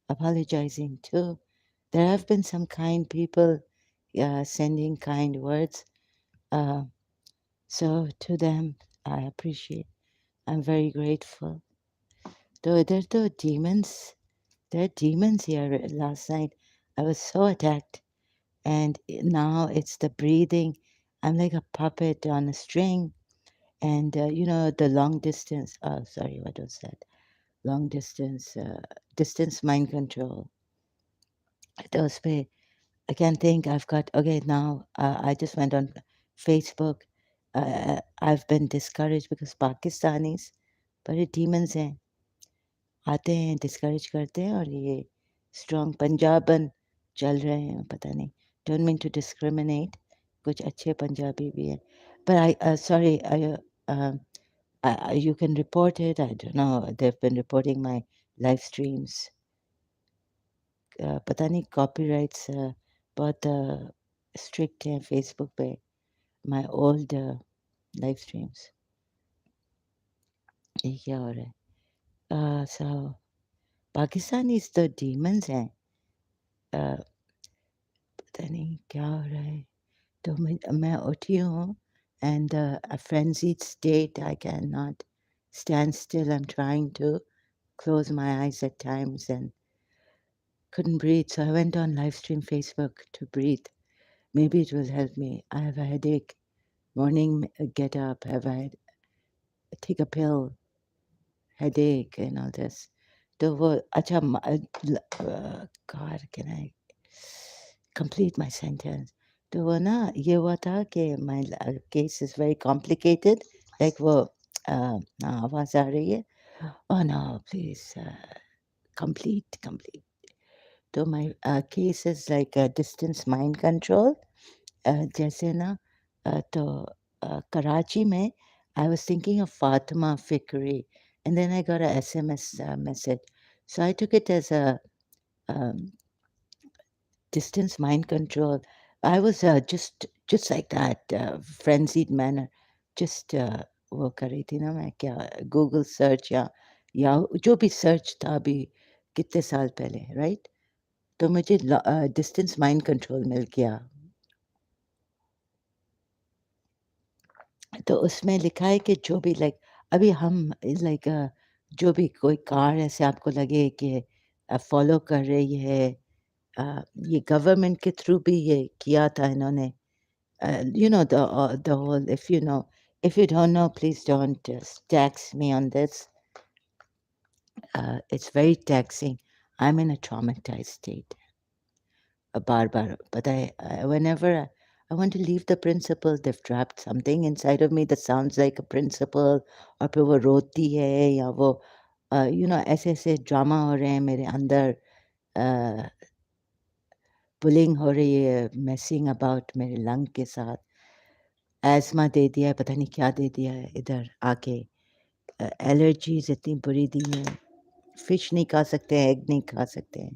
apologizing too. There have been some kind people sending kind words. Uh, so to them, I appreciate. I'm very grateful. Though there are demons here. Last night, I was so attacked, and now it's the breathing. I'm like a puppet on a string, and the long distance. Oh, sorry, what was that? Long distance, distance mind control. Those way, I can think I've got. Okay, now I just went on Facebook. I've been discouraged because Pakistanis बड़े demons हैं, आते हैं discourage करते हैं और ये strong पंजाबन चल रहे हैं पता नहीं डोंट मीन टू डिस्क्रिमिनेट कुछ अच्छे पंजाबी भी हैं but I sorry you can report it. I don't know, they've been reporting my live streams. पता नहीं copyrights बहुत strict हैं Facebook पे my old live streams. ये क्या हो रहा है so Pakistanis तो demons हैं पता नहीं क्या हो रहा है तो मैं उठी हूँ and a frenzied state. I cannot stand still. I'm trying to close my eyes at times and couldn't breathe. So I went on live stream Facebook to breathe. Maybe it will help me. I have a headache. Morning get up, have a take a pill, headache and all this. तो वो अच्छा God, can I complete my sentence? तो वो ना ये हुआ था कि my case is very complicated. Like वो आवाज़ आ रही है. Oh no, please complete. तो my case is like distance mind control. जैसे ना तो कराची में I was thinking of Fatima Fikri, and then I got a SMS message. So I took it as a um, distance mind control. I was just like that frenzied manner, just वो कर रही थी ना मैं क्या Google search या जो भी सर्च था अभी कितने साल पहले राइट तो मुझे डिस्टेंस माइंड कंट्रोल मिल गया तो उसमें लिखा है कि जो भी लाइक अभी हम लाइक जो भी कोई कार ऐसे आपको लगे कि फॉलो कर रही है ये गवर्नमेंट के थ्रू भी ये किया था इन्होंने you know the whole if you don't know please don't just tax me on this it's very taxing. I'm in a traumatized state bar but whenever I want to leave the principal they've trapped something inside of me that sounds like a principal और फिर वो रोती है या वो ऐसे ऐसे drama हो रहे हैं मेरे अंदर पुलिंग हो रही है मेसिंग अबाउट मेरे लंग के साथ एस्मा दे दिया है पता नहीं क्या दे दिया है इधर आके एलर्जीज इतनी बुरी दी हैं फिश नहीं खा सकते हैं एग नहीं खा सकते हैं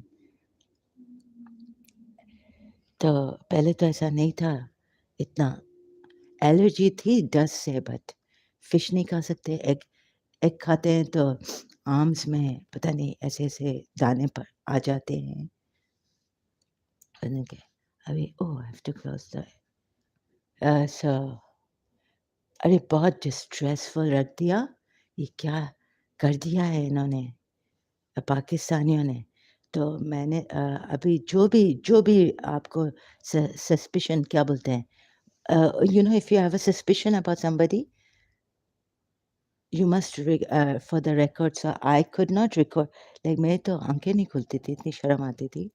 तो पहले तो ऐसा नहीं था इतना एलर्जी थी डस्ट से बट फिश नहीं खा सकते एग एग खाते हैं तो आर्म्स में पता नहीं ऐसे ऐसे दाने पर आ जाते हैं अभी oh I have to close the so अरे बहुत डिस्ट्रेसफुल रख दिया ये क्या कर दिया है इन्होंने पाकिस्तानियों ने तो मैंने अभी जो भी आपको सस्पिशन क्या बोलते हैं if you have a suspicion about somebody you must for the record so I could not record like मेरी तो आंखें नहीं खुलती थी इतनी शर्म आती थी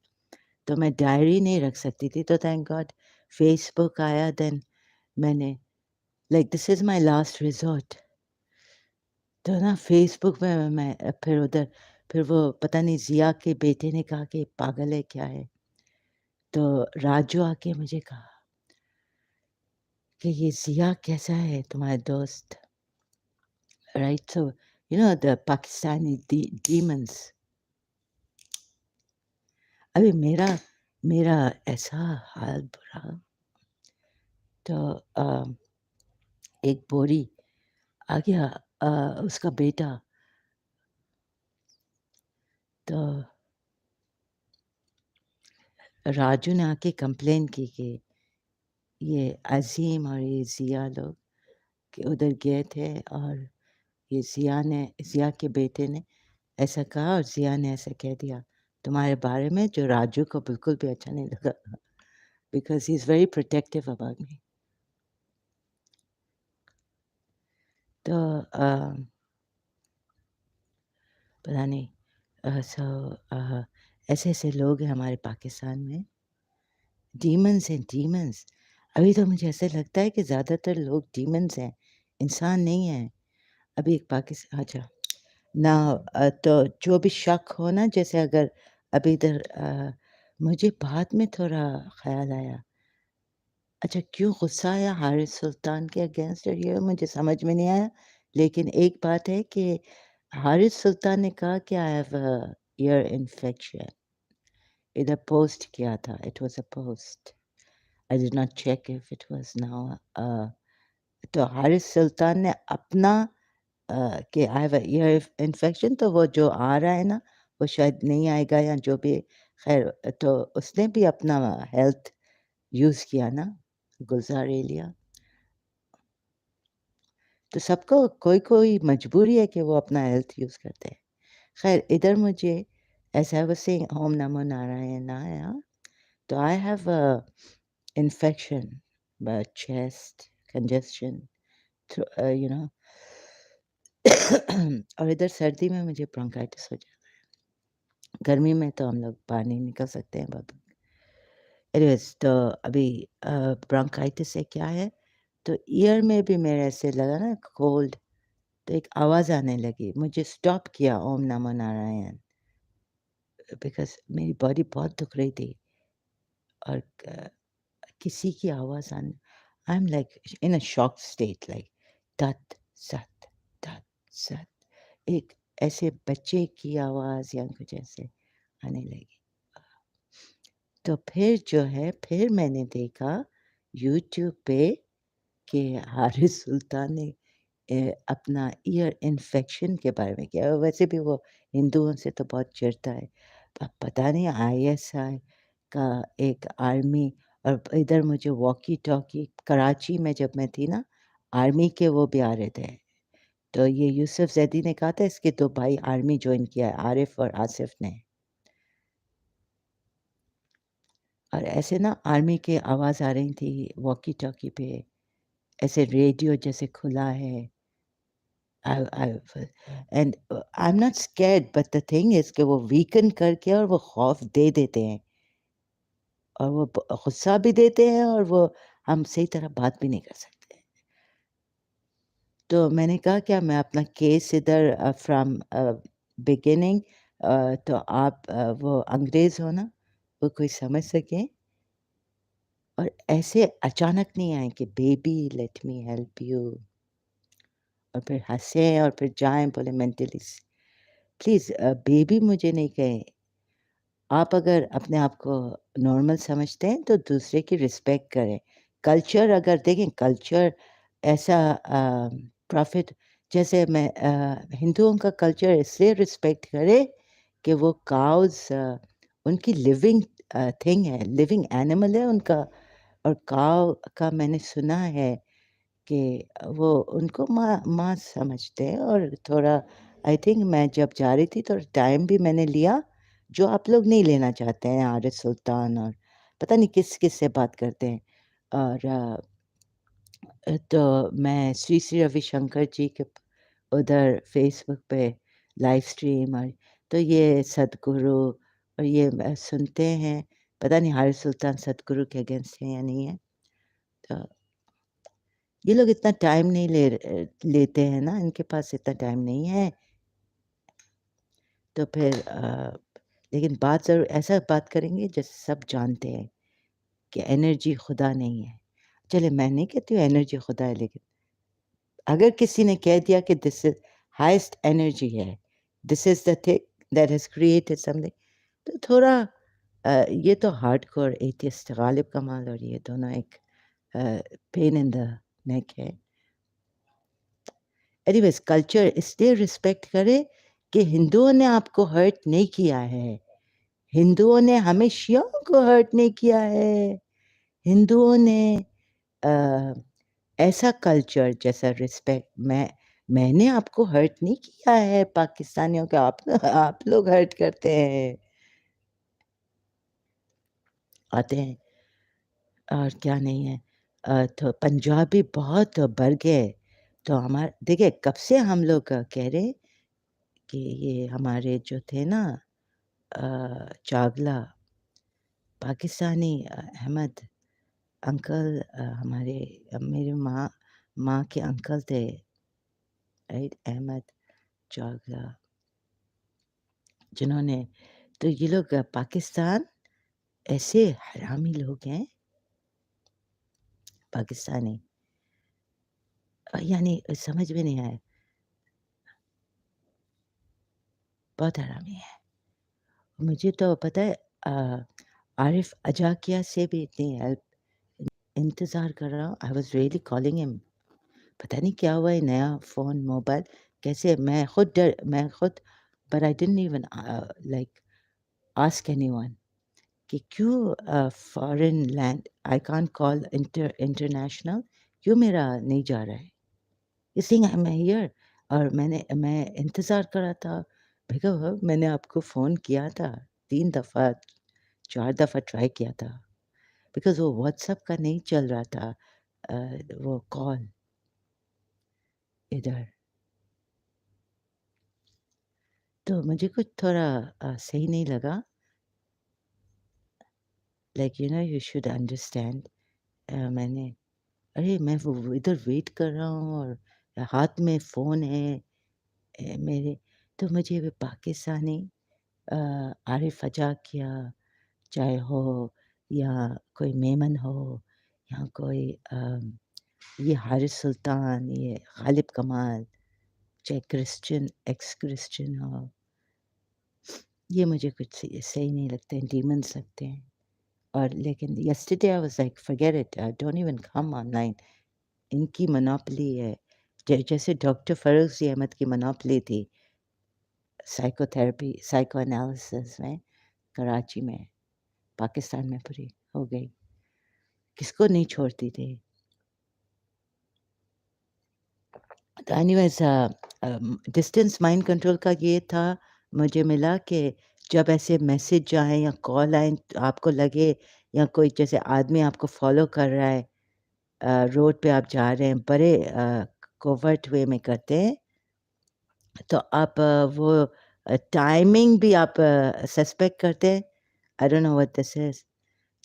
तो मैं डायरी नहीं रख सकती थी तो थैंक गॉड फेसबुक आया देन मैंने like this is my last resort तो ना फेसबुक में मैं फिर उधर फिर वो पता नहीं जिया के बेटे ने कहा कि पागल है क्या है तो राजू आके मुझे कहा कि ये जिया कैसा है तुम्हारा दोस्त right so the Pakistani demons अभी मेरा मेरा ऐसा हाल बुरा तो एक बोरी आ गया उसका बेटा तो राजू ने आके कंप्लेन की कि ये अज़ीम और ये ज़िया लोग कि उधर गए थे और ये ज़िया के बेटे ने ऐसा कहा और ज़िया ने ऐसा कह दिया तुम्हारे बारे में, जो राजू को बिल्कुल भी अच्छा नहीं लगा, because he is very protective about me. तो पता नहीं, ऐसे-ऐसे लोग हैं हमारे पाकिस्तान में, डीमन्स हैं, डीमन्स। अभी तो मुझे ऐसा लगता है कि ज़्यादातर लोग डीमन्स हैं, इंसान नहीं हैं। अभी एक अच्छा, ना तो जो भी शक हो ना, जैसे अगर अभी इधर मुझे बाद में थोड़ा ख़्याल आया, अच्छा क्यों गुस्सा आया हारिस सुल्तान के अगेंस्ट, और ये मुझे समझ में नहीं आया। लेकिन एक बात है कि हारिस सुल्तान ने कहा कि आई हैव ईयर इन्फेक्शन, इधर पोस्ट किया था, it was a post. I did not check if it was now तो हारिस सुल्तान ने अपना कि I have a ear infection, तो वो जो आ रहा है ना, वो शायद नहीं आएगा या जो भी, ख़ैर तो उसने भी अपना हेल्थ यूज़ किया ना, गुज़ार एलिया। तो सबको कोई-कोई मजबूरी है कि वो अपना हेल्थ यूज़ करते हैं। ख़ैर इधर मुझे एज़ आई वाज़ सेइंग ओम नमो नारायणाय, तो आई have a infection, chest congestion, you know और इधर सर्दी में मुझे ब्रोंकाइटिस हो जाता है। गर्मी में तो हम लोग बाहर नहीं निकल सकते हैं बहुत। एनीवेज़ तो अभी ब्रोंकाइटिस से क्या है, तो ईयर में भी मेरे ऐसे लगा ना कोल्ड, तो एक आवाज़ आने लगी। मुझे स्टॉप किया ओम नमो नारायण, बिकॉज़ मेरी बॉडी बहुत दुख रही थी और किसी की आवाज़ आने, I am like in a shocked state, like धत सत धत सत, एक ऐसे बच्चे की आवाज़ या कुछ ऐसे आने लगी। तो फिर जो है, फिर मैंने देखा यूट्यूब पे कि हारिस सुल्तान ने अपना ईयर इन्फेक्शन के बारे में किया। वैसे भी वो हिंदुओं से तो बहुत चिढ़ता है। अब पता नहीं आईएसआई का एक आर्मी, और इधर मुझे वॉकी-टॉकी कराची में जब मैं थी ना, आर्मी के वो भी आ रहे थे। तो ये यूसुफ ज़ैदी ने कहा था इसके 2 भाई आर्मी जॉइन किया है, आरिफ और आसिफ ने। और ऐसे ना आर्मी की आवाज़ आ रही थी वॉकी-टॉकी पे, ऐसे रेडियो जैसे खुला है। And I am not scared, but the thing is कि वो वीकन करके और वो खौफ दे देते हैं, और वो गुस्सा भी देते हैं, और वो हम सही तरह बात भी नहीं कर सकते। तो मैंने कहा क्या मैं अपना केस इधर फ्रॉम बिगिनिंग, तो आप वो अंग्रेज़ हो ना, वो कोई समझ सके, और ऐसे अचानक नहीं आए कि baby let me help you, और फिर हँसे और फिर जाएँ बोले मेंटली प्लीज़, बेबी मुझे नहीं कहें। आप अगर अपने आप को नॉर्मल समझते हैं तो दूसरे की रिस्पेक्ट करें। कल्चर अगर देखें, कल्चर ऐसा प्रॉफ़िट, जैसे मैं हिंदुओं का कल्चर इसलिए रिस्पेक्ट करें कि वो काउज़ उनकी लिविंग थिंग है, लिविंग एनिमल है उनका, और काऊ का मैंने सुना है कि वो उनको माँ माँ समझते हैं, और थोड़ा आई थिंक मैं जब जा रही थी तो टाइम भी मैंने लिया, जो आप लोग नहीं लेना चाहते हैं, आरिफ सुल्तान और पता नहीं किस-किस से बात करते हैं। और तो मैं श्री श्री रविशंकर जी के उधर फ़ेसबुक पे लाइव स्ट्रीम, और तो ये सद्गुरु और ये सुनते हैं, पता नहीं हारिस सुल्तान सद्गुरु के अगेंस्ट हैं या नहीं है। तो ये लोग इतना टाइम नहीं लेते हैं ना, इनके पास इतना टाइम नहीं है। तो फिर लेकिन बात ज़रूर ऐसा बात करेंगे जैसे सब जानते हैं कि एनर्जी खुदा नहीं है। चलिए मैं नहीं कहती हूँ एनर्जी खुदा है, लेकिन अगर किसी ने कह दिया कि दिस इज़ हाईएस्ट एनर्जी है, this is the thing that has created something, तो थोड़ा ये तो हार्डकोर एथियस्ट गालिब कमाल और ये दोनों एक पेन इन द नेक है। एनीवेज़ कल्चर इसलिए रिस्पेक्ट करें कि हिंदुओं ने आपको हर्ट नहीं किया है। हिंदुओं ने हमें शियाओं को हर्ट नहीं किया है। हिंदुओं ने अ, ऐसा कल्चर जैसा रिस्पेक्ट मैंने आपको हर्ट नहीं किया है पाकिस्तानियों को आप लोग हर्ट करते हैं। आते हैं और क्या नहीं है तो पंजाबी बहुत बढ़ गए। तो हमारे देखिए कब से हम लोग कह रहे कि ये हमारे जो थे ना चावला पाकिस्तानी अहमद अंकल हमारे मेरी माँ के अंकल थे राइट अहमद चावला जिन्होंने तो ये लोग पाकिस्तान ऐसे हरामी लोग हैं पाकिस्तानी यानी समझ में नहीं आया बहुत हरामी है। मुझे तो पता है आरिफ अजाकिया से भी इतनी हेल्प इंतज़ार कर रहा हूँ। I was really calling him पता नहीं क्या हुआ है नया फ़ोन मोबाइल कैसे मैं खुद but I didn't even like ask anyone कि क्यों foreign land I can't call international क्यों मेरा नहीं जा रहा है you saying I am here और मैं इंतज़ार कर रहा था भैया मैंने आपको फ़ोन किया था 3 दफ़ा 4 दफ़ा ट्राई किया था बिकॉज़ वो व्हाट्सएप का नहीं चल रहा था वो कॉल इधर तो मुझे कुछ थोड़ा सही नहीं लगा लाइक यू शुड अंडरस्टैंड मैंने अरे मैं वो इधर वेट कर रहा हूँ और हाथ में फ़ोन है मेरे तो मुझे वो पाकिस्तानी आरिफ अजाकिया चाहे हो या कोई मेमन हो या कोई ये हारिस सुल्तान ये गालिब कमाल चाहे क्रिश्चियन एक्स क्रिश्चियन हो ये मुझे कुछ सही नहीं लगते हैं डीमंस लगते हैं और लेकिन yesterday I was like forget it don't even come online इनकी मोनोपोली है जैसे डॉक्टर फरूखी अहमद की मोनोपोली थी साइकोथेरेपी साइको एनालिसिस में कराची में पाकिस्तान में पूरी हो गई किसको नहीं छोड़ती थी तो एनीवेज डिस्टेंस माइंड कंट्रोल का ये था मुझे मिला कि जब ऐसे मैसेज आए या कॉल आए आपको लगे या कोई जैसे आदमी आपको फॉलो कर रहा है रोड पे आप जा रहे हैं बड़े कोवर्ट वे में करते हैं तो आप वो टाइमिंग भी आप सस्पेक्ट करते हैं आई don't know what this is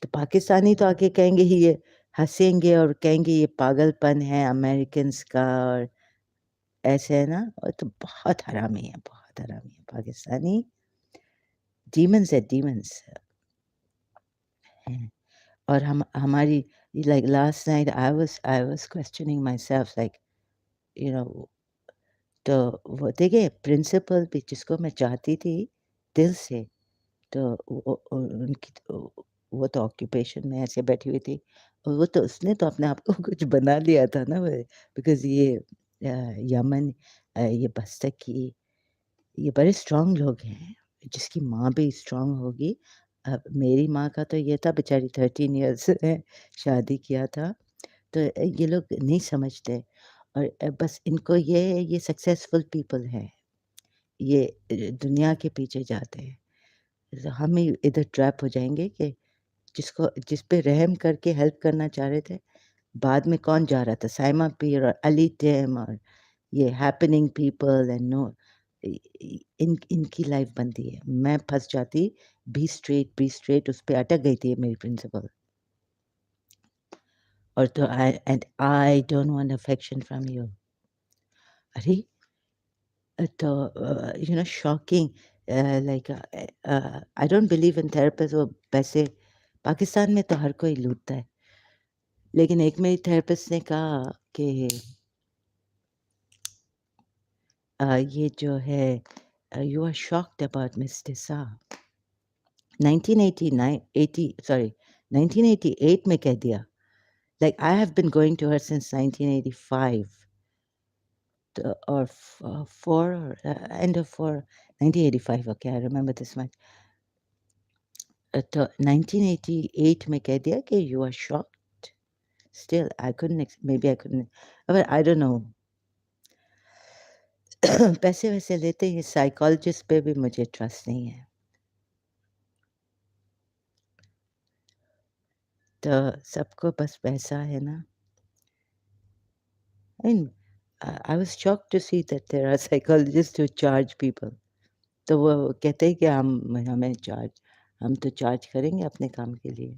तो पाकिस्तानी तो आके कहेंगे ही ये हंसेंगे और कहेंगे ये पागलपन है अमेरिकन्स का और ऐसे है ना और तो बहुत हरामी है पाकिस्तानी डीमंस हैं और हम हमारी like last night I was questioning my self like you know तो वो देखिए प्रिंसिपल भी जिसको मैं चाहती थी दिल से तो उनकी वो तो ऑक्यूपेशन में ऐसे बैठी हुई थी और वो तो उसने तो अपने आप को कुछ बना लिया था ना बिकॉज़ ये यमन ये बस्तर की ये बड़े स्ट्रॉन्ग लोग हैं, जिसकी माँ भी स्ट्रॉन्ग होगी। अब मेरी माँ का तो ये था बेचारी 13 इयर्स में शादी किया था, तो ये लोग नहीं समझते और बस इनको ये सक्सेसफुल पीपल हैं, ये दुनिया के पीछे जाते हैं। तो हम ही इधर ट्रैप हो जाएँगे कि जिस पे रहम करके हेल्प करना चाह रहे थे, बाद में कौन जा रहा था? साइमा पीर और अली टिम और ये हैपनिंग पीपल एंड नो इनकी लाइफ बनती है। मैं फँस जाती बी स्ट्रेट उस पे अटक गई थी मेरी प्रिंसिपल और तो I don't want affection from you. अरे! तो shocking like I don't believe in therapist वो पैसे पाकिस्तान में तो हर कोई लूटता है। लेकिन एक मेरी थेरेपिस्ट ने कहा कि ये जो है you are shocked about miss टिस्सा 1989 80 सॉरी 1988 में कह दिया like I have been going to her since 1985 or 4 end of 4 1985 okay I remember this much तो 1988 में कह दिया कि you are shocked still I couldn't maybe I couldn't but I don't know पैसे वैसे लेते हैं साइकोलॉजिस्ट पे भी मुझे ट्रस्ट नहीं है तो सबको बस पैसा है ना and I was shocked to see that there are psychologists who charge people. तो वो कहते हैं कि हमें हम तो चार्ज करेंगे अपने काम के लिए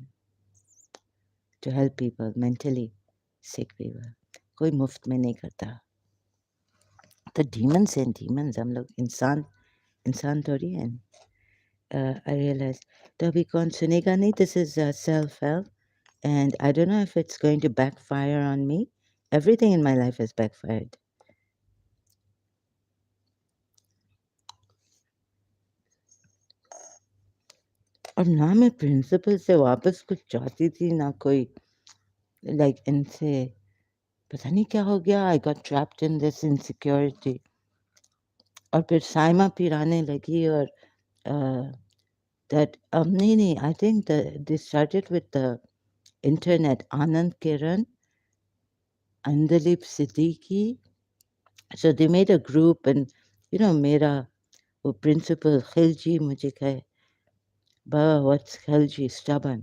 to help people mentally sick people. कोई मुफ्त में नहीं करता तो demons हैं demons हम लोग इंसान थोड़ी हैं I realize तो अभी कौन सुनेगा नहीं this is self-help and I don't know if it's going to backfire on me. Everything in my life has backfired. और ना मैं प्रिंसिपल से वापस कुछ चाहती थी ना कोई लाइक इनसे पता नहीं क्या हो गया I got trapped in this insecurity और फिर साइमा पिराने लगी और दैट नहीं I think they started with the internet Anand Kiran Andleeb Siddiqui so they made a group and you know मेरा वो प्रिंसिपल खिलजी मुझे कहे what's खिलजी stubborn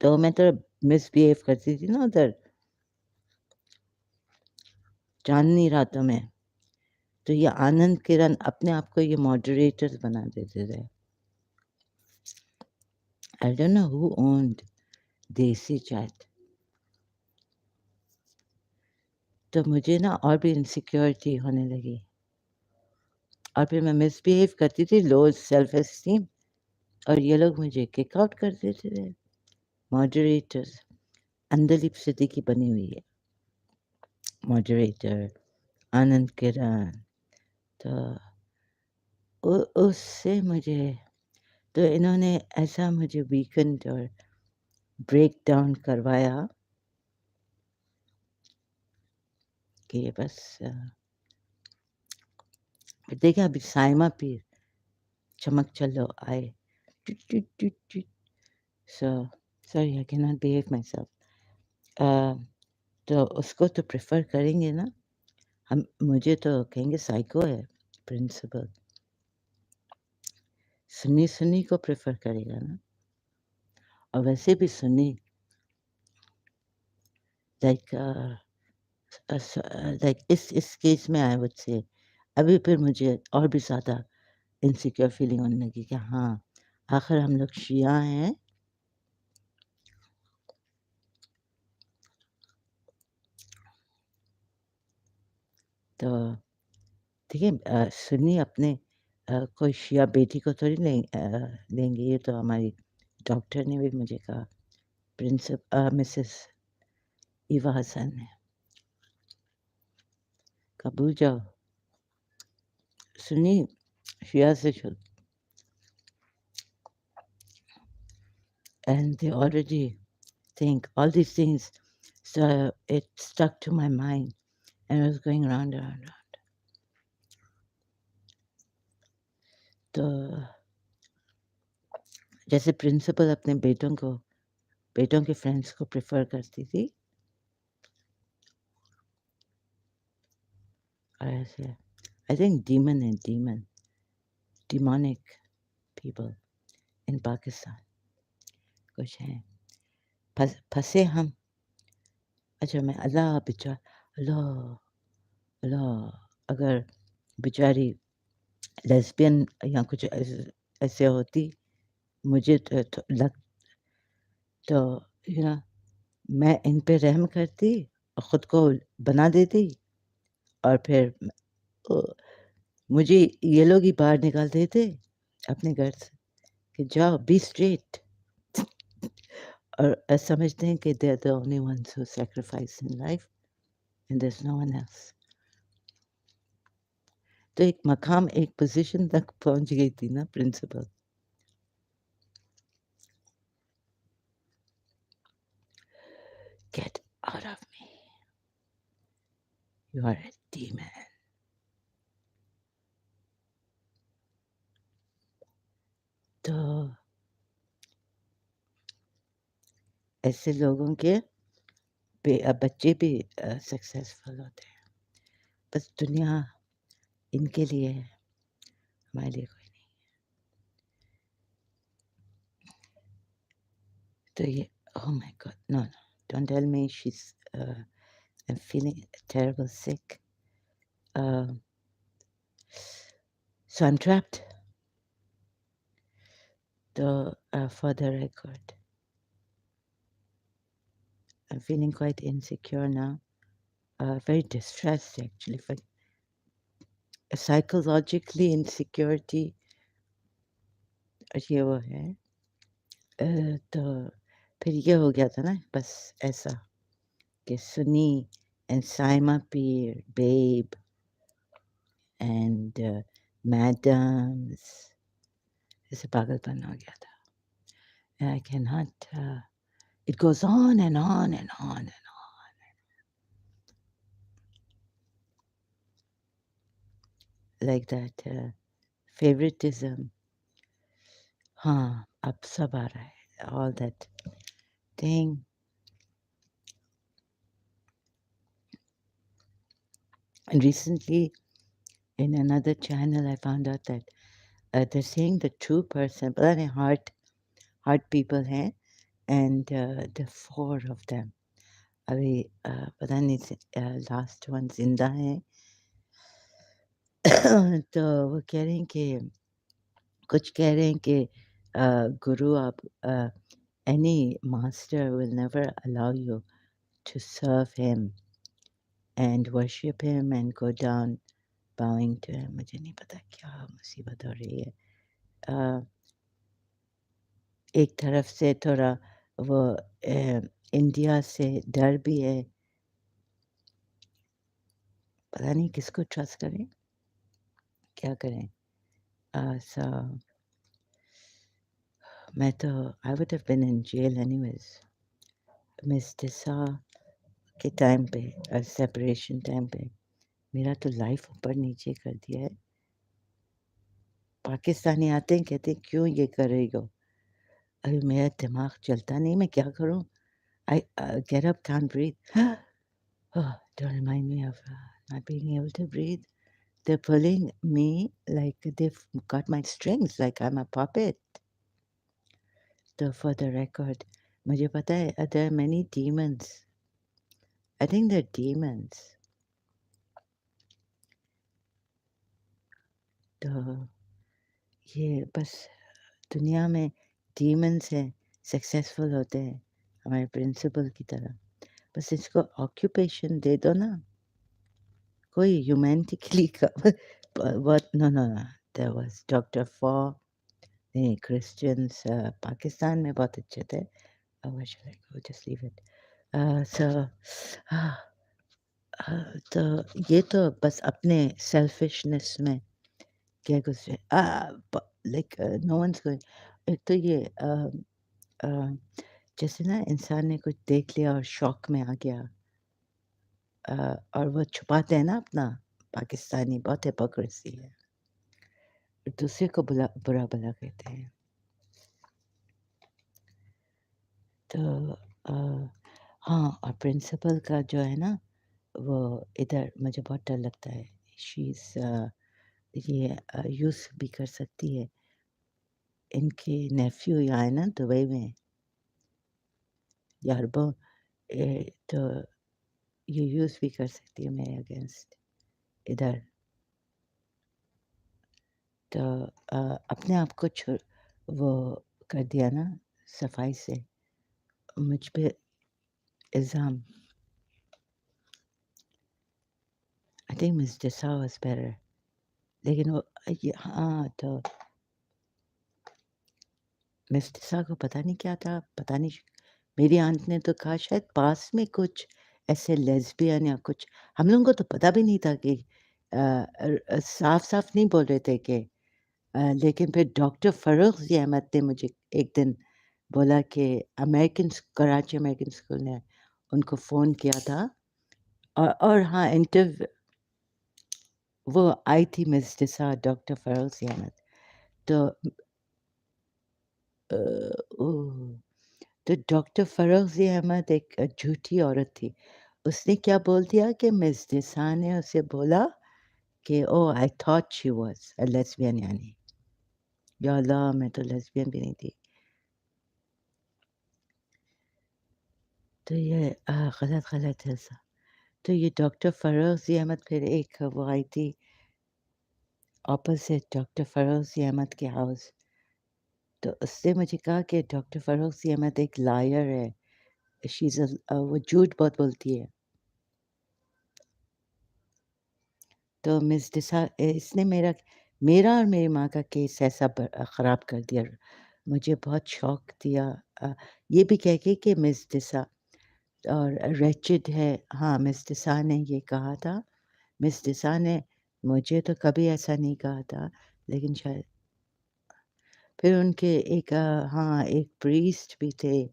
तो मैं तो मिसबिहेव करती थी ना उधर चांदनी रातों में तो ये आनंद किरण अपने आप को ये मॉडरेटर्स बना देते थे आई डोंट नो हु ओन्ड देसी चैट तो मुझे ना और भी इनसिक्योरिटी होने लगी और फिर मैं मिसबिहेव करती थी लो सेल्फ एस्टीम और ये लोग मुझे किक आउट कर देते थे मॉडरेटर्स अंदलीप सिद्दीकी बनी हुई है मॉडरेटर आनंद किरण तो उससे मुझे तो इन्होंने ऐसा मुझे वीकेंड और ब्रेक डाउन करवाया कि बस देखा अभी साइमा पीर चमक चलो आए so sorry I cannot behave myself तो उसको तो प्रेफर करेंगे ना हम मुझे तो कहेंगे साइको है प्रिंसिपल सुन्नी को प्रेफर करेगा ना और वैसे भी सुन्नी लाइक लाइक इस केस में आई वुड से अभी फिर मुझे और भी ज़्यादा इनसिक्योर फीलिंग होने लगी कि हाँ आखिर हम लोग शिया हैं तो ठीक है सुन्नी अपने कोई शिया बेटी को थोड़ी लेंगे ये तो हमारी डॉक्टर ने भी मुझे कहा मिसेस ईवा हसन ने कबूल जाओ सुन्नी शिया से शुरू and they already think all these things so it stuck to my mind and it was going round and round तो जैसे प्रिंसिपल अपने बेटों के फ्रेंड्स को प्रेफर करती थी और ऐसे I think demonic people in Pakistan कुछ हैं फंसे हम अच्छा मैं अल्लाह अगर बेचारी लेस्बियन या कुछ ऐसे होती मुझे तो लग तो यू नो मैं इन पे रहम करती और ख़ुद को बना देती और फिर मुझे ये लोग ही बाहर निकाल देते अपने घर से कि जाओ बी स्ट्रेट और समझते हैं कि they are the only ones who sacrifice in life and there is no one else तो एक मकाम एक पोजीशन तक पहुंच गई थी ना principal get out of me you are a demon तो ऐसे लोगों के बच्चे भी सक्सेसफुल होते हैं। बस दुनिया इनके लिए है, हमारे लिए कोई नहीं। तो ये oh my god! No, no, don't tell me she's I'm feeling terrible sick. Uh, so I'm trapped. For the record, I'm feeling quite insecure now. Very distressed actually. For psychologically insecurity ये वो है। तो फिर ये हो गया था ना बस ऐसा कि सुनी and Saima Peer, Babe and Madams ऐसे पागलपन हो गया था। And I cannot. It goes on and on and on and on. Like that favoritism. हाँ, अब सब आ रहा है. All that thing. And recently, in another channel, I found out that they're saying the true person, but heart people हैं, and the four of them. अभी पता नहीं last one जिंदा हैं. तो वो कह रहे हैं कि कुछ कह रहे हैं कि गुरु आप any master will never allow you to serve him and worship him and go down bowing to him. मुझे नहीं पता क्या मुसीबत हो रही है. एक तरफ से थोड़ा वो इंडिया से डर भी है. पता नहीं किसको ट्रस्ट करें, क्या करें. So मैं तो I would have been in jail anyways. Miss टिसा के टाइम पे सेपरेशन टाइम पे मेरा तो लाइफ ऊपर नीचे कर दिया है. पाकिस्तानी आते हैं कहते हैं क्यों ये कर रही हो. अरे मेरा दिमाग चलता नहीं, मैं क्या करूं. I get up, can't breathe. Oh, don't remind me of not being able to breathe. They're pulling me like they've got my strings, like I'm a puppet. So for the record, मुझे पता है there are many demons. I think they're demons. तो ये बस दुनिया में demons हैं, successful होते हैं हमारे प्रिंसिपल की तरह. बस इसको occupation दे दो ना. कोई ह्यूमैनिटी के लिए what no there was Dr. Fo. नहीं क्रिश्चियंस पाकिस्तान में बहुत अच्छे थे. Where should I go? Just leave it. So तो ये तो बस अपने सेल्फिशनेस में क्या गुजरे. Like no ones going. एक तो ये जैसे ना इंसान ने कुछ देख लिया और शॉक में आ गया और वो छुपाते हैं ना अपना. पाकिस्तानी बहुत हिपोक्रेसी है. दूसरे को बुरा भला कहते हैं. तो हाँ, और प्रिंसिपल का जो है ना वो इधर मुझे बहुत डर लगता है. शी इज़ ये यूज़ भी कर सकती है. इनके नेफ्यू यहाँ है ना दुबई में या अरबों. तो ये यूज़ भी कर सकती है मेरे अगेंस्ट इधर. तो अपने आप को वो कर दिया ना सफाई से मुझ पे इल्ज़ाम. आई थिंक मिस जसा वाज़ बेटर. लेकिन वो ये हाँ, तो मिस जसा को पता नहीं क्या था, पता नहीं. मेरी आंट ने तो कहा शायद पास में कुछ ऐसे लेस्बियन या कुछ. हम लोगों को तो पता भी नहीं था कि साफ-साफ नहीं बोल रहे थे कि लेकिन फिर डॉक्टर फ़रोज़ अहमद ने मुझे एक दिन बोला कि कराची अमेरिकन स्कूल ने उनको फ़ोन किया था. और हाँ, वो आई थी मिस टिसा डॉक्टर फ़रोज़ अहमद. तो ओह! तो डॉक्टर फ़रोज़ी अहमद एक झूठी औरत थी। उसने क्या बोल दिया कि मिस निसा ने उसे बोला कि oh! I thought she was a lesbian यानी। या अल्लाह! मैं तो लेस्बियन भी नहीं थी। तो ये गलत-गलत है सब। तो ये डॉक्टर फ़रोज़ी अहमद फिर एक वो आई थी ऑपोज़िट डॉक्टर फ़रोज़ी अहमद के हाउस। तो उसने मुझे कहा कि डॉक्टर फ़रोज़ी अहमद एक लायर है। शी इज़ वो झूठ बहुत बोलती है। तो मिस डिसा इसने मेरा मेरा और मेरी माँ का केस ऐसा ख़राब कर दिया। मुझे बहुत शॉक दिया ये भी कह के कि मिस डिसा और रेचिड है। हाँ, मिस डिसा ने ये कहा था। मिस डिसा ने मुझे तो कभी ऐसा नहीं कहा था, लेकिन शायद फिर उनके एक हाँ, एक प्रीस्ट भी थे।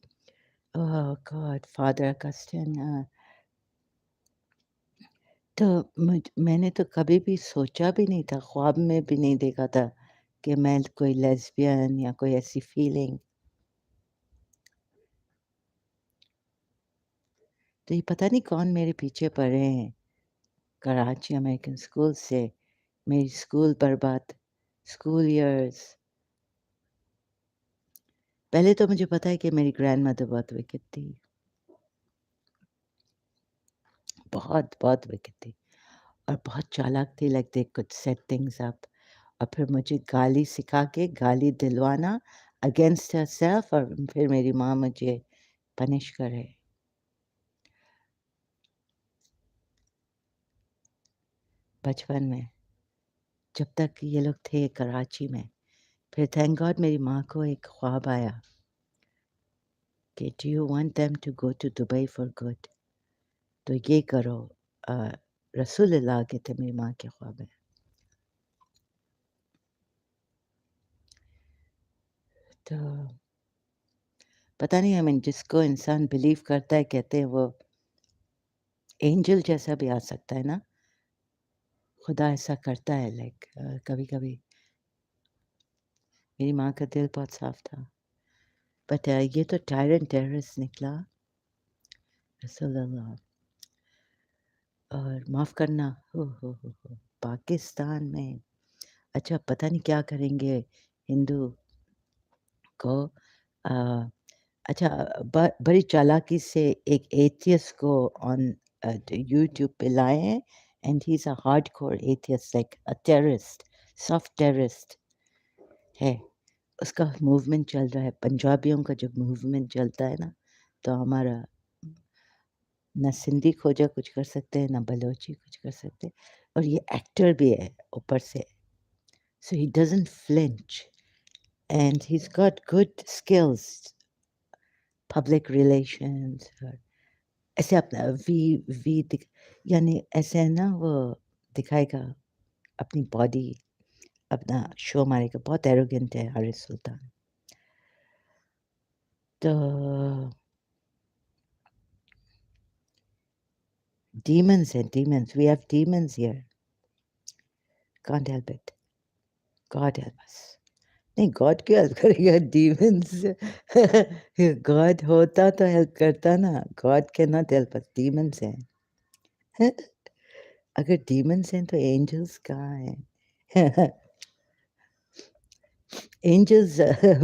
ओह गॉड! फादर अगस्टिन तो मैंने तो कभी भी सोचा भी नहीं था, ख्वाब में भी नहीं देखा था कि मैं कोई लेस्बियन या कोई ऐसी फीलिंग तो ये पता नहीं कौन मेरे पीछे पड़े हैं, कराची अमेरिकन स्कूल से, मेरी स्कूल बर्बाद स्कूल इयर्स। पहले तो मुझे पता है कि मेरी ग्रैंडमदर बहुत विकेड थी, बहुत विकेड थी और बहुत चालाक थी like they could set things up और फिर मुझे गाली सिखा के गाली दिलवाना अगेंस्ट हरसेल्फ और फिर मेरी माँ मुझे पनिश करे। बचपन में, जब तक ये लोग थे कराची में, फिर थैंक गॉड मेरी माँ को एक ख्वाब आया कि do you want them to go to Dubai for good? तो ये करो अ, रसूलुल्लाह के थे मेरी माँ के ख्वाब में। तो पता नहीं आई मीन जिसको इंसान बिलीव करता है कहते हैं वो एंजल जैसा भी आ सकता है ना? खुदा ऐसा करता है लाइक कभी-कभी मेरी माँ का दिल बहुत साफ था। बट ये तो टायरेंट टेररिस्ट निकला रसूलुल्लाह और माफ़ करना हो पाकिस्तान में अच्छा पता नहीं क्या करेंगे हिंदू को अ, अच्छा बड़ी चालाकी से एक एथियस्ट को ऑन यूट्यूब पे लाए हैं and he is a hardcore atheist like a terrorist soft terrorist है। उसका मूवमेंट चल रहा है पंजाबियों का जब मूवमेंट चलता है ना तो हमारा ना सिंधी खोजा कुछ कर सकते हैं ना बलोची कुछ कर सकते और ये एक्टर भी है ऊपर से so he doesn't flinch and he is got good skills public relations और ऐसे अपना वी वी दिख यानी ऐसे है ना वो दिखाएगा अपनी बॉडी अपना शो मारेगा बहुत एरोगेंट है हारिस सुल्तान तो demons and demons we have demons here can't help it God help us नहीं गॉड क्यों हेल्प करेगा डीमंस गॉड होता तो हेल्प करता ना God can not help us demons हैं अगर डीमंस हैं तो एंजल्स कहाँ हैं एंजल्स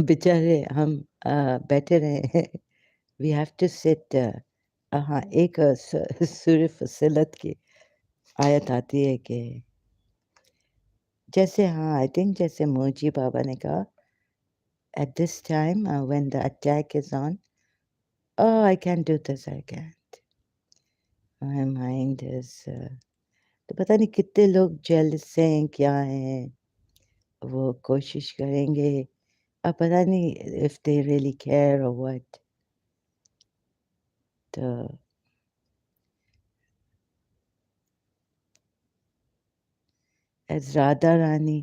बेचारे हम बैठे रहे वी हैव टू सिट हाँ एक सूर्य फसिलत की आयत आती है कि जैसे हाँ आई थिंक जैसे मोची बाबा ने कहा at this time when the attack is on oh I can't do this I can't my mind is तो पता नहीं कितने लोग जेलस हैं क्या हैं वो कोशिश करेंगे अब पता नहीं if they really care or what तो as राधा रानी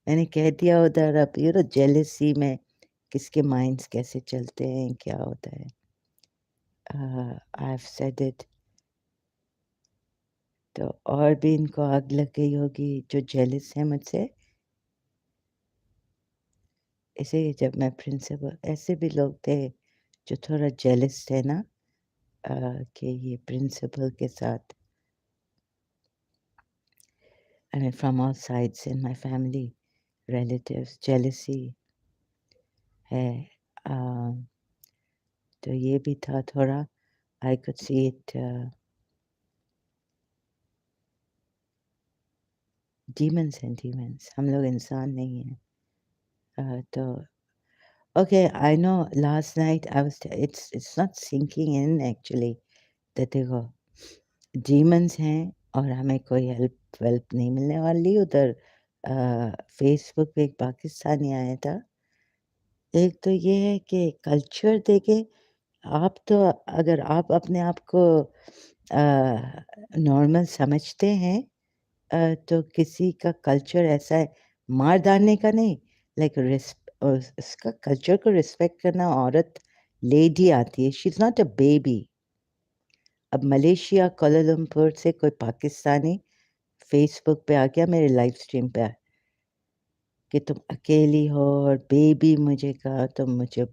मैंने कह दिया उधर अब ये तो जेलसी में किसके माइंड्स कैसे चलते हैं क्या होता है I've said it तो और भी इनको आग लग गई होगी जो जेलस है मुझसे ऐसे ही जब मैं प्रिंसिपल ऐसे भी लोग थे जो थोड़ा जेलस थे ना कि ये प्रिंसिपल के साथ, I mean from all sides in my family, relatives, jealousy है. तो ये भी था थोड़ा. I could see it. Demons and demons. हम लोग इंसान नहीं हैं. तो okay, I know last night I was. It's not sinking in actually that देखो demons हैं और हमें कोई हेल्प वेल्प नहीं मिलने वाली. उधर फेसबुक पे एक पाकिस्तानी आया था. एक तो ये है कि कल्चर देखे आप, तो अगर आप अपने आप को नॉर्मल समझते हैं तो किसी का कल्चर ऐसा है मार डालने का नहीं, लाइक उसका कल्चर को रिस्पेक्ट करना. औरत लेडी आती है, she is not a baby. अब मलेशिया कोलालमपुर से कोई पाकिस्तानी फेसबुक पे आ गया मेरे लाइव स्ट्रीम पे कि तुम अकेली हो और बेबी मुझे कहा, तो मुझे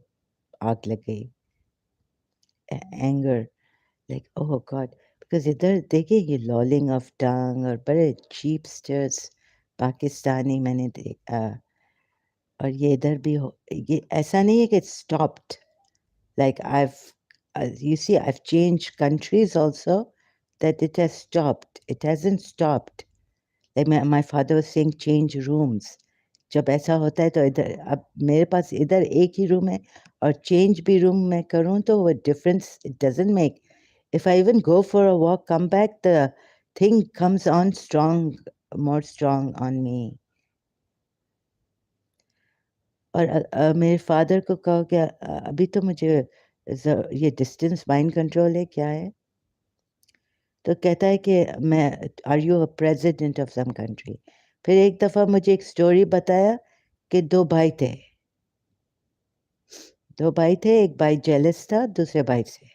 आग लग गई. Anger, like oh God. Because इधर देखिए ये लॉलिंग ऑफ टंग और बड़े चीपस्टर्स पाकिस्तानी मैंने देखा. और ये इधर भी हो, ये ऐसा नहीं है कि stopped. Like you see I've changed countries also, that it has stopped. It hasn't stopped. Like my father was saying change rooms. जब ऐसा होता है तो इधर अब मेरे पास इधर एक ही रूम है और चेंज भी रूम में करूँ तो वो difference it doesn't make. If I even go for a walk, come back, the thing comes on strong, more strong on me. और मेरे फादर को कहो कि अभी तो मुझे ये डिस्टेंस माइंड कंट्रोल है क्या है. तो कहता है कि मैं are you a president of some country. फिर एक दफ़ा मुझे एक स्टोरी बताया कि दो भाई थे, एक भाई जेलस था दूसरे भाई से.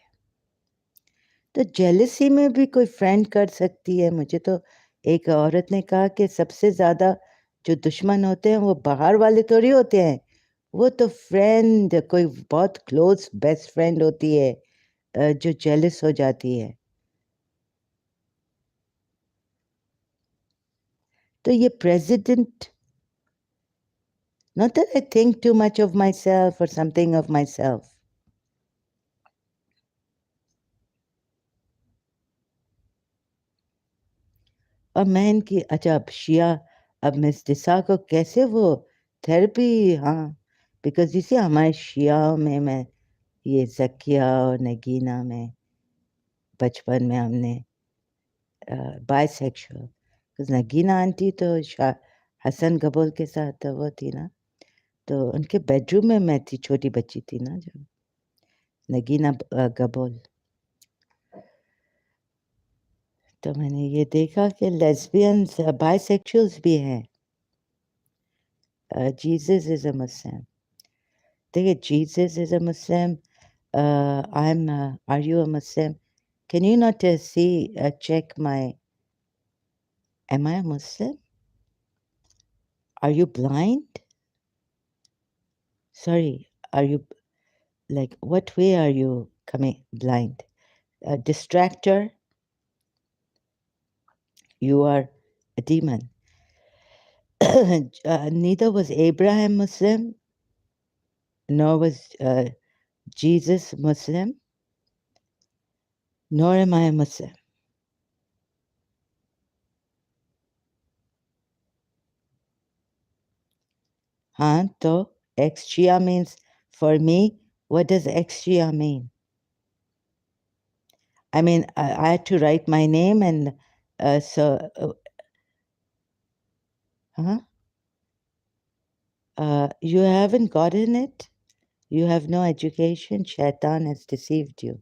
तो जेलसी में भी कोई फ्रेंड कर सकती है. मुझे तो एक औरत ने कहा कि सबसे ज़्यादा जो दुश्मन होते हैं वो बाहर वाले थोड़ी होते हैं, वो तो फ्रेंड कोई बहुत क्लोज बेस्ट फ्रेंड होती है जो जेलस हो जाती है. तो ये president, not that I think too much of myself or something of myself. और मैं इनकी अच्छा अब शिया, अब मिस दिशा को कैसे वो थेरेपी. हाँ, बिकॉज इसे हमारे शिया में मैं ये ज़किया और नगीना में बचपन में हमने बायसेक्सुअल, बिकॉज नगीना आंटी तो हसन गबोल के साथ वो थी ना, तो उनके बेडरूम में मैं थी, छोटी बच्ची थी ना जब. नगीना गबोल. तो मैंने ये देखा कि लेस्बियंस बायसेक्सुअल्स भी हैं. जीसस इज़ अ मुस्लिम. देखिए Jesus is a Muslim. Are you a Muslim? Can you not see, check am I a Muslim? Are you blind? Sorry, are you, like, what way are you coming blind? A distractor? You are a demon. Neither was Abraham Muslim, nor was Jesus Muslim, nor am I a Muslim. Huh? So, Ex-Shia means, for me, what does Ex-Shia mean? I mean, I had to write my name and huh? You haven't gotten it? You have no education? Shaitan has deceived you.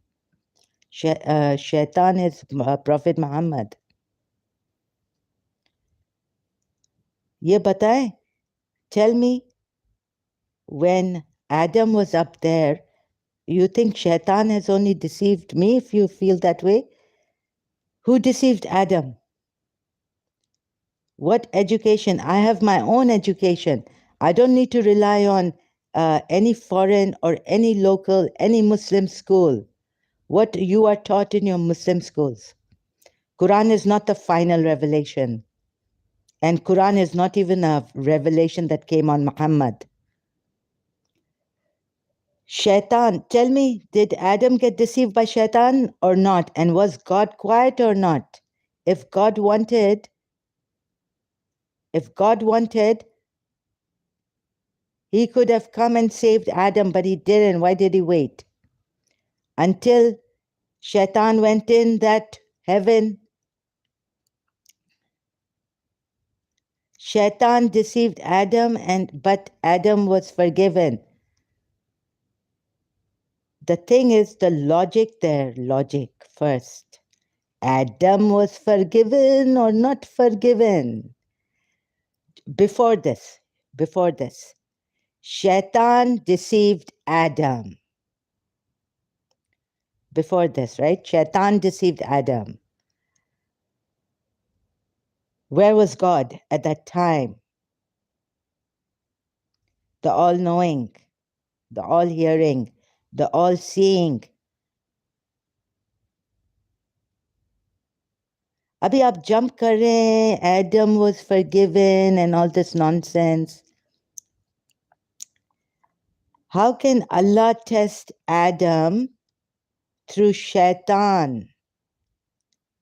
Shaitan is Prophet Muhammad. Ye bataye? Tell me, when Adam was up there, you think Shaitan has only deceived me if you feel that way? Who deceived Adam? What education? I have my own education. I don't need to rely on any foreign or any local, any Muslim school, what you are taught in your Muslim schools. Quran is not the final revelation. And Quran is not even a revelation that came on Muhammad. Shaitan, tell me, did Adam get deceived by Shaitan or not? And was God quiet or not? If God wanted, he could have come and saved Adam, but he didn't. Why did he wait? Until Shaitan went in that heaven. Shaitan deceived Adam, but Adam was forgiven. The thing is, the logic there, logic first. Adam was forgiven or not forgiven? Before this, Shaitan deceived Adam. Before this, right? Shaitan deceived Adam. Where was God at that time? The all-knowing, the all-hearing, the all-seeing. Abhi aap jump kar rahe hain, Adam was forgiven and all this nonsense. How can Allah test Adam through Shaitan?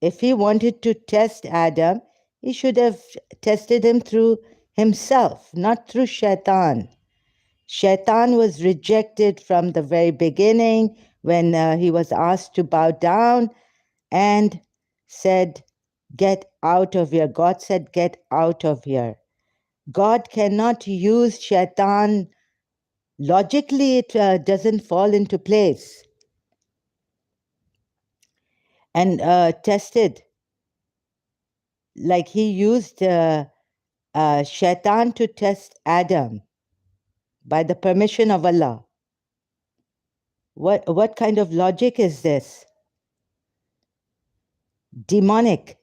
If he wanted to test Adam, he should have tested him through himself, not through Shaitan. Shaitan was rejected from the very beginning when he was asked to bow down and said, "Get out of here." God said, "Get out of here." God cannot use Shaitan. Logically, it doesn't fall into place. And tested, like he used Shaitan to test Adam by the permission of Allah. What kind of logic is this? Demonic.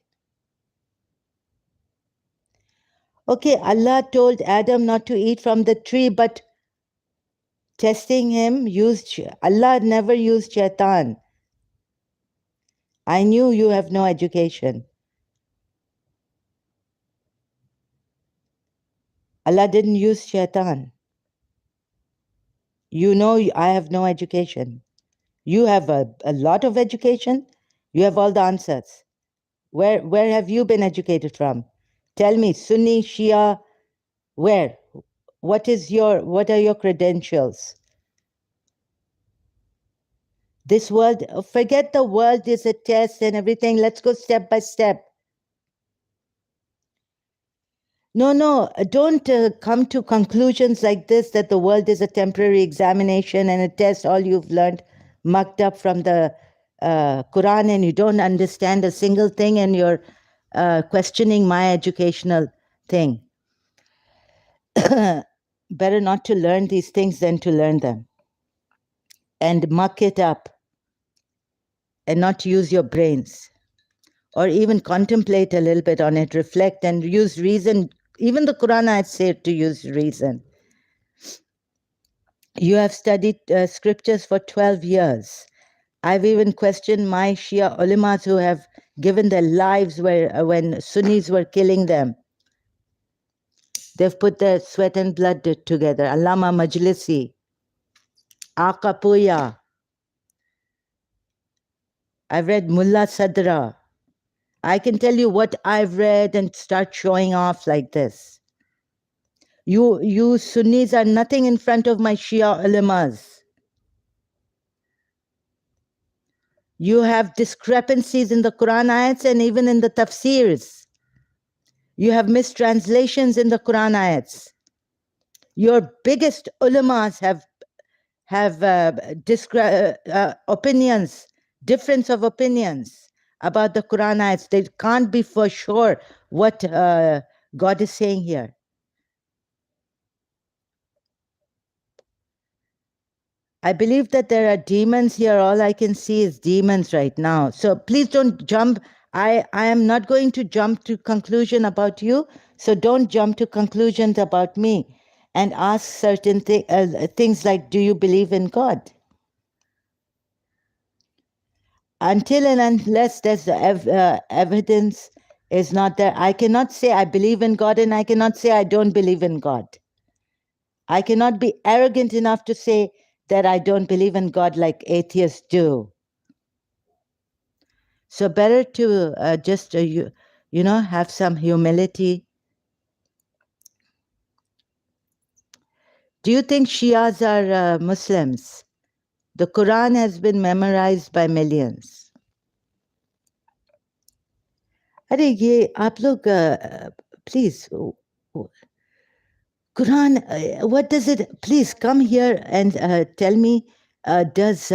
Okay, Allah told Adam not to eat from the tree, but testing him Allah never used Shaitan. I knew you have no education. Allah didn't use Shaitan. You know I have no education. You have a lot of education. You have all the answers. Where have you been educated from? Tell me, Sunni, Shia, where? What are your credentials? This world, forget the world is a test and everything. Let's go step by step. No, don't come to conclusions like this, that the world is a temporary examination and a test, all you've learned mucked up from the Quran, and you don't understand a single thing, and you're questioning my educational thing. Better not to learn these things than to learn them. And muck it up and not use your brains. Or even contemplate a little bit on it, reflect and use reason. Even the Quran, I'd say to use reason. You have studied scriptures for 12 years. I've even questioned my Shia ulamas who have given their lives when Sunnis were killing them. They've put their sweat and blood together. Allama Majlisi, Aqa Puya. I've read Mullah Sadra. I can tell you what I've read and start showing off like this. You Sunnis are nothing in front of my Shia ulamas. You have discrepancies in the Quran ayats and even in the tafsirs. You have mistranslations in the Quran ayats. Your biggest ulamas have opinions, difference of opinions about the Quran ayats. They can't be for sure what God is saying here. I believe that there are demons here. All I can see is demons right now. So please don't jump. I am not going to jump to conclusion about you. So don't jump to conclusions about me. and ask certain things like, do you believe in God? Until and unless there's evidence is not there, I cannot say I believe in God and I cannot say I don't believe in God. I cannot be arrogant enough to say that I don't believe in God like atheists do. So better to just, have some humility. Do you think Shias are Muslims? The Quran has been memorized by millions. अरे ये आप लोग please Quran, what does it? Please come here and tell me. Does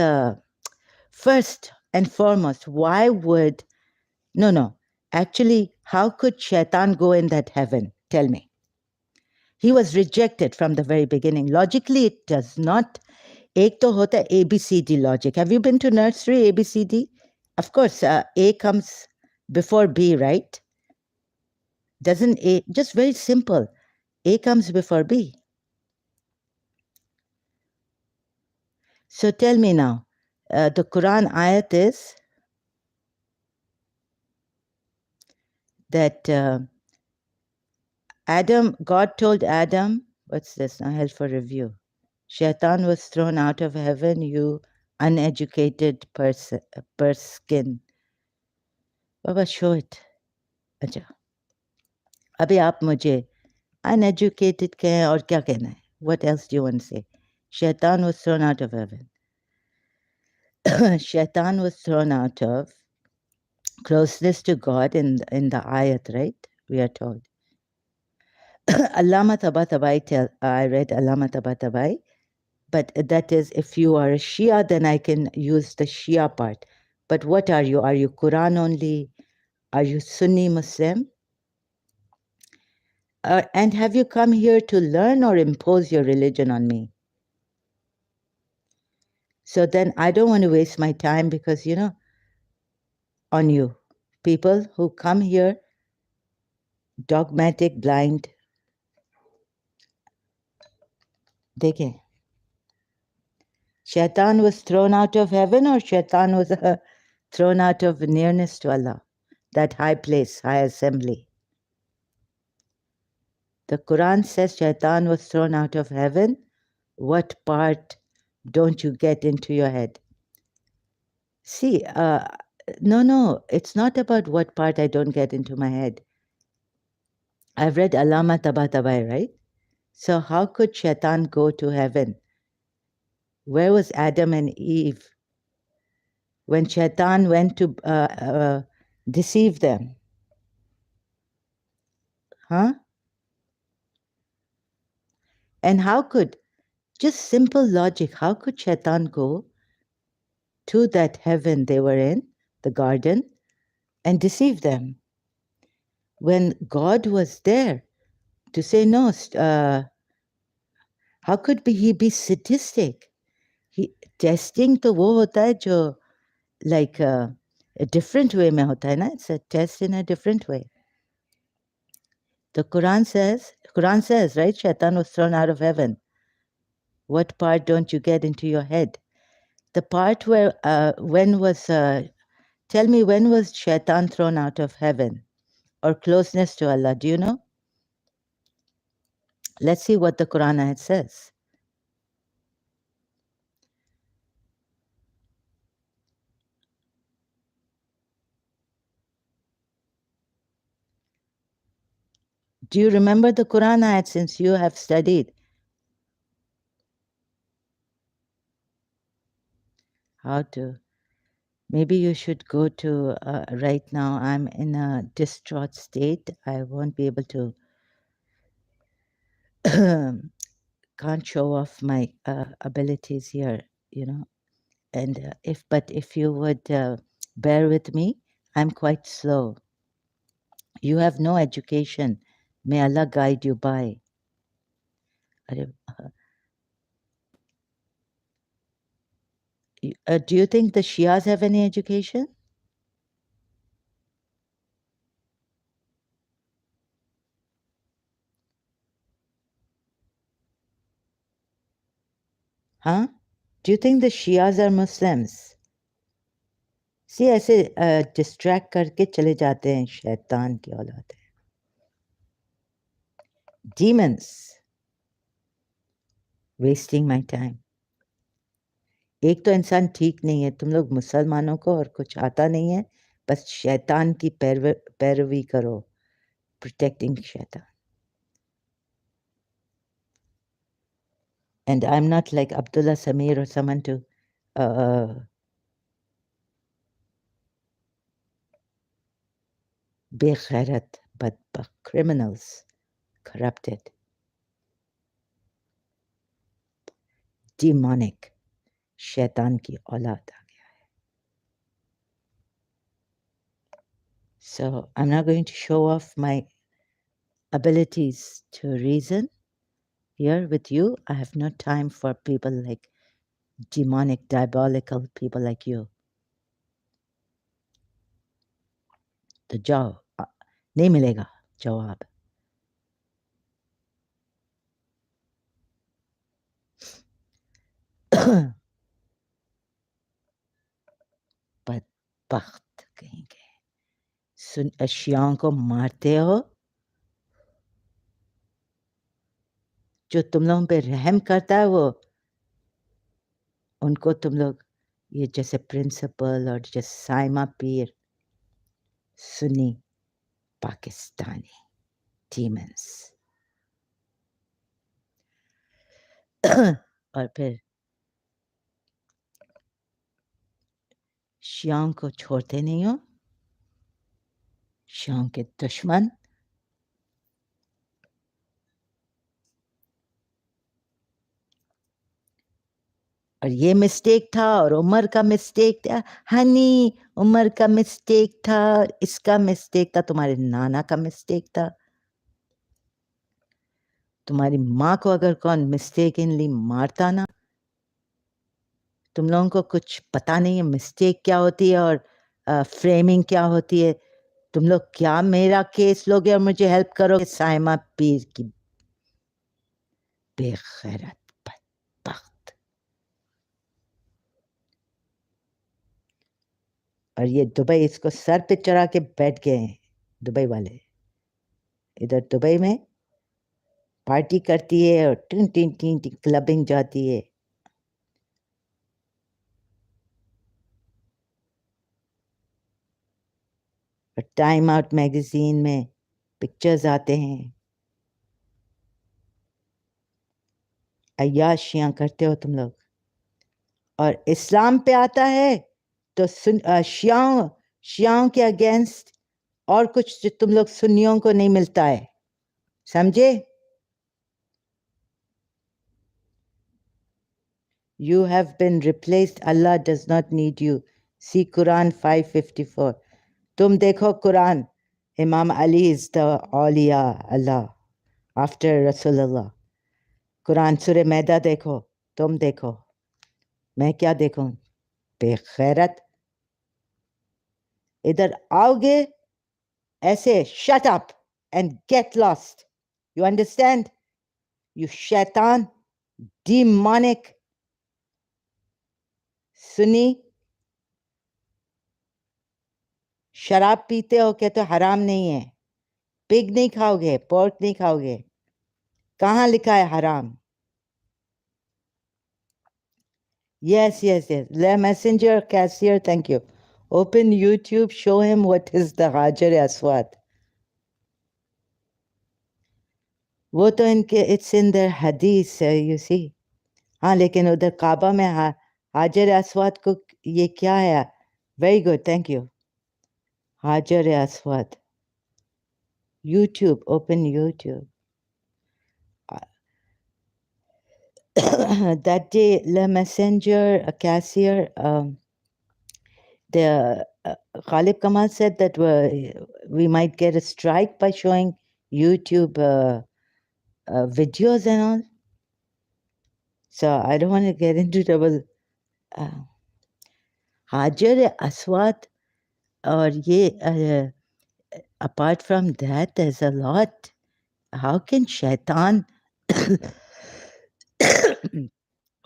first and foremost, why would no? Actually, how could Shaitan go in that heaven? Tell me. He was rejected from the very beginning. Logically, it does not. एक तो होता है ABCD logic. Have you been to nursery ABCD? Of course, A comes before B, right? Doesn't A, just very simple. A comes before B. So tell me now, the Quran ayat is that God told Adam, what's this? Now held for review. Shaitan was thrown out of heaven, you uneducated person. Baba, show it. अच्छा अभी आप मुझे uneducated कहें और क्या कहना है? What else do you want to say? Shaitan was thrown out of heaven. Shaitan was thrown out of closeness to God in the ayat, right? We are told. Allama Tabatabai, I read Allama Tabatabai, but that is, if you are a Shia, then I can use the Shia part. But what are you? Are you Quran only? Are you Sunni Muslim? And have you come here to learn or impose your religion on me? So then I don't want to waste my time because, on you. People who come here dogmatic, blind. देखें, Shaitan was thrown out of heaven or Shaitan was thrown out of nearness to Allah, that high place, high assembly. The Quran says Shaitan was thrown out of heaven. What part don't you get into your head? See, no, it's not about what part I don't get into my head. I've read Allama Tabatabai, right? So how could Shaitan go to heaven? Where was Adam and Eve when Shaitan went to deceive them? Huh? And how could, just simple logic, how could Shaitan go to that heaven they were in, the garden, and deceive them? When God was there to say, no, how could he be sadistic? Testing to wo hota hai jo like a different way mein hota hai na? It's a test in a different way. The Quran says, right, Shaitan was thrown out of heaven. What part don't you get into your head? The part where, tell me, when was Shaitan thrown out of heaven or closeness to Allah? Do you know? Let's see what the Quran ayat says. Do you remember the Quran ayat since you have studied? How to? Maybe you should go to, right now I'm in a distraught state. I won't be able to, can't show off my abilities here, And if you would bear with me, I'm quite slow. You have no education. May Allah guide you by. Do you think the Shias have any education? Huh? Do you think the Shias are Muslims? See, ऐसे distract करके चले जाते हैं, शैतान की औलाद है. Demons wasting my time. एक तो इंसान ठीक नहीं है, तुम लोग मुसलमानों को और कुछ आता नहीं है, बस शैतान की पैरवी करो, protecting शैतान. And I'm not like Abdullah Samir or someone to bekhairat, but criminals, corrupted, demonic, shaitan ki aulad aa gaya hai. So I'm not going to show off my abilities to reason here with you. I have no time for people like demonic, diabolical people like you. तो जाओ, नहीं मिलेगा जवाब. बदबख्त कहेंगे, सुन अशियाओं को मारते हो, जो तुम लोगों पे रहम करता है वो उनको तुम लोग ये जैसे प्रिंसिपल और जैसे साइमा पीर सुन्नी पाकिस्तानी demons और फिर शियाओं को छोड़ते नहीं हो, शियाओं के दुश्मन. और ये मिस्टेक था और उमर का मिस्टेक था, हनी उमर का मिस्टेक था, इसका मिस्टेक था, तुम्हारे नाना का मिस्टेक था. तुम्हारी माँ को अगर कौन मिस्टेकनली मारता ना, तुम लोगों को कुछ पता नहीं है मिस्टेक क्या होती है और फ्रेमिंग क्या होती है. तुम लोग क्या मेरा केस लोगे और मुझे हेल्प करोगे? साइमा पीर की बेगैरत बदबख्त. और ये दुबई इसको सर पे चढ़ा के बैठ गए हैं. दुबई वाले इधर दुबई में पार्टी करती है और tin tin tin tin clubbing जाती है. और टाइम आउट मैगजीन में पिक्चर्स आते हैं. अय्याशियां करते हो तुम लोग. और इस्लाम पे आता है तो शियाओं के अगेंस्ट और कुछ जो तुम लोग सुन्नियों को नहीं मिलता है, समझे? You have been replaced. Allah does not need you. See Quran 554. तुम देखो Quran. Imam Ali is the awliya Allah after Rasulullah. Quran सूरह मैदा देखो, तुम देखो, मैं क्या देखूं? बेखैरत. इधर आओगे ऐसे shut up and get lost. You understand? You shaitan, demonic, sunni. शराब पीते हो क्या? तो हराम नहीं है. पिग नहीं खाओगे, पोर्क नहीं खाओगे. कहाँ लिखा है हराम? Yes. Le messenger cashier, thank you. Open YouTube, show him what is the Hajar Aswad. वो तो इनके it's in their hadith, you see. हाँ, लेकिन उधर काबा में हाजर अस्वाद को ये क्या है? Very good, thank you. हाजर अस्वाद. YouTube, open YouTube. That day, Le Messenger, a cashier, the Khalib Kamal said that we might get a strike by showing YouTube videos and all. So I don't want to get into trouble. Hajar Aswad, or ye, apart from that, there's a lot. How can shaitan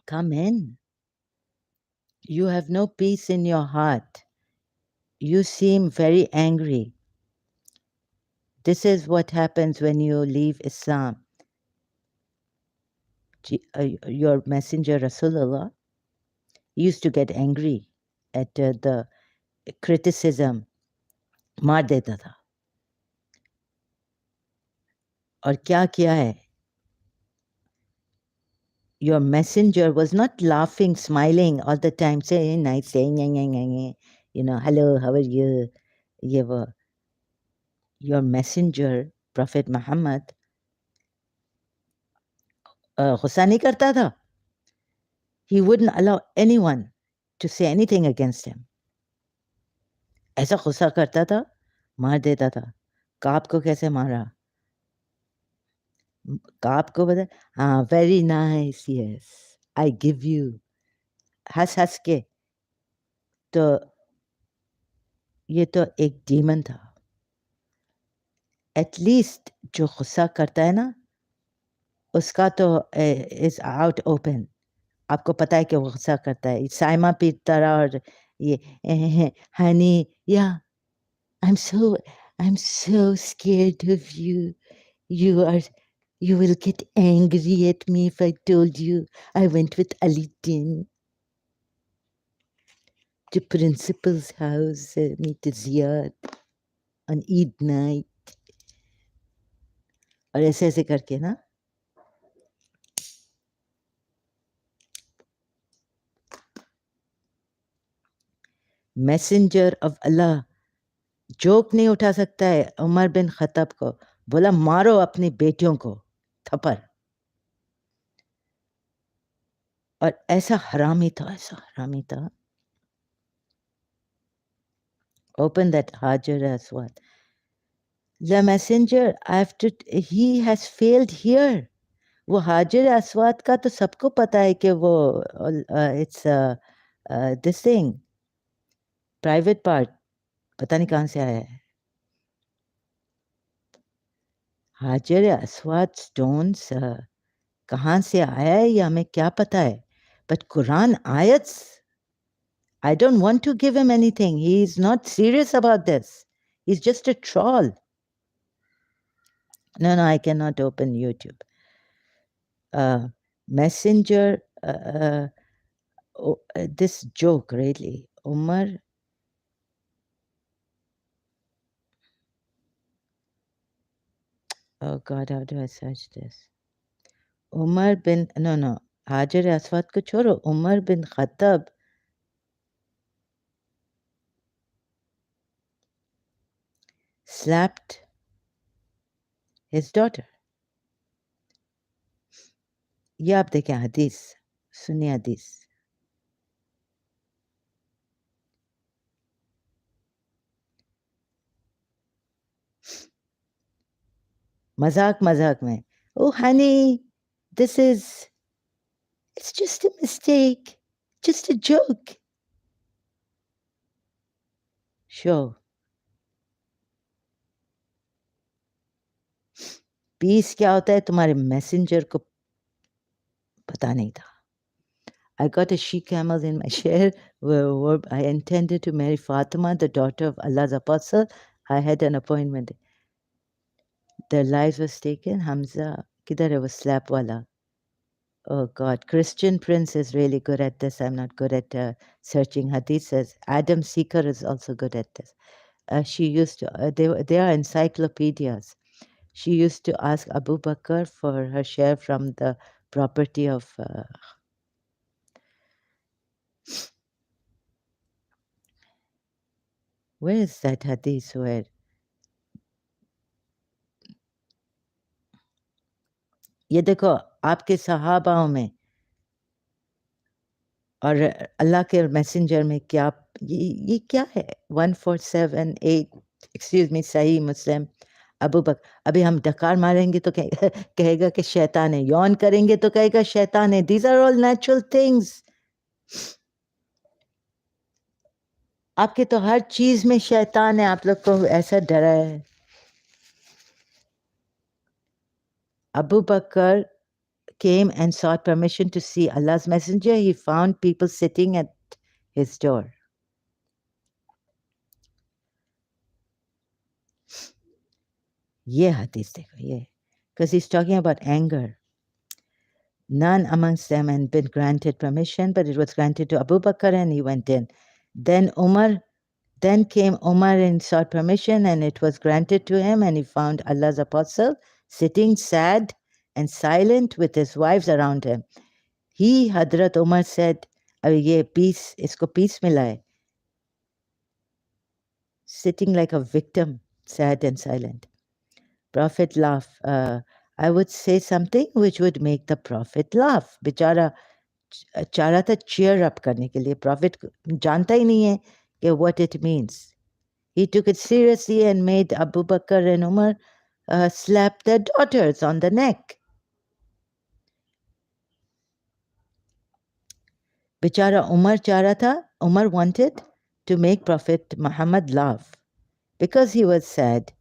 come in. You have no peace in your heart. You seem very angry. This is what happens when you leave Islam. Your messenger Rasulullah used to get angry at the criticism. मार देता था. और क्या किया है? Your messenger was not laughing, smiling all the time, saying nice, saying, hello, how are you? Your messenger, Prophet Muhammad, गुस्सा नहीं करता था. He wouldn't allow anyone to say anything against him. ऐसा गुस्सा करता था, मार देता था. काब को कैसे मारा? काब को बता, हाँ, very nice, yes, I give you. हंस हंस के. तो ये तो एक डीमन था. एटलीस्ट जो गुस्सा करता है ना, उसका तो इज आउट ओपन. आपको पता है कि वो गुस्सा करता है. साइमा की तरह. और ये हनी, या I'm so scared of you. You will get angry at me if I told you I went with Ali Din to principal's house, meet Ziyad on Eid night. और ऐसे ऐसे करके ना. मैसेंजर ऑफ अल्लाह जोक नहीं उठा सकता है. Umar bin Khattab को बोला, मारो अपनी बेटियों को थप्पड़. और ऐसा हरामी था. Open that Hajar Aswad. The messenger, he has failed here. वो हाजिर अस्वाद का तो सबको पता है कि वो it's this thing, private part, पता नहीं कहाँ से आया है. हाजिर अस्वाद stones कहाँ से आया है या हमें क्या पता है. But Quran ayats, I don't want to give him anything. He is not serious about this. He's just a troll. No, I cannot open YouTube. Messenger, this joke really. Umar, oh God, how do I search this? Umar bin, no, Hajar Aswad ko choro. Umar bin Khattab slapped his daughter. ये आप देखें हदीस, सुनिए हदीस. मजाक में, oh honey, it's just a mistake, just a joke. Sure. Peace क्या होता है तुम्हारे मैसेंजर को पता नहीं था. I got a she-camel in my share where I intended to marry Fatima, the daughter of Allah's apostle. I had an appointment. Their lives was taken. Hamza, kidhar hai wo slap wala? Oh God, Christian Prince is really good at this. I'm not good at searching hadiths. Adam Seeker is also good at this. She used to, they are encyclopedias. She used to ask Abu Bakr for her share from the property of where is that hadith where ये देखो आपके सहाबाओं में और अल्लाह के messenger में क्या ये क्या है. 1478 एक्सक्यूज मी, सही मुस्लिम. अबू बकर. अभी हम डकार मारेंगे तो कहेगा कि शैतान है. यौन करेंगे तो कहेगा शैतान है. These are all natural things. आपके तो हर चीज में शैतान है. आप लोग को ऐसा डरा है. अबू बकर came and sought permission to see Allah's messenger, he found people sitting at his door. Yeah, hadith dekho, yeah. Because he's talking about anger. None amongst them had been granted permission, but it was granted to Abu Bakr and he went in. Then came Umar and sought permission and it was granted to him and he found Allah's apostle sitting sad and silent with his wives around him. He, Hadrat Umar said, ye peace, isko peace mila hai. Sitting like a victim, sad and silent. Prophet laughed. I would say something which would make the Prophet laugh. Bichara चाह रहा था cheer up करने के लिए. Prophet जानता ही नहीं है कि what it means. He took it seriously and made Abu Bakr and Umar slap their daughters on the neck. Bichara Umar चाह रहा था, Umar wanted to make Prophet Muhammad laugh because he was sad.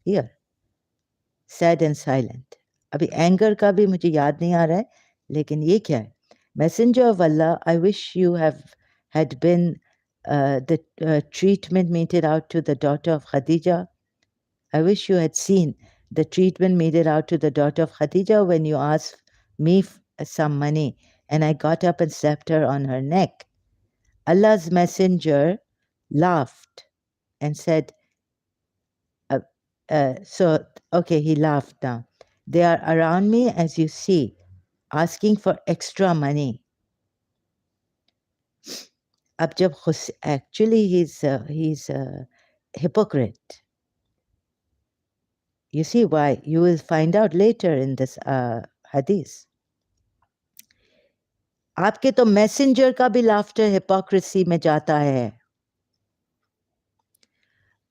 Here. Sad and silent. अभी anger का भी मुझे याद नहीं आ रहा है, लेकिन ये क्या है? Messenger of Allah, I wish you had been the treatment meted out to the daughter of Khadija. I wish you had seen the treatment meted out to the daughter of Khadija when you asked me some money and I got up and slapped her on her neck. Allah's messenger laughed and said, he laughed now. They are around me, as you see, asking for extra money. Actually, he's a hypocrite. You see why? You will find out later in this hadith. आपके तो messenger का भी laughter hypocrisy में जाता है.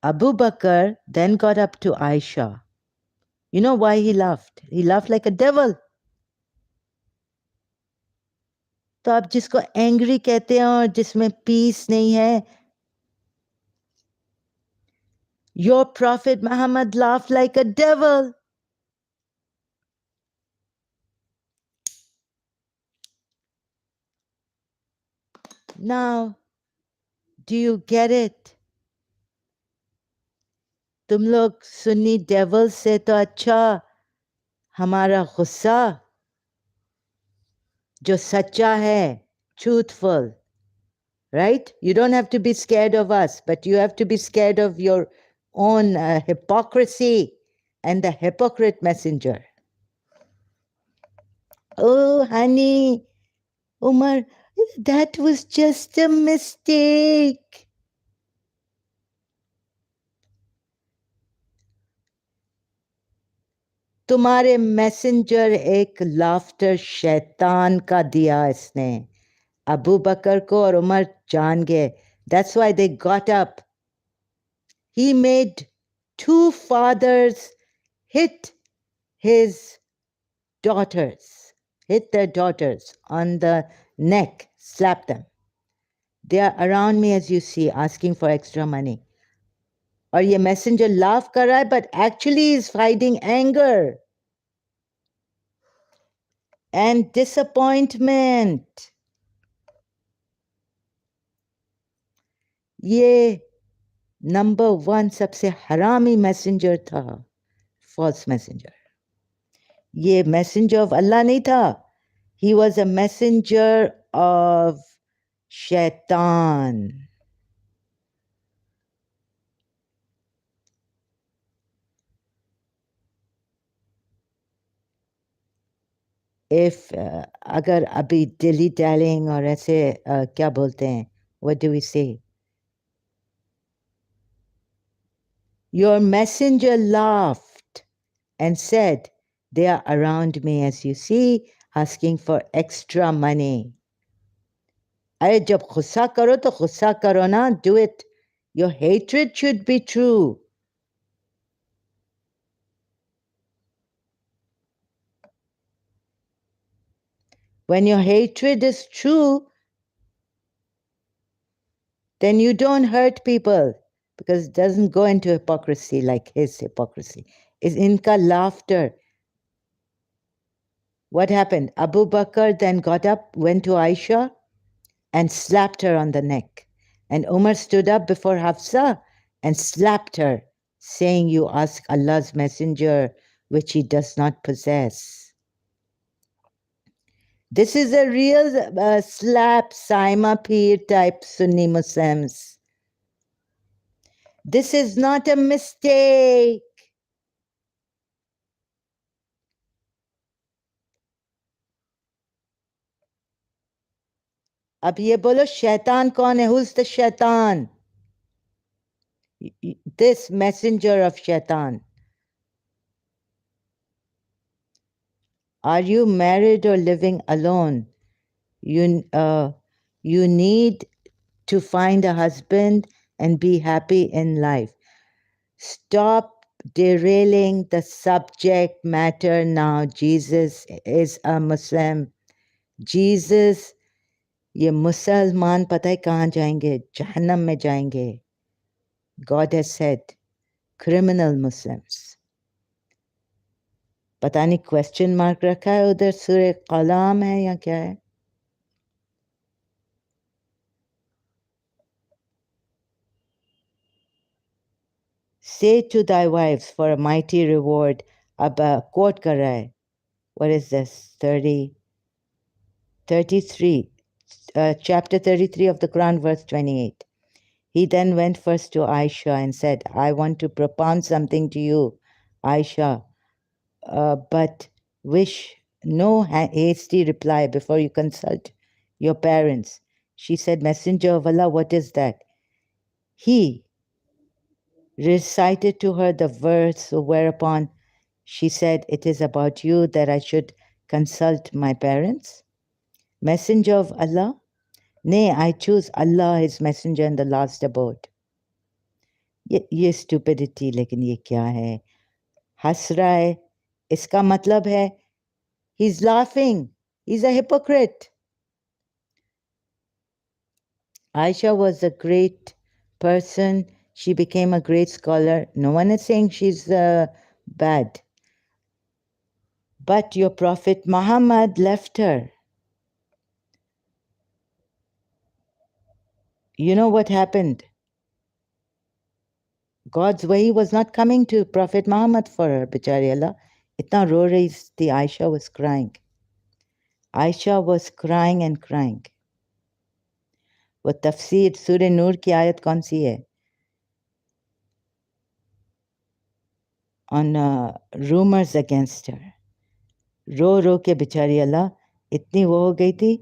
Abu Bakr then got up to Aisha. You know why he laughed? He laughed like a devil. तो आप जिसको angry कहते हैं और जिसमें peace नहीं है, your Prophet Muhammad laughed like a devil. Now, do you get it? तुम लोग सुन्नी devil से तो अच्छा हमारा गुस्सा जो सच्चा है, truthful, right? You don't have to be scared of us, but you have to be scared of your own hypocrisy and the hypocrite messenger. Oh, honey, Umar, that was just a mistake. तुम्हारे messenger एक laughter शैतान का दिया इसने अबू बकर को और उमर जान गए. That's why they got up. He made two fathers hit their daughters on the neck, slap them. They are around me, as you see, asking for extra money. और ये messenger laugh कर रहा है, but actually is hiding anger and disappointment. ये number one सबसे हरामी messenger था, false messenger. ये messenger of Allah नहीं था. He was a messenger of shaitan. If अगर अभी dilly dallying और ऐसे क्या बोलते हैं, what do we say? Your messenger laughed and said, they are around me, as you see, asking for extra money. अरे जब गुस्सा करो तो गुस्सा करो ना, do it. Your hatred should be true. When your hatred is true, then you don't hurt people because it doesn't go into hypocrisy like his hypocrisy. It's inka laughter. What happened? Abu Bakr then got up, went to Aisha, and slapped her on the neck. And Umar stood up before Hafsa and slapped her, saying, "You ask Allah's messenger, which he does not possess." This is a real slap, Saima Peer type Sunni Muslims. This is not a mistake. अब ये बोलो शैतान कौन है? Who's the shaitan? This messenger of shaitan. Are you married or living alone? You need to find a husband and be happy in life. Stop derailing the subject matter now. Jesus is a Muslim. Jesus, ये मुसलमान पता है कहाँ जाएंगे? जहन्नम में जाएंगे. God has said, criminal Muslims. पता नहीं क्वेश्चन मार्क रखा है उधर, सूरह कलाम है या क्या है? Say to thy wives for a mighty reward. अब quote कर रहा है. What is this? 33, chapter 33 of the Quran, verse 28. He then went first to Aisha and said, "I want to propound something to you, Aisha, but wish no hasty reply before you consult your parents." She said, "Messenger of Allah, what is that?" He recited to her the verse, whereupon she said, "It is about you that I should consult my parents." Messenger of Allah, nay, I choose Allah, his messenger, in the last abode. ये stupidity, लेकिन ये क्या है? हंस रहा है, इसका मतलब है he's laughing, he's a hypocrite. Aisha was a great person. She became a great scholar. No one is saying she's bad. But your Prophet Muhammad left her. You know what happened? God's wahi was not coming to Prophet Muhammad for her, bichari Allah. Itna ro rahi thi, Aisha was crying. Aisha was crying and crying. वो तफसीर सूरह नूर की आयत कौन सी है? On rumors against her. रो रो के बिचारी अल्लाह इतनी वो हो गई थी.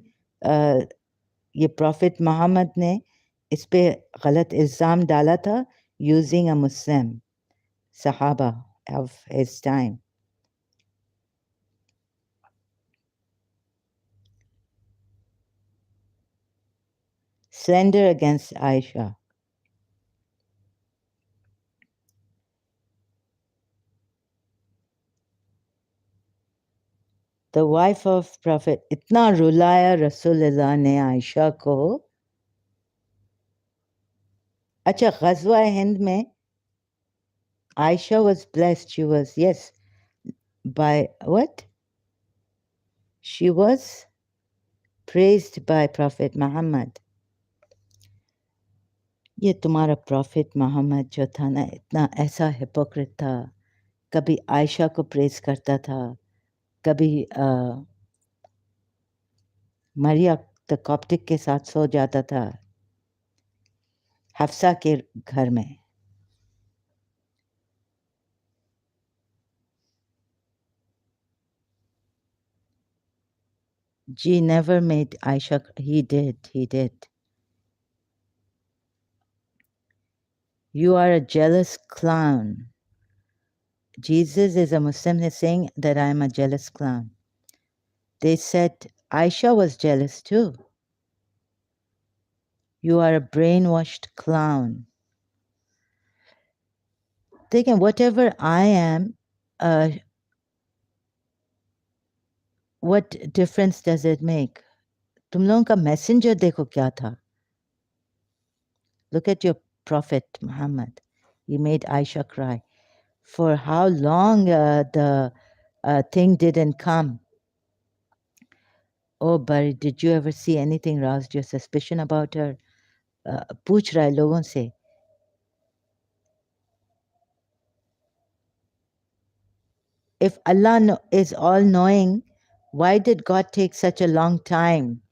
ये प्रॉफिट मोहम्मद ने इस पे गलत इल्ज़ाम डाला था using a Muslim Sahaba of his time. Slander against Aisha. The wife of Prophet, इतना रुलाया रसूलुल्लाह ने आयशा को. अच्छा, ग़ज़वा हिंद में Aisha was blessed. She was, yes, by what? She was praised by Prophet Muhammad. ये तुम्हारा Prophet Muhammad जो था ना, इतना ऐसा hypocrite था. कभी आयशा को प्रेज करता था, कभी मरिया द कॉप्टिक के साथ सो जाता था हफ्सा के घर में. G never made Aisha. He did. You are a jealous clown. Jesus is a Muslim. He's saying that I am a jealous clown. They said Aisha was jealous too. You are a brainwashed clown. Thinking whatever I am, what difference does it make? तुम लोगों का messenger देखो क्या था. Look at your Prophet Muhammad. He made Aisha cry. For how long the thing didn't come? Oh, Barry, did you ever see anything roused your suspicion about her? पूछ रहा है लोगों से. If Allah is all-knowing, why did God take such a long time?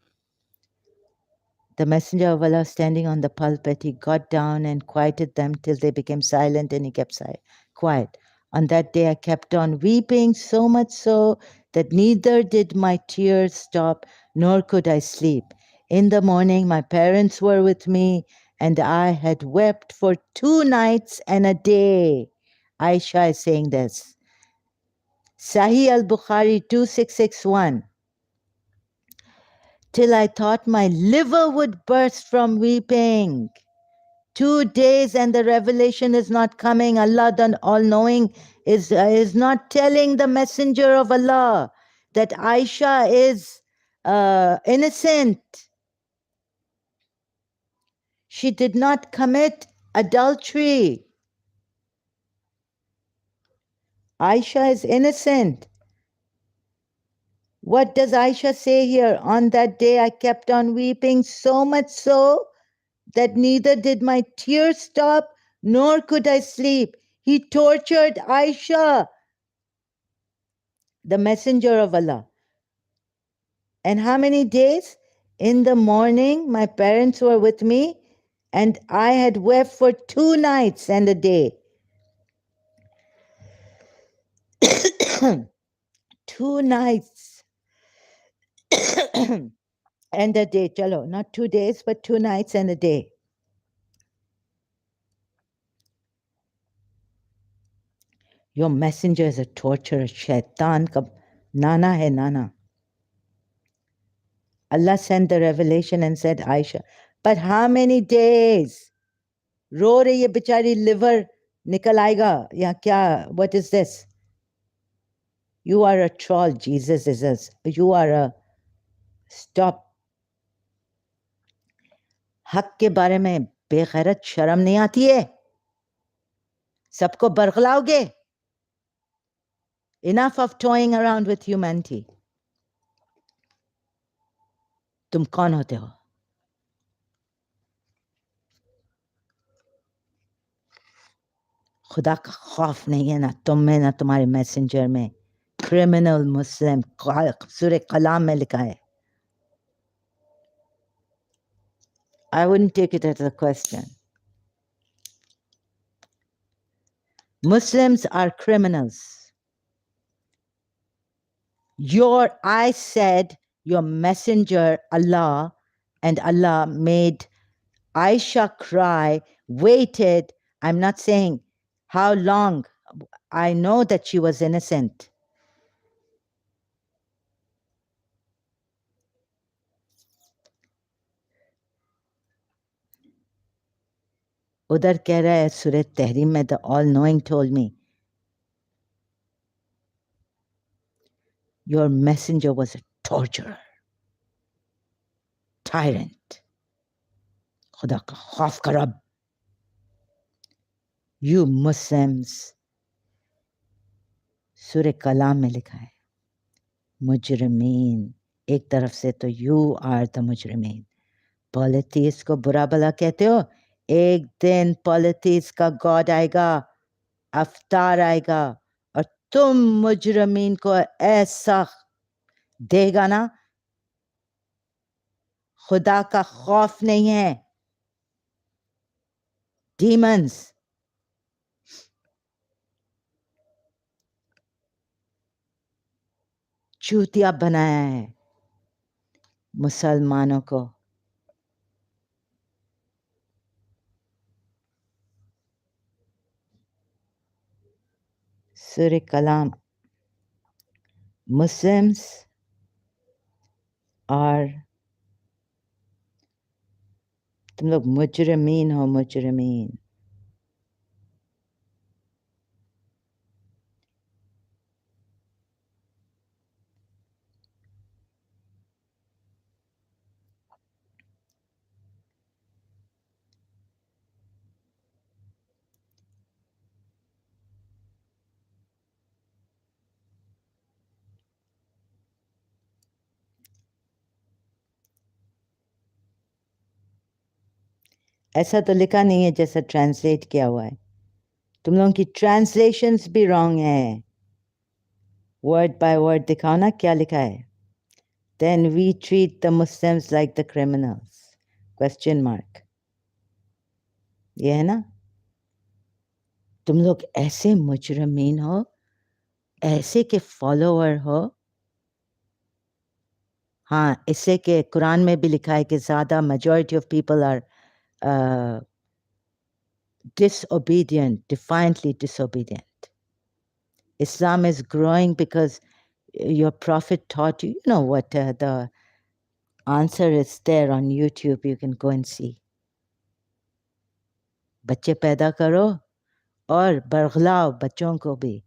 The messenger of Allah standing on the pulpit, he got down and quieted them till they became silent, and he kept quiet. On that day I kept on weeping, so much so that neither did my tears stop, nor could I sleep. In the morning my parents were with me, and I had wept for 2 nights and a day. Aisha is saying this. Sahih al-Bukhari 2661. Till I thought my liver would burst from weeping. 2 days and the revelation is not coming. Allah, the all-knowing, is not telling the messenger of Allah that Aisha is innocent. She did not commit adultery. Aisha is innocent. What does Aisha say here? On that day I kept on weeping, so much so that neither did my tears stop, nor could I sleep. He tortured Aisha, the messenger of Allah. And how many days? In the morning, my parents were with me, and I had wept for 2 nights and a day. 2 nights and a day. Chalo, not 2 days, but 2 nights and a day. Your messenger is a torturer, shaitan ka nana hai nana. Allah sent the revelation and said, Aisha, but how many days? रो रही है बेचारी, liver निकल आएगा या क्या? What is this? You are a troll. Jesus is a, you are a, stop. हक के बारे में बेगैरत शर्म नहीं आती है? सबको बरगलाओगे? Enough of toying around with humanity. तुम कौन होते हो? खुदा का खौफ नहीं है ना तुम में ना तुम्हारे मैसेंजर में. क्रिमिनल मुस्लिम, सूरह कलाम में लिखा है. I wouldn't take it as a question. Muslims are criminals. I said your messenger, Allah, and Allah made Aisha cry, waited. I'm not saying how long. I know that she was innocent. उधर कह रहा है सूरह तहरीम में, the all-knowing told me, your messenger was a torturer, tyrant. खुदा का खौफ कर अब. You Muslims, सूरह कलाम में लिखा है, मुजरमीन. एक तरफ से तो you are the मुजरमीन. पॉलिटिक्स को बुरा भला कहते हो. एक दिन पॉलिटिक्स का गॉड आएगा, अवतार आएगा, और तुम मुजरमीन को ऐसा देगा ना, खुदा का खौफ नहीं है. डीमंस. चूतिया बनाया है मुसलमानों को. सूरह कलाम. Muslims are, तुम लोग मुजरमीन हो, मुजरमीन. ऐसा तो लिखा नहीं है जैसा ट्रांसलेट किया हुआ है. तुम लोगों की ट्रांसलेशंस भी रॉन्ग है. वर्ड बाय वर्ड दिखाओ ना क्या लिखा है. Then we treat the Muslims like the criminals. Question mark. ये है ना. तुम लोग ऐसे मुजरमीन हो, ऐसे के फॉलोअर हो. हाँ, इससे के कुरान में भी लिखा है कि ज़्यादा majority of people are disobedient, defiantly disobedient. Islam is growing because your prophet taught you. You know what the answer is there on YouTube. You can go and see. बच्चे पैदा करो और बरगलाओ बच्चों को भी.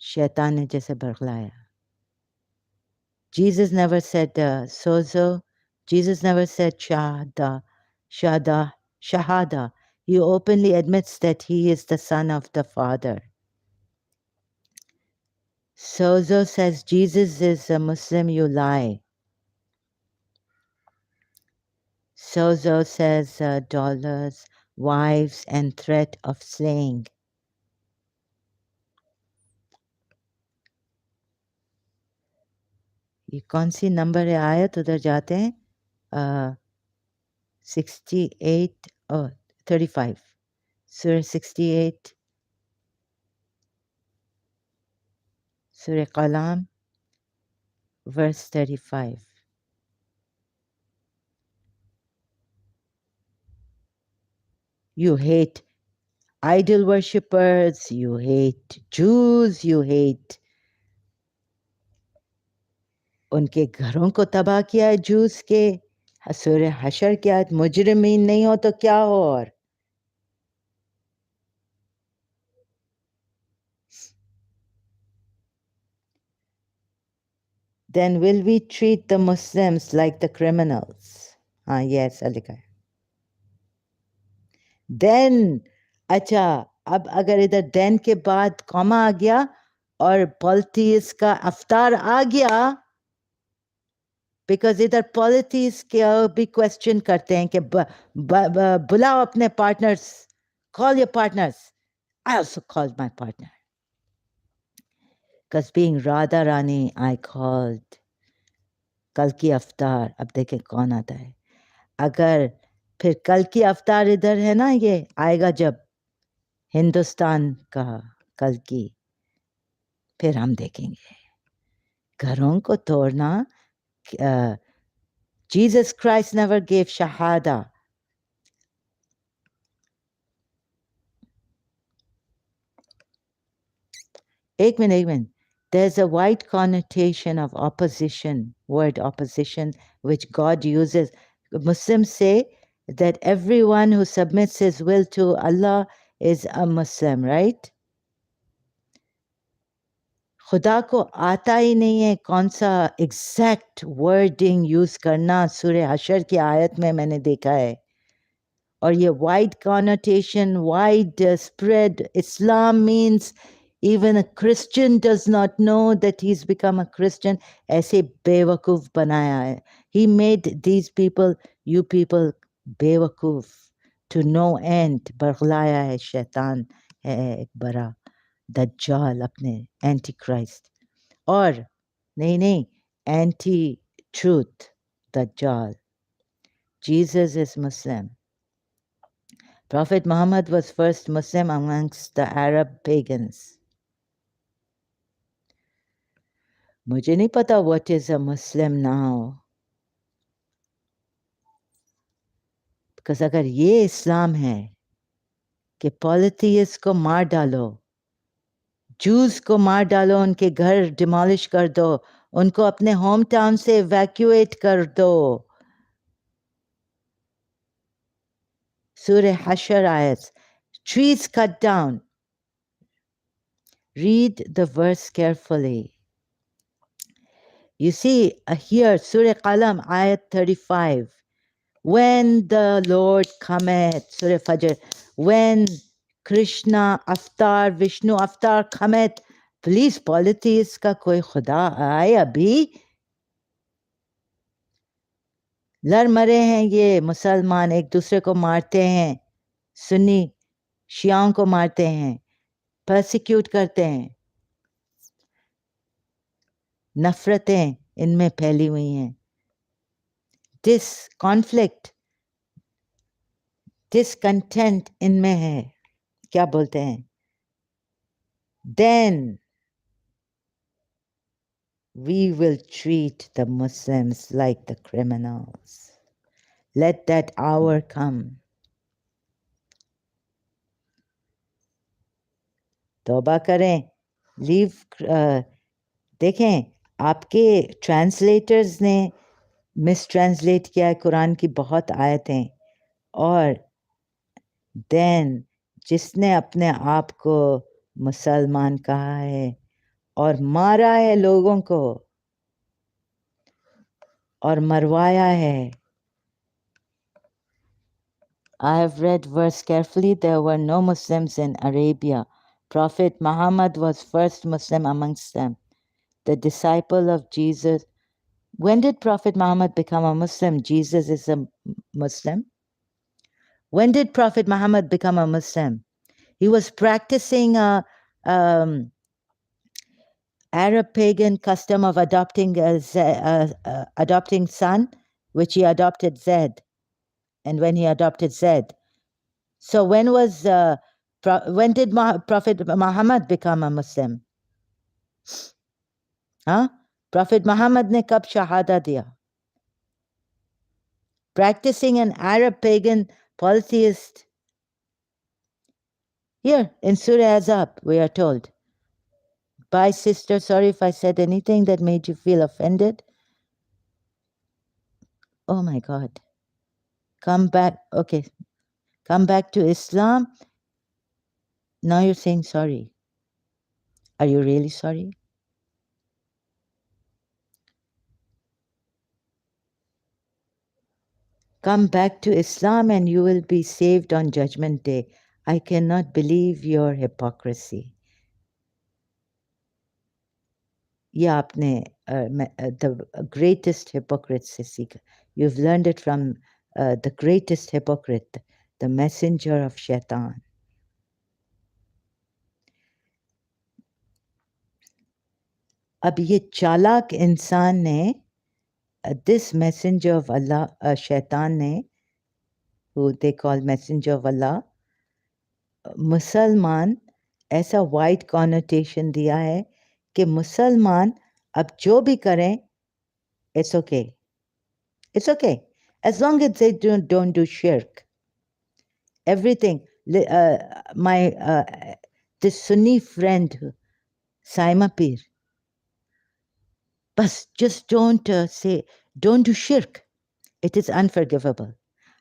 शैतान ने जैसे बरगलाया. Jesus never said sozo. Jesus never said shahada, shahada. He openly admits that he is the son of the Father. Sozo says Jesus is a Muslim, you lie. Sozo says dollars, wives, and threat of slaying. ये कौन सी number है आयत उधर जाते हैं. 68 35 Surah 68 Surah Qalam verse 35. You hate idol worshippers, you hate Jews, you hate उनके घरों को तबाह किया है जूस के. सूरह हशर के आयत मुजरिमीन नहीं हो तो क्या हो. और then will we treat the Muslims like the criminals? Yes, लिखा है. Then अच्छा, अब अगर इधर then के बाद कॉमा आ गया और पॉलिटिक्स का अफ्तार आ गया, बिकॉज इधर पॉलिटिक्स के भी क्वेश्चन करते हैं कि बुलाओ अपने partners. Call your partners. I also called my partner. Because being Radharani, I called कल की अफ्तार. अब देखें कौन आता है. अगर फिर कल की अफ्तार इधर है ना, ये आएगा जब हिंदुस्तान का कल की, फिर हम देखेंगे. घरों को तोड़ना. Jesus Christ never gave shahada. एक minute. There's a wide connotation of opposition, word opposition, which God uses. Muslims say that everyone who submits his will to Allah is a Muslim, right? खुदा को आता ही नहीं है कौन सा exact wording use करना. सूरह हशर की आयत में मैंने देखा है. और ये wide connotation, wide spread. Islam means even a Christian does not know that he's become a Christian. ऐसे बेवकूफ बनाया है. He made these people, you people, बेवकूफ to no end. बरगलाया है. शैतान है एक बड़ा दज्जाल अपने एंटी क्राइस्ट. और नहीं एंटी ट्रूथ दज्जाल. Jesus is Muslim. Prophet Muhammad was first Muslim amongst the Arab pagans. मुझे नहीं पता what is a Muslim now. Because अगर ये इस्लाम है कि पॉलिटिक्स को मार डालो, जूस को मार डालो, उनके घर डिमोलिश कर दो, उनको अपने होम टाउन से इवैक्यूएट कर दो. Surah Hashar ayats, trees cut down. Read the verse carefully. You see here, Surah Qalam, ayat 35. When the Lord cometh, Surah Fajr, when Krishna Avatar, Vishnu Avatar cometh, please politics का कोई खुदा आए अभी. लड़ मरे हैं ये मुसलमान, एक दूसरे को मारते हैं, सुन्नी शियाओं को मारते हैं, परसिक्यूट करते हैं, नफरतें इनमें फैली हुई हैं, कॉन्फ्लिक्ट, डिसकंटेंट इनमें है, क्या बोलते हैं, then we will treat the Muslims like the criminals. Let that hour come. तौबा करें, लीव देखें, आपके ट्रांसलेटर्स ने मिस ट्रांसलेट किया है कुरान की बहुत आयतें, और देन जिसने अपने आप को मुसलमान कहा है और मारा है लोगों को और मरवाया है. I have read verse carefully. There were no Muslims in Arabia. Prophet Muhammad was first Muslim amongst them, the disciple of Jesus. When did Prophet Muhammad become a Muslim? Jesus is a Muslim. When did Prophet Muhammad become a Muslim? He was practicing a Arab pagan custom of adopting son, which he adopted Zed. And when he adopted Zed, so when did Prophet Muhammad become a Muslim? Huh? Prophet Muhammad ne kab shahada diya? Practicing an Arab pagan polytheist. Here in Surah Azab, we are told. Bye, sister. Sorry if I said anything that made you feel offended. Oh my God. Come back. Okay. Come back to Islam. Now you're saying sorry. Are you really sorry? Come back to Islam and you will be saved on Judgment Day. I cannot believe your hypocrisy. ये आपने the greatest hypocrite से सीखा. You've learned it from the greatest hypocrite, the messenger of Shaitan. अब ये चालाक इंसान ने, this messenger of Allah, Shaitan ने, who they call messenger of Allah, मुसलमान, ऐसा वाइड कॉनोटेशन दिया है कि मुसलमान अब जो भी करें, it's okay. It's okay. As long as they don't do shirk. Everything. This Sunni friend, Saima Pir, but just don't do shirk. It is unforgivable.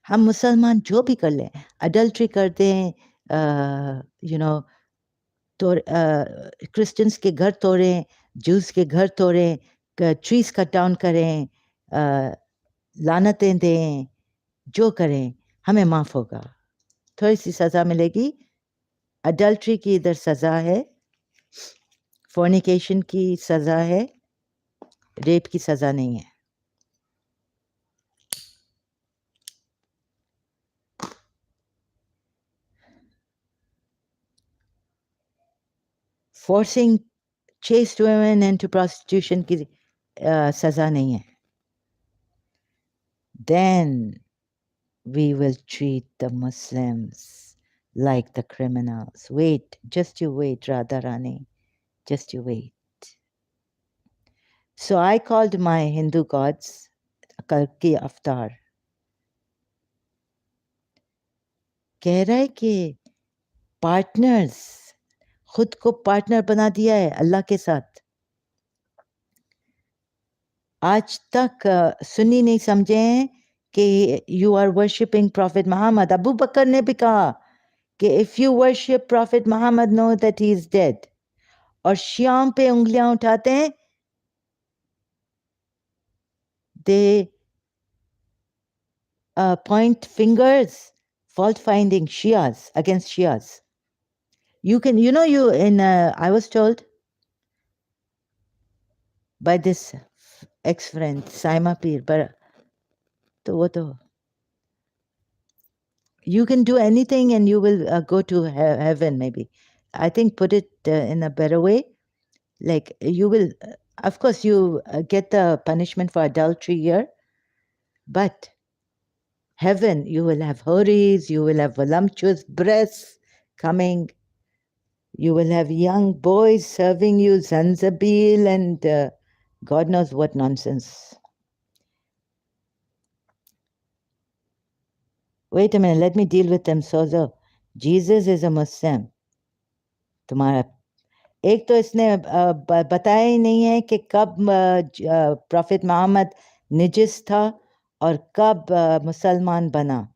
हम मुसलमान जो भी कर लें, adultery कर दें, क्रिश्चियंस के घर तोड़ें, जूस के घर तोड़ें, ट्रीज कट डाउन करें, लानतें दें, जो करें, हमें माफ़ होगा. थोड़ी सी सज़ा मिलेगी. अडल्ट्री की इधर सज़ा है, फोर्निकेशन की सज़ा है, रेप की सज़ा नहीं है. Forcing chaste women into prostitution की सज़ा नहीं है. Then we will treat the Muslims like the criminals. Wait, just you wait, Radharani. Just you wait. So I called my Hindu gods Kalki Avatar. कह रहा है कि पार्टनर्स, खुद को पार्टनर बना दिया है अल्लाह के साथ. आज तक सुन्नी नहीं समझे हैं कि you are worshipping prophet Mohammed. Abu Bakr ने भी कहा कि if you worship prophet Mohammed know that he is dead. और शियाम पे उंगलियां उठाते हैं. They point fingers, fault finding Shias against Shias. I was told by this ex-friend, Saima Pir, but तो वो तो you can do anything and you will go to heaven maybe. I think put it in a better way. Like you will, of course, you get the punishment for adultery here, but heaven, you will have houris, you will have voluptuous breasts coming, you will have young boys serving you zanzabil and God knows what nonsense. Wait a minute, let me deal with them. So Jesus is a Muslim. तुम्हारा एक तो इसने बताया ही नहीं है कि कब profit Mohammad निजिस था और कब मुसलमान बना.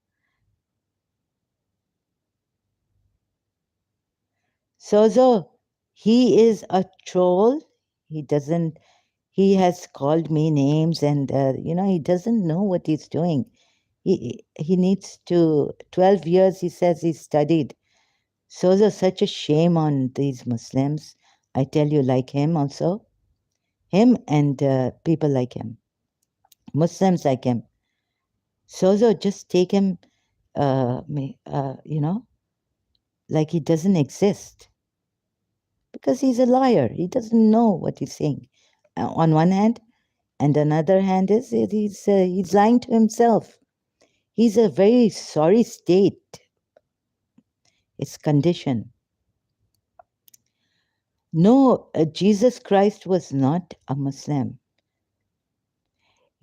Sozo, he is a troll. He has called me names and, he doesn't know what he's doing. He needs to, 12 years he says he studied. Sozo, such a shame on these Muslims. I tell you, like him also. Him and people like him. Muslims like him. Sozo, just take him, like he doesn't exist. Because he's a liar. He doesn't know what he's saying. On one hand, and another hand is he's lying to himself. He's a very sorry state. It's condition. No, Jesus Christ was not a Muslim.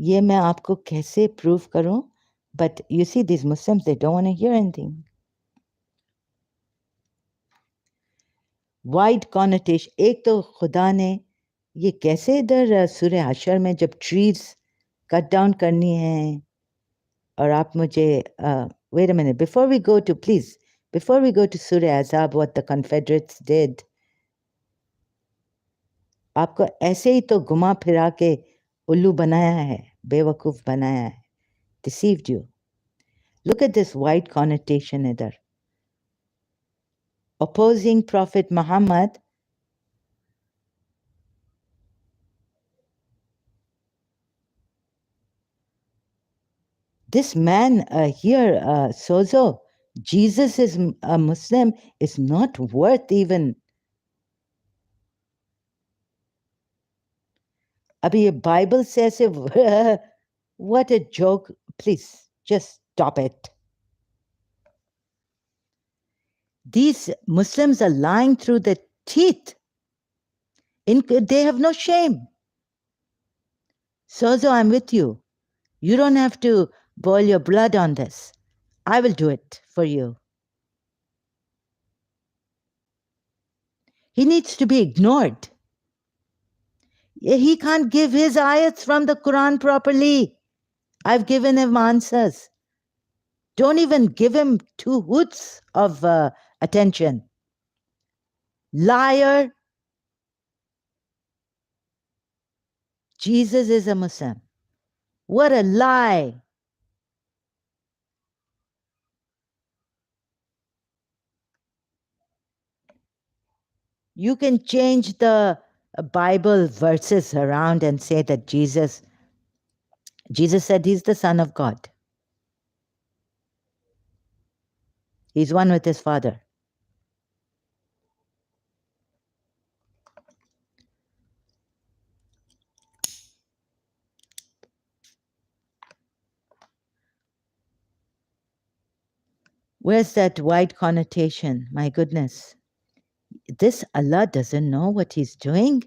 ये मैं आपको कैसे prove करूं? But you see, these Muslims, they don't want to hear anything. Wide connotation. एक तो खुदा ने ये कैसे इधर सूर्य हशर में जब trees cut down करनी है और आप मुझे wait a minute, before we go to Surah Azab, what the Confederates did, आपको ऐसे ही तो घुमा फिरा के उल्लू बनाया है, बेवकूफ बनाया है, deceived you. Look at this wide connotation इधर. Opposing Prophet Muhammad, this man here, Sozo, Jesus is a Muslim, is not worth even. Abhi Bible says, what a joke. Please, just stop it. These Muslims are lying through their teeth. They have no shame. Sozo, I'm with you. You don't have to boil your blood on this. I will do it for you. He needs to be ignored. He can't give his ayats from the Quran properly. I've given him answers. Don't even give him 2 hoots of attention. Liar. Jesus is a Muslim. What a lie. You can change the Bible verses around and say that Jesus said he's the Son of God. He's one with his Father. Where's that wide connotation? My goodness. This Allah doesn't know what he's doing.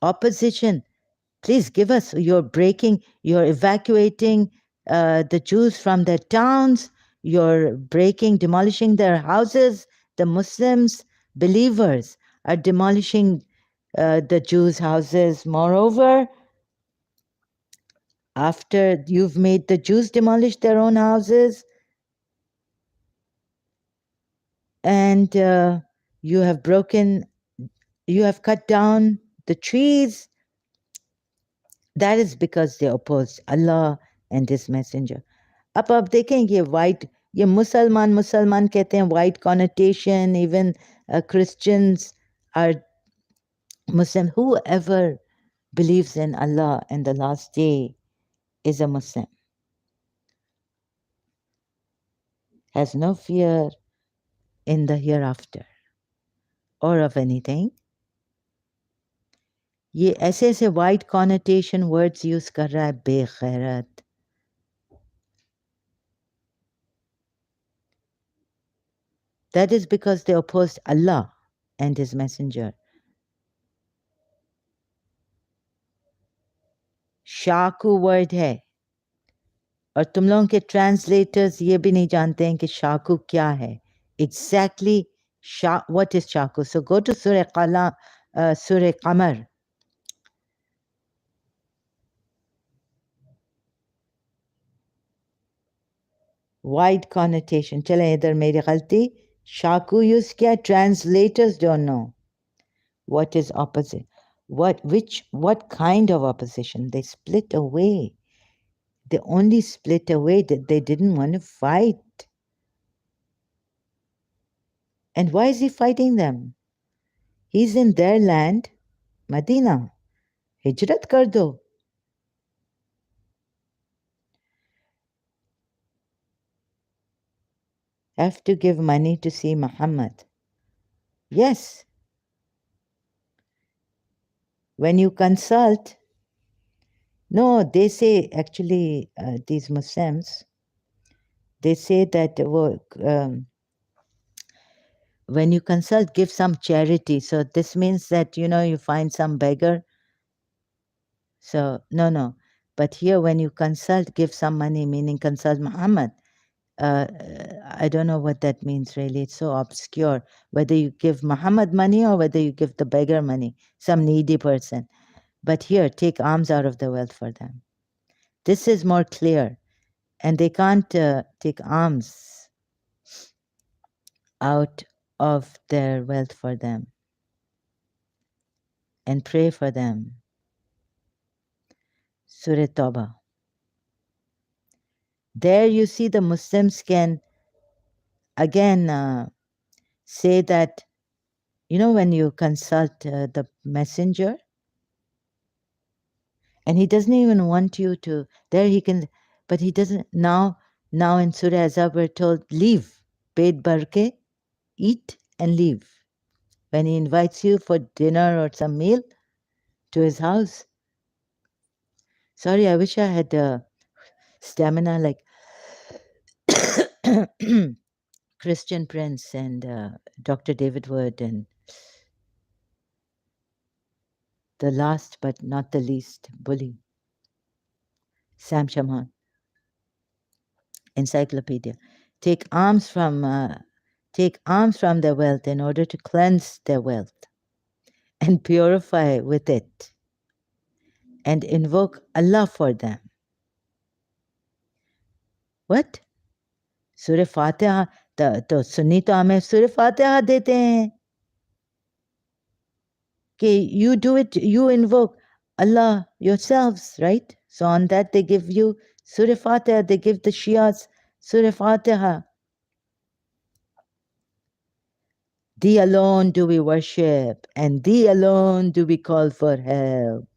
Opposition. Please give us, you're evacuating the Jews from their towns, you're demolishing their houses. The Muslims, believers, are demolishing the Jews' houses. Moreover, after you've made the Jews demolish their own houses, and you have cut down the trees, that is because they opposed Allah and His Messenger. अब आप देखें ये मुसलमान कहते हैं, white connotation, even Christians are Muslim. Whoever believes in Allah and the last day is a Muslim. has no fear in the hereafter or of anything. ये ऐसे ऐसे wide connotation words use कर रहा है बेखैरत. That is because they opposed Allah and His Messenger. शाकू word है और तुम लोगों के ट्रांसलेटर्स ये भी नहीं जानते हैं कि शाकू क्या है. Exactly what is shaku? So go to Surah Qamar. Wide connotation. चले इधर मेरी गलती. Shaku use किया. Translators don't know what is opposite. What kind of opposition? They split away. They only split away that they didn't want to fight. And why is he fighting them? He's in their land, Medina. Hijrat kar do. Have to give money to see Muhammad. Yes. When you consult, no, they say actually these Muslims, they say that when you consult, give some charity. So this means that, you find some beggar. So, no. But here, when you consult, give some money, meaning consult Muhammad. I don't know what that means really. It's so obscure. Whether you give Muhammad money or whether you give the beggar money, some needy person. But here, take alms out of the wealth for them. This is more clear. And they can't take alms out of their wealth for them and pray for them. Surah Tawbah. There you see the Muslims can again say that, when you consult the messenger, and he doesn't even want you to, there he can, but he doesn't, now in Surah Azab we're told, leave, Beit Barke, eat and leave. When he invites you for dinner or some meal to his house. Sorry, I wish I had stamina like Christian Prince and Dr. David Wood and the last but not the least, bully, Sam Shaman, Encyclopedia. Take alms from their wealth in order to cleanse their wealth and purify with it and invoke Allah for them. What? Surah Fatiha, तो सुन्नी तो हमें सूरह फातिहा देते हैं कि you do it, you invoke Allah yourselves, right? So on that they give you Surah Fatiha, they give the Shias Surah Fatiha. Thee alone do we worship, and thee alone do we call for help.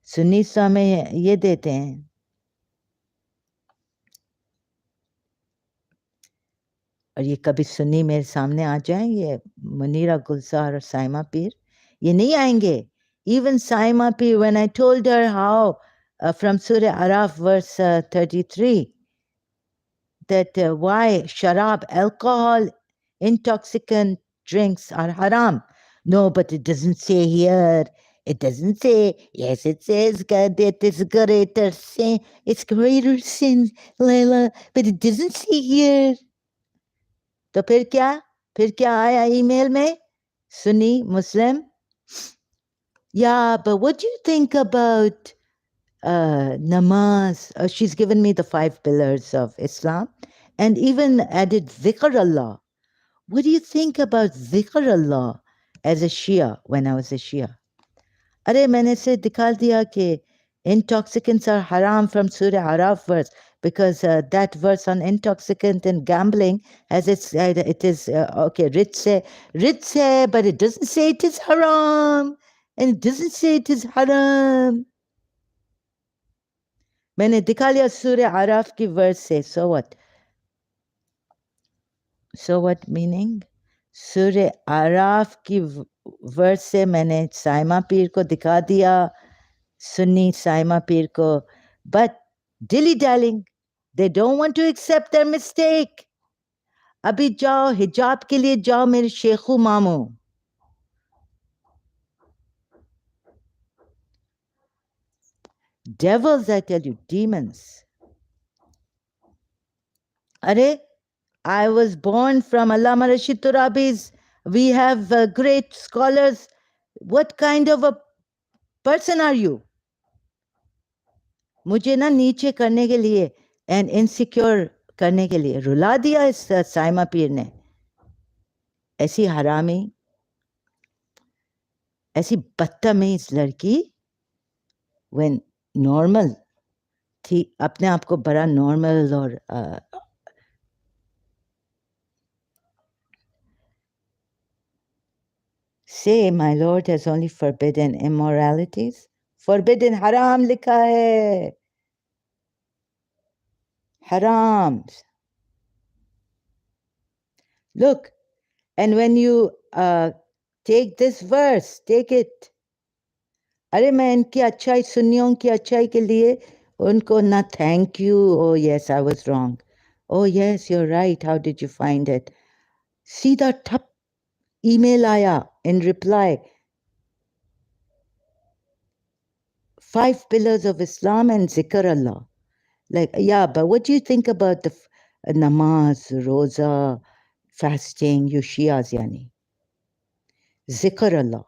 Sunni तो हमें ये देते हैं. और ये कभी सुन्नी मेरे सामने आ जाए, ये मुनीरा गुलजार और साइमा पीर, ये नहीं आएंगे. Even Saima Pir, when I told her how, from Surah Araf, verse 33, that why sharab, alcohol, intoxicant drinks are haram. No, but it doesn't say here. It doesn't say. Yes, it says God, it is greater sin. It's greater sin, Layla, but it doesn't say here. तो फिर क्या आया email में? Sunni Muslim. Yeah, but what do you think about namaz? She's given me the 5 pillars of Islam and even added dhikr Allah. What do you think about dhikr Allah as a Shia when I was a Shia? अरे मैंने से दिखा दिया कि intoxicants are haram from Surah Araf verse because that verse on intoxicant and gambling has it is okay, ritse, but it doesn't say it is haram and it doesn't say it is haram. मैंने दिखा लिया सूर्य आराफ की verse से, so what? So what meaning? सूर्य आराफ की verse से मैंने साइमा पीर को दिखा दिया, सुन्नी साइमा पीर को, but dilly dallying, they don't want to accept their mistake. अभी जाओ हिजाब के लिए जाओ मेरे शेखू मामू. Devils, I tell you, demons. Are, I was born from Allama Rashid Turabi's. We have great scholars. What kind of a person are you? मुझे ना नीचे करने के लिए एंड इनसिक्योर करने के लिए रुला दिया इस साइमा पीर ने. ऐसी हरामी, ऐसी बदतमीज लड़की, व्हेन नॉर्मल थी, अपने आप को बड़ा नॉर्मल और say my Lord has only forbidden immoralities. Forbidden, haram लिखा है. Harams. Look, and when you take this verse, take it. अरे मैं इनकी अच्छाई, सुन्नियों की अच्छाई के लिए उनको ना thank you, oh yes, I was wrong. Oh yes, you're right, how did you find it? सीधा ठप email आया in reply. 5 pillars of Islam and zikr Allah. Like, yeah, but what do you think about the namaz, roza, fasting, you Shias yani? Zikr Allah.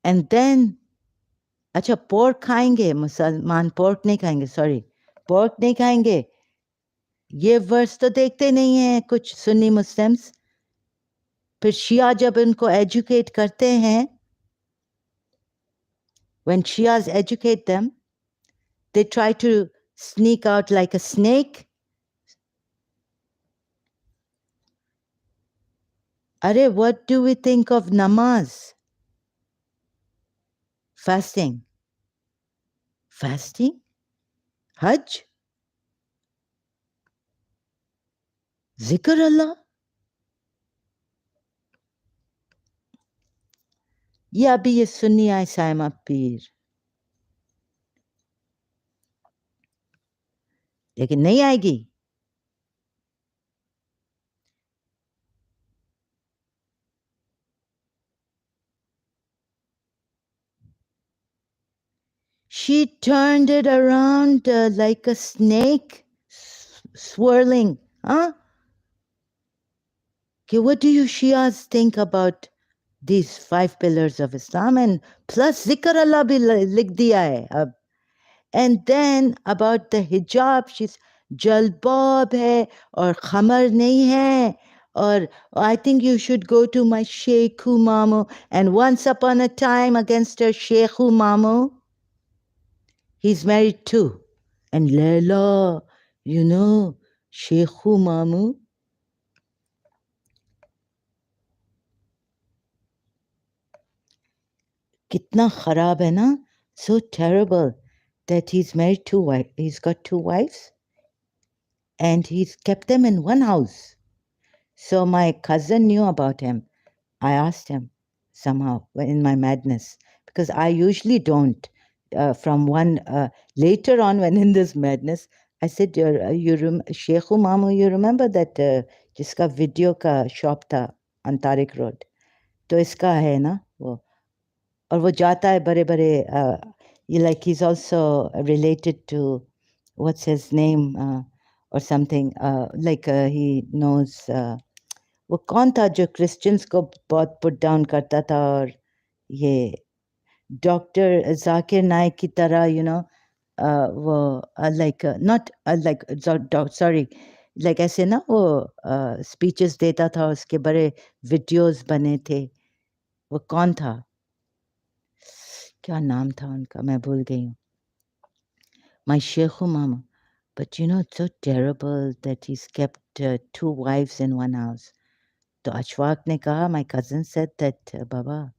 And then, अच्छा pork खाएंगे, मुसलमान pork नहीं खाएंगे, sorry, pork नहीं खाएंगे. ये verse तो देखते नहीं हैं कुछ सुन्नी मुस्लिम्स. फिर शिया जब उनको एजुकेट करते हैं, when Shias educate them, they try to sneak out like a snake. Are, what do we think of namaz? Fasting. Fasting? Hajj? Zikr Allah? ये अभी ये सुन्नी आए साइमा पीर, लेकिन नहीं आएगी. She turned it around like a snake, swirling. Huh? Okay, what do you Shias think about these 5 pillars of Islam? And plus Zikr Allah bhi likh diya hai. And then about the hijab, she's jalbab hai or khamar nahi hai. Or I think you should go to my Sheikhu Mamu. And once upon a time against her Sheikhu Mamu, he's married too. And Leila, you know, Sheikhu Mamu. Kitna kharab hai na? So terrible that he's married two wives. He's got 2 wives and he's kept them in one house. So my cousin knew about him. I asked him somehow in my madness, because I usually don't. Later on, when in this madness, I said, Sheikhu Mamu, you remember that jiska video ka shop tha on Tariq Road? तो इसका है ना वो, और वो जाता है बड़े बड़े, like he's also related to what's his name or something, like he knows वो कौन था जो क्रिश्चियंस को बहुत पुट डाउन करता था, और ये डॉक्टर जाकिर नाइक की तरह, वो like not like, sorry, like ऐसे ना वो स्पीचेस देता था, उसके बड़े वीडियोस बने थे. वो कौन था, क्या नाम था उनका, मैं भूल गई हूँ. My Sheikhu Mama. But it's so terrible that he's kept 2 wives in one house. तो अशफाक ने कहा, my cousin said that, Baba,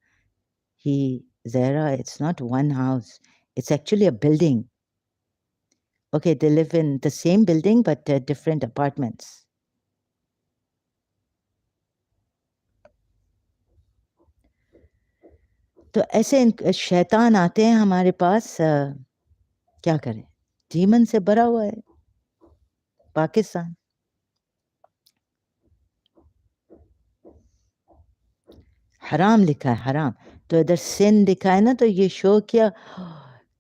Zahra, it's not one house. It's actually a building. Okay, they live in the same building but different apartments. तो ऐसे शैतान आते हैं हमारे पास, क्या करें, डीमन से भरा हुआ है पाकिस्तान. हराम लिखा है, हराम. तो इधर सिन लिखा है ना, तो ये शो किया.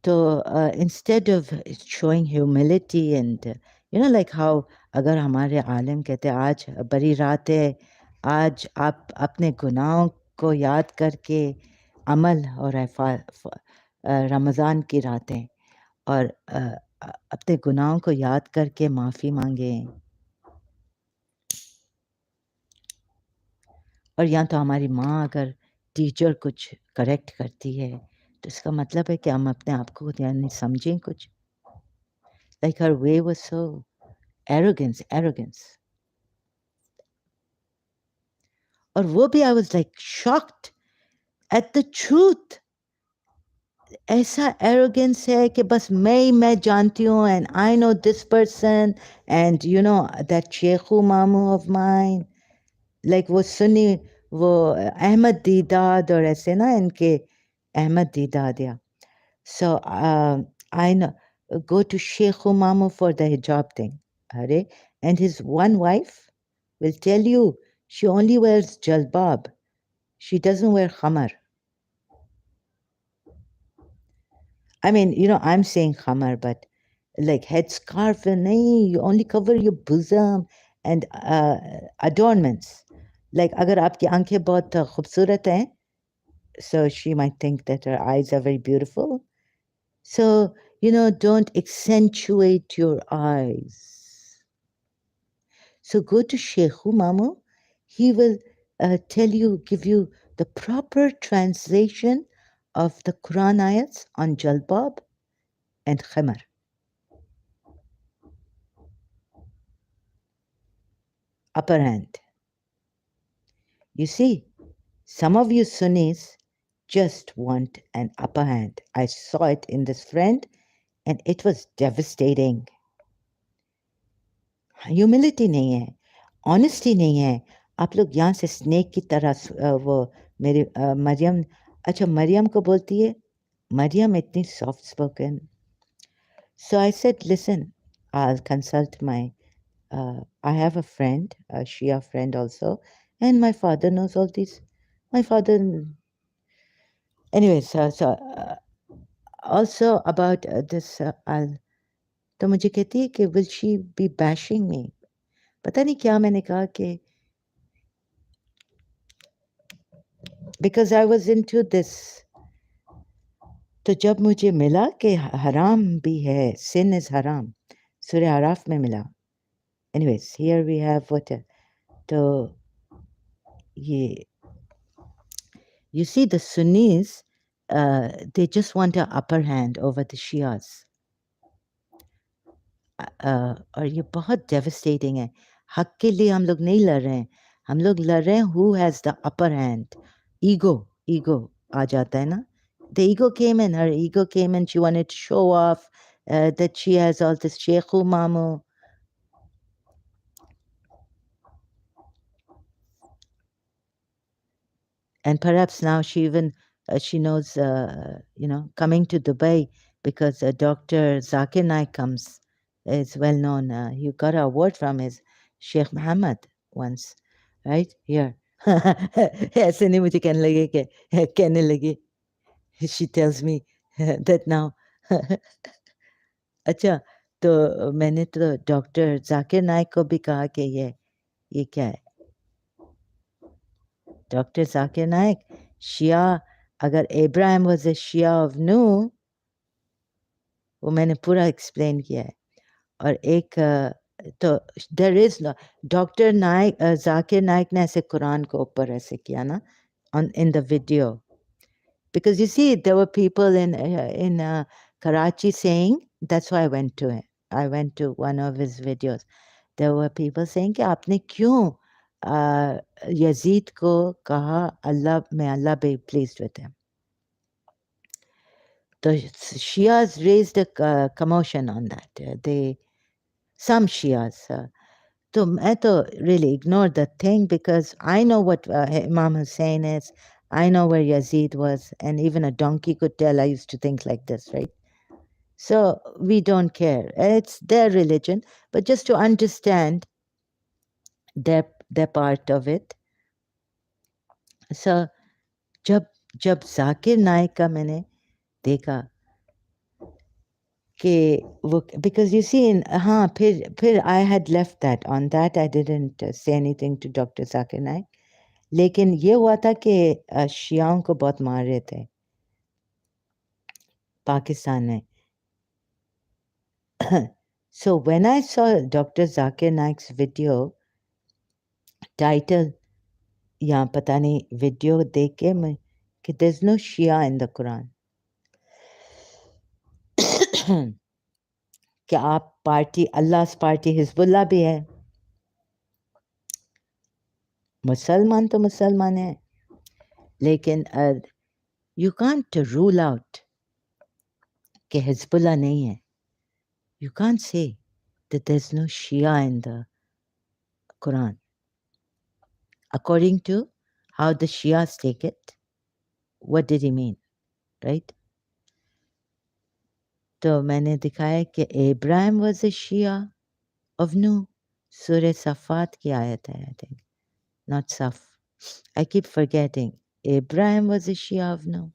तो instead of showing humility and like how, अगर हमारे आलिम कहते हैं आज बड़ी रात है, आज आप अपने गुनाहों को याद करके अमल और रमज़ान की रातें और अपने गुनाहों को याद करके माफ़ी मांगें. और यहाँ तो हमारी माँ अगर टीचर कुछ करेक्ट करती है तो इसका मतलब है कि हम अपने आप को यानी समझें कुछ. Like her way was so arrogance. और वो भी I was like shocked at the truth. ऐसा एरोगेंस है कि बस मैं जानती हूँ and I know this person and that शेखू मामू ऑफ माइन, लाइक वो सुनी, वो अहमद दीदाद और ऐसे ना इनके अहमद दीदाद. या so I know, go to Sheikh Mamu for the hijab thing. Are, and his one wife will tell you she only wears jalbab. She doesn't wear khamar. I mean, I'm saying khamar, but like headscarf, nahi, you only cover your bosom and adornments. Like, agar aapki aankhein bahut khoobsurat hain, so she might think that her eyes are very beautiful. So, don't accentuate your eyes. So go to Sheikh Mamu. He will give you the proper translation of the Quran ayats on jalbab and khimar. Upper hand. You see, some of you Sunnis just want an upper hand. I saw it in this friend and it was devastating. Humility नहीं है, honesty नहीं है. आप लोग यहाँ से snake की तरह वो मेरी मरियम, अच्छा मरियम को बोलती है, मरियम इतनी soft spoken. So I said, listen, I'll consult I have a friend, a Shia friend also, and my father knows all these. My father, anyways, also about this, तो मुझे कहती है कि will she be bashing me? पता नहीं क्या मैंने कहा कि because I was into this. तो जब मुझे मिला कि हराम भी है, sin is haram, सूर्य आराफ में मिला. Anyways, here we have what, तो ये, you see the Sunnis, they just want an upper hand over the Shias. और ये बहुत devastating है. हक के लिए हम लोग नहीं लड़ रहे हैं, हम लोग लड़ रहे हैं who has the upper hand. ego आ जाता है ना. The ego came in, her ego came in, she wanted to show off that she has all this Sheikhu Mamu. And perhaps now she even, she knows, coming to Dubai because Dr. Zakir Naik comes, is well known. He got an award from his Sheikh Muhammad once, right? Here. ऐसे नहीं मुझे कहने लगे कि कहने लगे. She tells me that now. अच्छा, तो मैंने तो डॉक्टर जाकिर नाइक को भी कहा कि ये क्या है. डॉक्टर जाकिर नाइक, शिया, अगर Ibrahim was a Shia of Nuh, वो मैंने पूरा एक्सप्लेन किया है. और एक तो there is no, doctor Naik, Zakir Naik ने ऐसे कुरान को ऊपर ऐसे किया ना on in the video, because you see there were people in Karachi saying, that's why I went to it. I went to one of his videos. There were people saying कि आपने क्यों यजीद को कहा अल्लाह may Allah be pleased with him. The Shias raised a commotion on that. Some Shias. So I really ignored the thing because I know what Imam Hussein is. I know where Yazid was, and even a donkey could tell. I used to think like this, right? So we don't care. It's their religion, but just to understand their part of it. So जब जब जाकिर नाइक का मैंने देखा कि वो because you see हाँ फिर I had left that on that I didn't say anything to Dr. Zakir Naik. लेकिन ये हुआ था कि शियाओं को बहुत मार रहे थे पाकिस्तान में. So when I saw Dr. Zakir Naik's video title या पता नहीं वीडियो देख के मैं कि there's no Shia in the Quran. कि आप पार्टी अल्लाह's पार्टी हिजबुल्लाह भी है, मुसलमान तो मुसलमान है, लेकिन you can't rule out कि हिजबुल्लाह नहीं है. You can't say that there's no Shia in the Quran. According to how the Shias take it, what did he mean, right? तो मैंने दिखाया कि Abraham was a Shia of Nuh. Surah Safat की आयत है, I think. Not Saf. I keep forgetting. Abraham was a Shia of Nuh.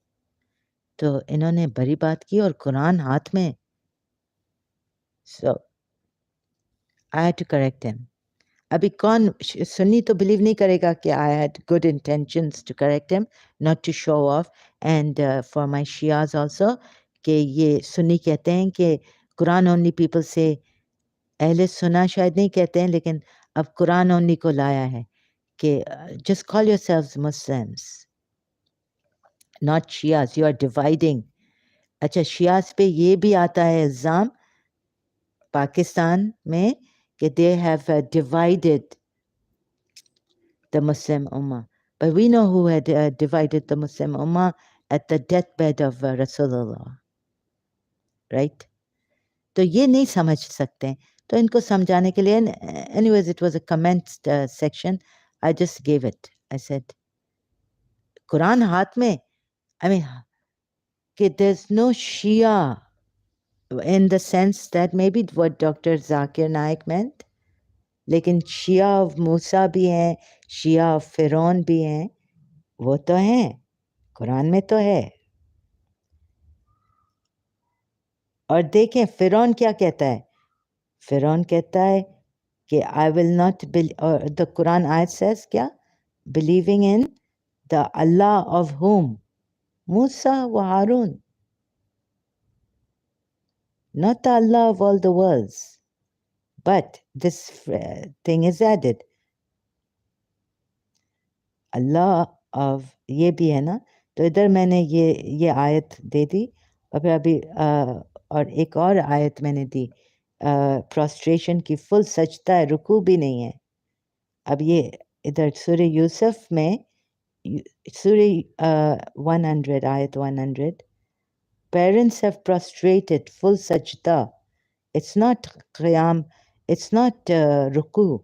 तो इन्होंने बड़ी बात की और कुरान हाथ में. So I had to correct him. अभी कौन सुन्नी तो बिलीव नहीं करेगा कि I had good intentions to correct him, not to show off, and for my Shias also, कि ये सुन्नी कहते हैं कि कुरान only people say, अहले सुन्ना शायद नहीं कहते हैं, लेकिन अब कुरान only को लाया है कि just call yourselves Muslims, not Shias. You are dividing. अच्छा Shias पे ये भी आता है इल्ज़ाम पाकिस्तान में कि they have divided the Muslim Ummah. But we know who had divided the Muslim Ummah at the deathbed of Rasulullah. Right? तो ये नहीं समझ सकते. तो इनको समझाने के लिए, anyways, it was a comment section. I just gave it. I said, Quran हाथ में, I mean, there's no Shia in the sense that maybe what Dr. Zakir Naik meant, लेकिन Shia of Musa भी हैं, Shia of Fir'aun भी हैं, वो तो हैं, कुरान में तो है. और देखें फिरौन क्या कहता है. फिरौन कहता है कि I will not the Quran आयत सेज क्या, believing in the Allah of whom, मूसा व हारून, not the Allah of all the worlds. But this thing is added, Allah of ये भी है ना. तो इधर मैंने ये आयत दे दी और फिर अभी और एक और आयत मैंने दी प्रोस्ट्रेशन की, फुल सजदा है, रुकू भी नहीं है. अब ये इधर सूरह यूसुफ में सूरह 100 आयत 100, parents have prostrated full sajda. It's not qiyam, it's not ruku,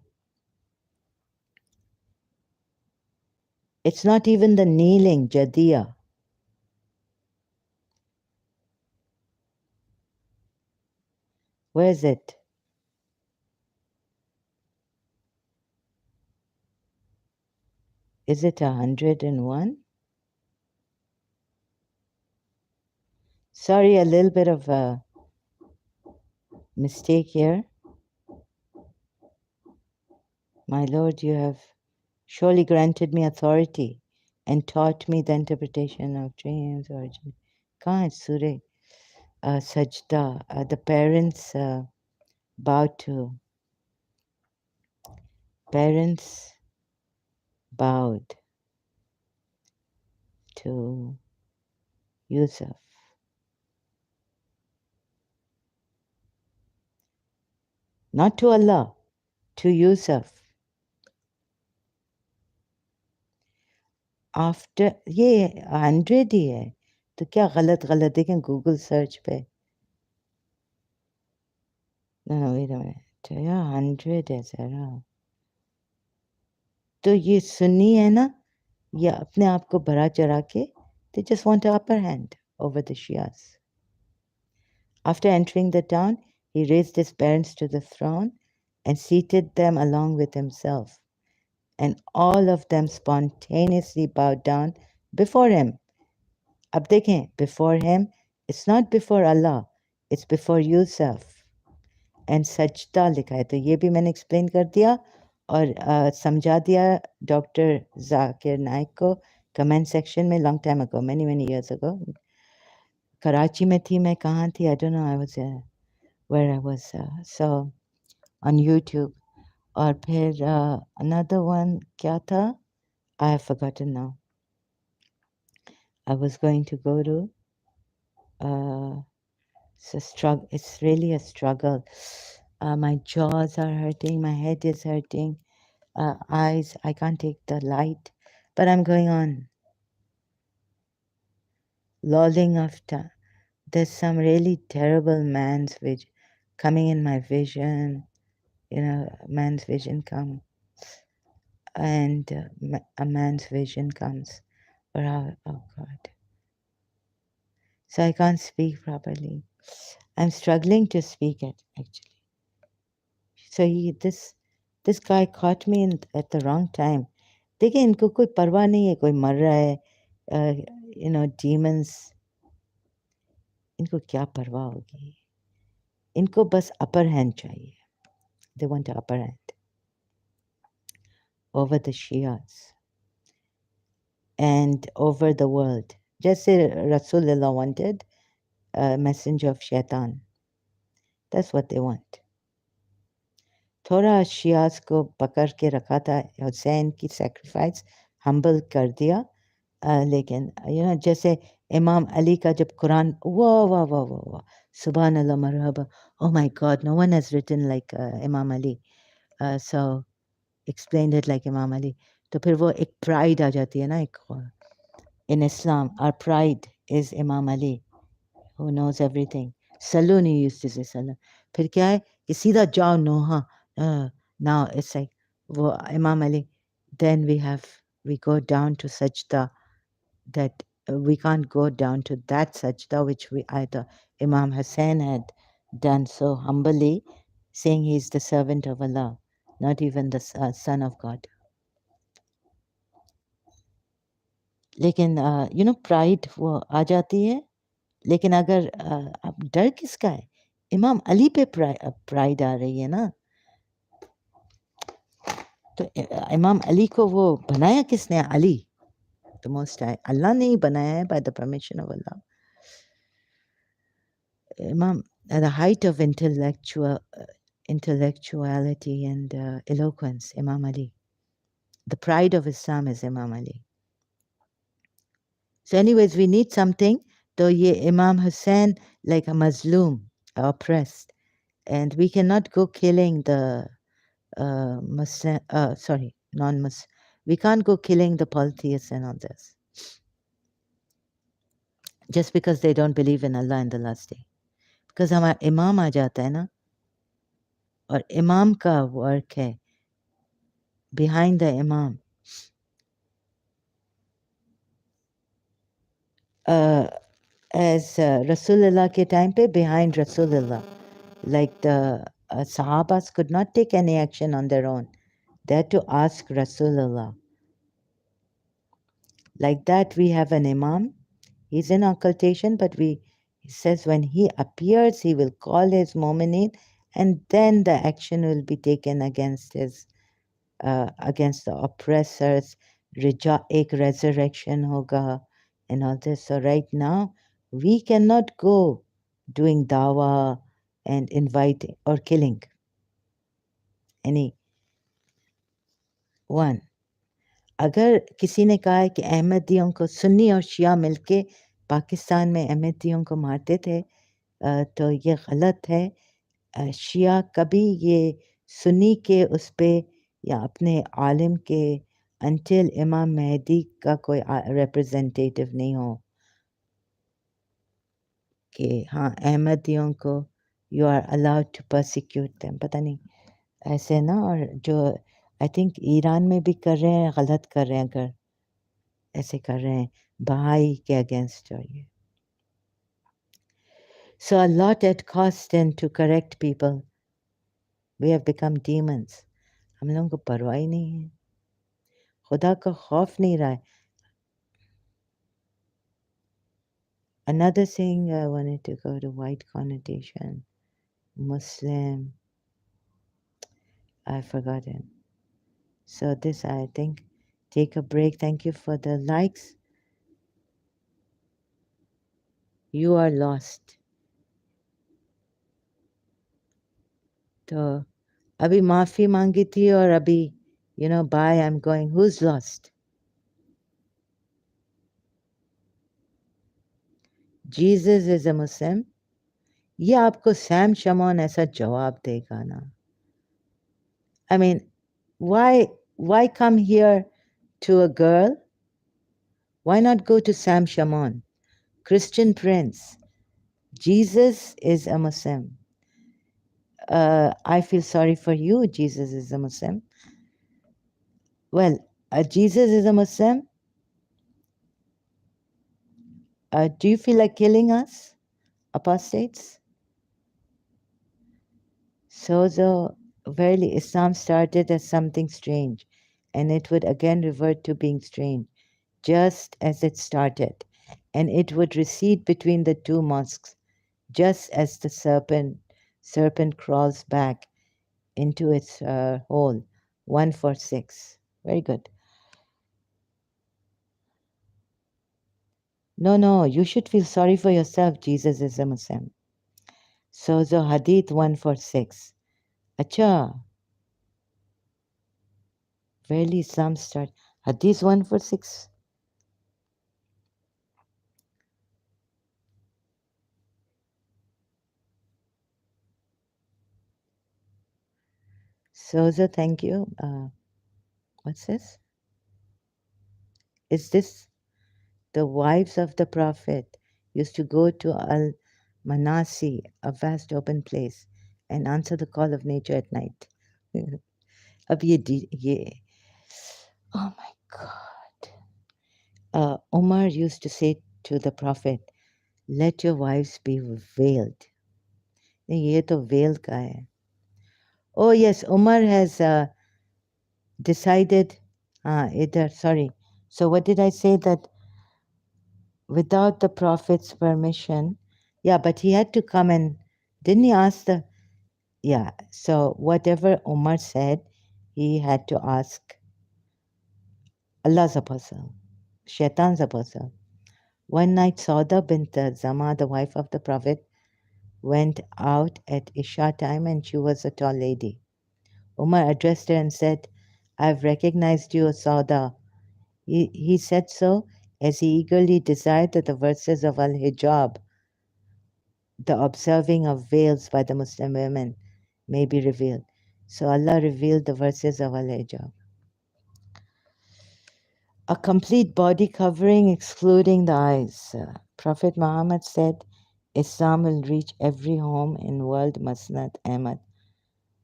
it's not even the kneeling jadiya. Where is it? Is it 101? Sorry, a little bit of a mistake here. My Lord, you have surely granted me authority and taught me the interpretation of dreams. Or कहाँ है सूरह sajda? The parents bowed to Yusuf. Not to Allah, to Yusuf. After ये 100 ही है, तो क्या गलत देखें Google search पे। नो वेट अ मिनट, या 100 है ज़रा। तो ये सुन्नी है ना, ये अपने आप को बड़ा चढ़ा के, they just want an upper hand over the Shias. After entering the town, he raised his parents to the throne and seated them along with himself, and all of them spontaneously bowed down before him. Ab dekhein, before him, it's not before Allah, it's before yourself. And सजदा लिखा है, तो ये भी मैंने explain कर दिया और समझा दिया डॉक्टर जाकिर नाइक को कमेंट सेक्शन में, long time ago, many years ago. Karachi में थी मैं, कहाँ थी, I don't know, I was where I was, so on YouTube. और फिर another one क्या था, I have forgotten now. I was going to go to it's a struggle, it's really a struggle. My jaws are hurting, my head is hurting, eyes, I can't take the light, but I'm going on. Lolling of time. There's some really terrible man's vision coming in my vision, you know, man's vision comes, and a man's vision comes. Oh God. So I can't speak properly. I'm struggling to speak it, actually. So this guy caught me at the wrong time. देखिए इनको कोई परवाह नहीं है, कोई मर रहा है, you know, demons, इनको क्या परवाह होगी, इनको बस upper hand चाहिए. They want an upper hand over the Shias and over the world. जैसे Rasulullah wanted a messenger of Shaitan. That's what they want. थोड़ा शियास को पकड़ के रखा था, हुसैन की sacrifice humble कर दिया, लेकिन you know, जैसे इमाम अली का जब कुरान, वाह सुभान अल्लाह मरहबा, oh my God, no one has written like Imam Ali, so explained it like Imam Ali. तो फिर वो एक pride आ जाती है ना, एक in Islam our pride is Imam Ali who knows everything. Saluni used to say salam. फिर क्या है कि सीधा जाओ नोहा, now it's like वो Imam Ali, then we go down to sajda, that we can't go down to that sajda which either Imam Hussein had done so humbly, saying he's the servant of Allah, not even the son of God. लेकिन you know, pride वो आ जाती है, लेकिन अगर अब डर किसका है, इमाम अली पे प्राइड आ रही है ना, तो इमाम अली को वो बनाया किसने, अली the most high, अल्लाह ने ही बनाया है, by the permission of Allah. Imam at the height of intellectuality and eloquence, Imam Ali, the pride of Islam is Imam Ali. So anyways, we need something, though ye Imam Hussein like a Mazloom, oppressed, and we cannot go killing the Muslim, non-Muslim. We can't go killing the polytheists and all this, just because they don't believe in Allah in the last day. Because हमारा इमाम आ जाता है ना, और इमाम का work है, behind the imam. As Rasulullah ke time pe, behind Rasulullah, like the Sahabas could not take any action on their own. They had to ask Rasulullah. Like that, we have an imam. He's in occultation, but he says when he appears, he will call his mu'minin, and then the action will be taken against the oppressors. Ek resurrection hoga, and all this. So right now, we cannot go doing dawah and inviting or killing any one. अगर किसी ने कहा है कि अहमदियों को सुन्नी और शिया मिलके पाकिस्तान में अहमदियों को मारते थे, तो ये गलत है. शिया कभी ये सुन्नी के उस पे या अपने आलिम के until Imam Mehdi का कोई representative नहीं हो कि हाँ अहमदियों को you are allowed to persecute them, पता नहीं ऐसे ना, और जो I think ईरान में भी कर रहे हैं, गलत कर रहे हैं अगर ऐसे कर रहे हैं बहाई के अगेंस्ट। और ये so a lot at cost and to correct people, we have become demons. हम लोगों को परवाह ही नहीं है, खुदा का खौफ नहीं रहा है। Another thing I wanted to go to white connotation, Muslim, I've forgotten. So this I think, take a break. Thank you for the likes. You are lost. तो अभी माफ़ी मांगी थी और अभी bye, I'm going. Who's lost? Jesus is a Muslim. ये आपको Sam शमॉन ऐसा जवाब देगा ना? I mean, why come here to a girl? Why not go to Sam Shamoun? Christian Prince. Jesus is a Muslim. I feel sorry for you, Jesus is a Muslim. Well, Jesus is a Muslim. Do you feel like killing us, apostates? So verily, Islam started as something strange, and it would again revert to being strange, just as it started, and it would recede between the two mosques, just as the serpent crawls back into its hole. 146. Very good. No, you should feel sorry for yourself. Jesus is a Muslim. So Hadith 146. Acha. Really, Islam start. Hadith 146. So thank you. What's this? Is this the wives of the Prophet used to go to Al-Manasi, a vast open place, and answer the call of nature at night? अब ये oh my God. Umar used to say to the Prophet, let your wives be veiled. नहीं, ये तो veiled का है. Oh yes, Umar has decided, sorry. So what did I say? That without the Prophet's permission, yeah, but he had to come and, didn't he ask the, yeah, so whatever Umar said, he had to ask Allah's apostle, Shaitan's apostle. One night, Sauda bint Zama, the wife of the Prophet, went out at Isha time, and she was a tall lady. Umar addressed her and said, I've recognized you, Sauda. He said so as he eagerly desired that the verses of Al-Hijab, the observing of veils by the Muslim women, may be revealed. So Allah revealed the verses of Al-Hijab. A complete body covering excluding the eyes. Prophet Muhammad said, Islam will reach every home in world. Musnad Ahmad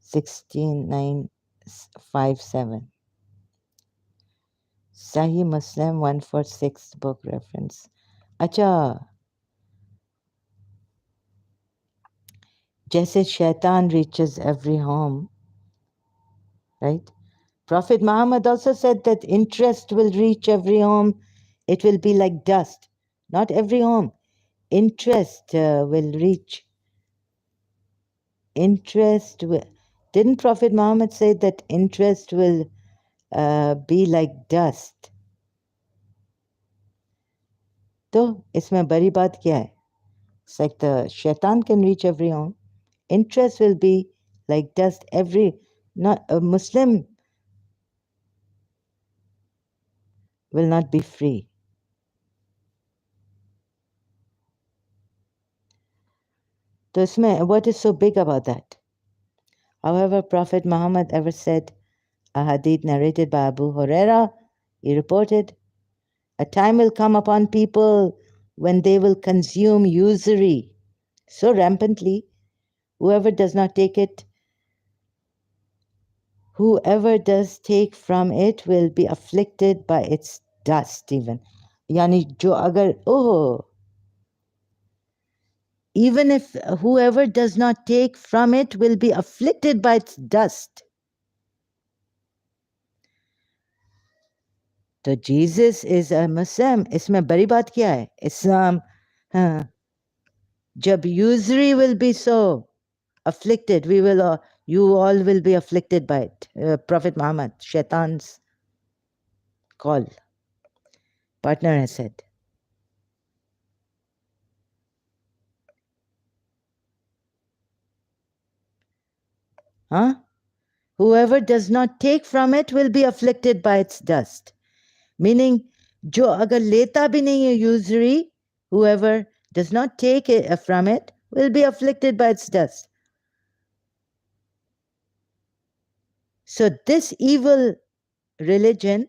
16957. Sahih Muslim 146 book reference. Acha, जैसे shaitan reaches every home, right? Prophet Muhammad also said that interest will reach every home. It will be like dust. Not every home. Interest will reach. Interest will. Didn't Prophet Muhammad say that interest will be like dust? तो इसमें बड़ी बात क्या है? It's like the shaitan can reach every home. Interest will be like dust. Not a Muslim will not be free. So what is so big about that? However, Prophet Muhammad ever said, a hadith narrated by Abu Huraira, He reported, a time will come upon people when they will consume usury so rampantly, whoever does take from it will be afflicted by its dust even. Yani jo agar, even if whoever does not take from it will be afflicted by its dust. तो Jesus is a Muslim. इसमें बड़ी बात क्या है? Islam, हाँ, जब usury will be so afflicted, you all will be afflicted by it. Prophet Muhammad, Shaitan's call, partner has said. Huh? Whoever does not take from it will be afflicted by its dust. Meaning, जो अगर लेता भी नहीं है usury, whoever does not take it from it will be afflicted by its dust. So this evil religion,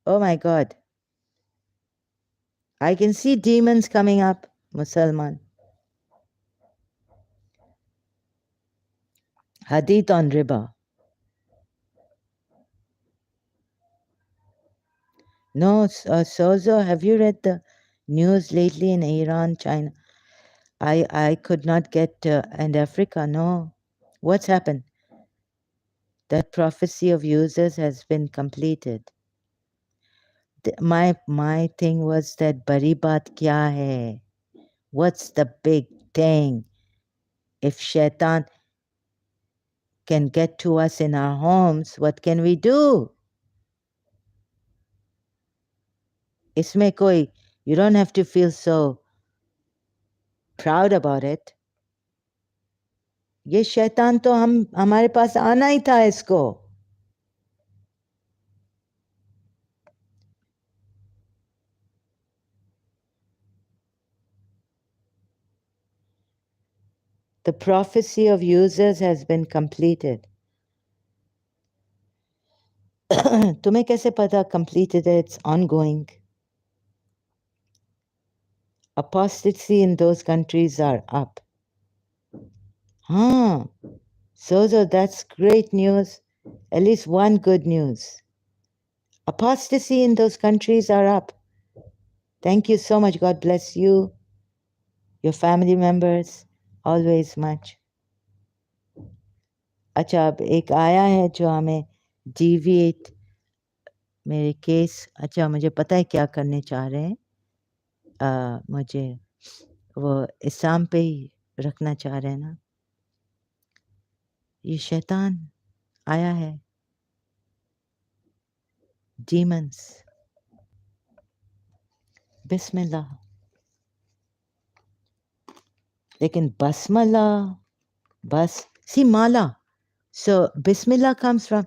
oh my God, I can see demons coming up, Musalman. Hadith on riba. No, Sozo, have you read the news lately in Iran, China? I could not get, and Africa, no. What's happened? That prophecy of users has been completed. My thing was that bari baat kya hai? What's the big thing? If shaitan can get to us in our homes, what can we do? Isme koi, you don't have to feel so proud about it. ये शैतान तो हमारे पास आना ही था इसको. The prophecy of users has been completed. तुम्हें कैसे पता completed है? It's ongoing. Apostasy in those countries are up. So that's great news. At least one good news. Apostasy in those countries are up. Thank you so much. God bless you, your family members, always much. अच्छा, अब एक आया है जो हमें deviate मेरे case. अच्छा, मुझे पता है क्या करने चाह रहे हैं. मुझे वो इस्लाम पे ही रखना चाह रहे हैं ना. ये शैतान आया है. Demons. बिस्मिल्लाह. लेकिन basmala, see mala. So bismillah comes from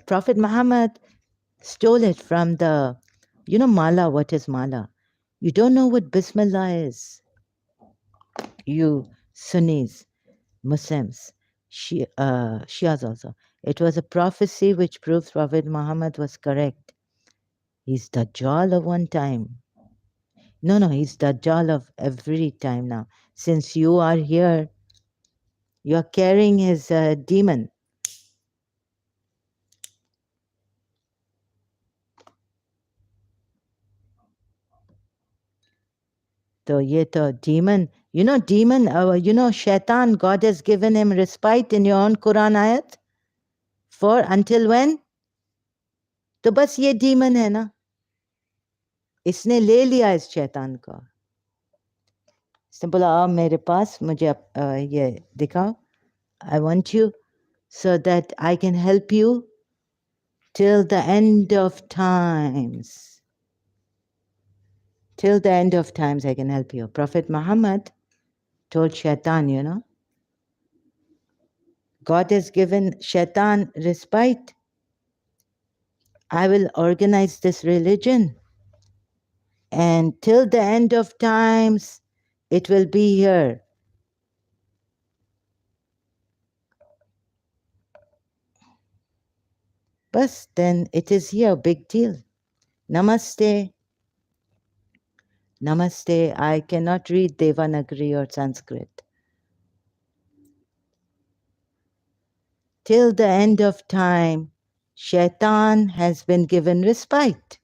Prophet Muhammad stole it from the, mala. What is mala? You don't know what bismillah is. You Sunnis, Muslims, Shias also. It was a prophecy which proves Prophet Muhammad was correct. He's Dajjal of one time. No, he's Dajjal of every time now. Since you are here, you are carrying his demon. So ye to demon, demon, shaitan, God has given him respite in your own Quran ayat. For until when? तो बस ये demon है ना. इसने ले लिया इस शैतान को. इसने बोला आओ मेरे पास, मुझे ये दिखाओ. I want you so that I can help you till the end of times. Till the end of times I can help you. Prophet Muhammad told shaitan, God has given shaitan respite. I will organize this religion, and till the end of times, it will be here. Bas, then it is here, big deal. Namaste. Namaste. I cannot read Devanagari or Sanskrit. Till the end of time, Shaitan has been given respite.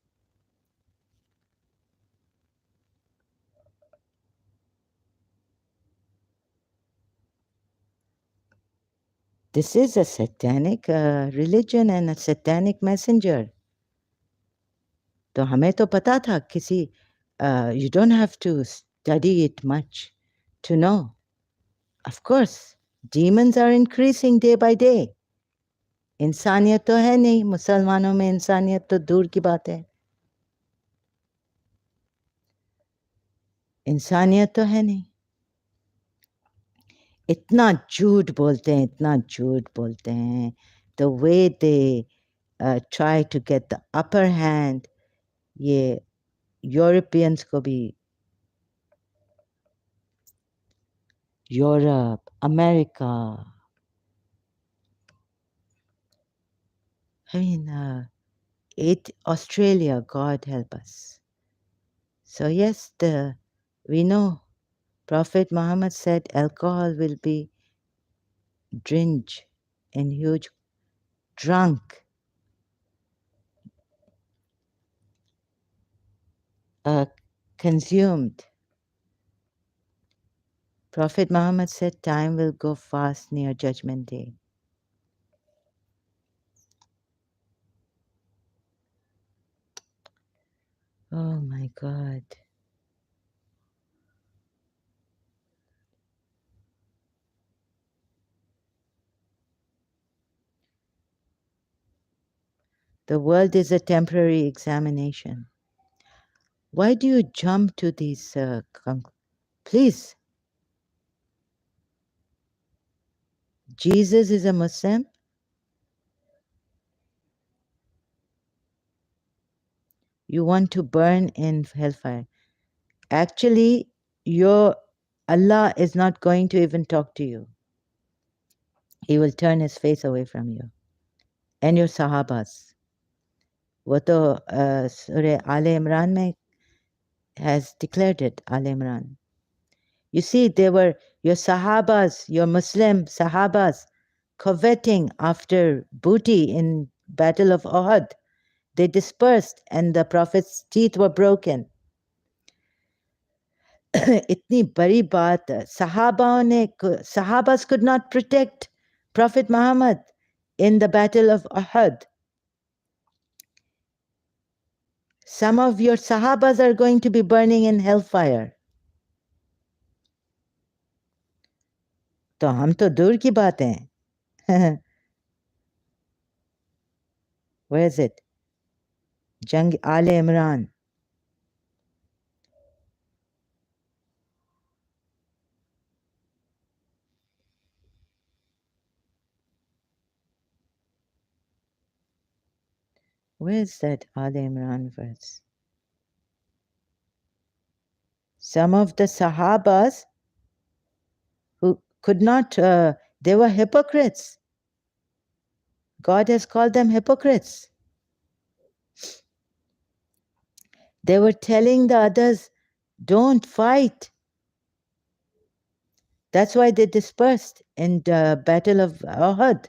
This is a satanic religion and a satanic messenger. तो हमें तो पता था किसी you don't have to study it much to know. Of course, demons are increasing day by day. इंसानियत तो है नहीं, मुसलमानों में इंसानियत तो दूर की बात है. इंसानियत तो है नहीं. इतना झूठ बोलते हैं, इतना झूठ बोलते हैं. The way they try to get the upper hand, ये Europeans को भी, Europe, America, I mean, Australia, God help us. So yes, we know Prophet Muhammad said alcohol will be drinks in huge drunk. Consumed. Prophet Muhammad said time will go fast near Judgment Day. Oh my God. The world is a temporary examination. Why do you jump to these please? Jesus is a Muslim? You want to burn in hellfire. Actually, your Allah is not going to even talk to you. He will turn his face away from you. And your Sahabas. वो तो Surah Al Imran में has declared it, Al Imran. You see, they were your Sahabas, your Muslim Sahabas, coveting after booty in Battle of Uhud. They dispersed and the Prophet's teeth were broken. इतनी बड़ी बात, Sahabas could not protect Prophet Muhammad in the Battle of Uhud. Some of your Sahabas are going to be burning in hellfire. तो हम तो दूर की बात हैं. Where is it? Jang Al Imran. Where is that Al Imran verse? Some of the Sahabas who could not, they were hypocrites. God has called them hypocrites. They were telling the others, don't fight. That's why they dispersed in the Battle of Uhud.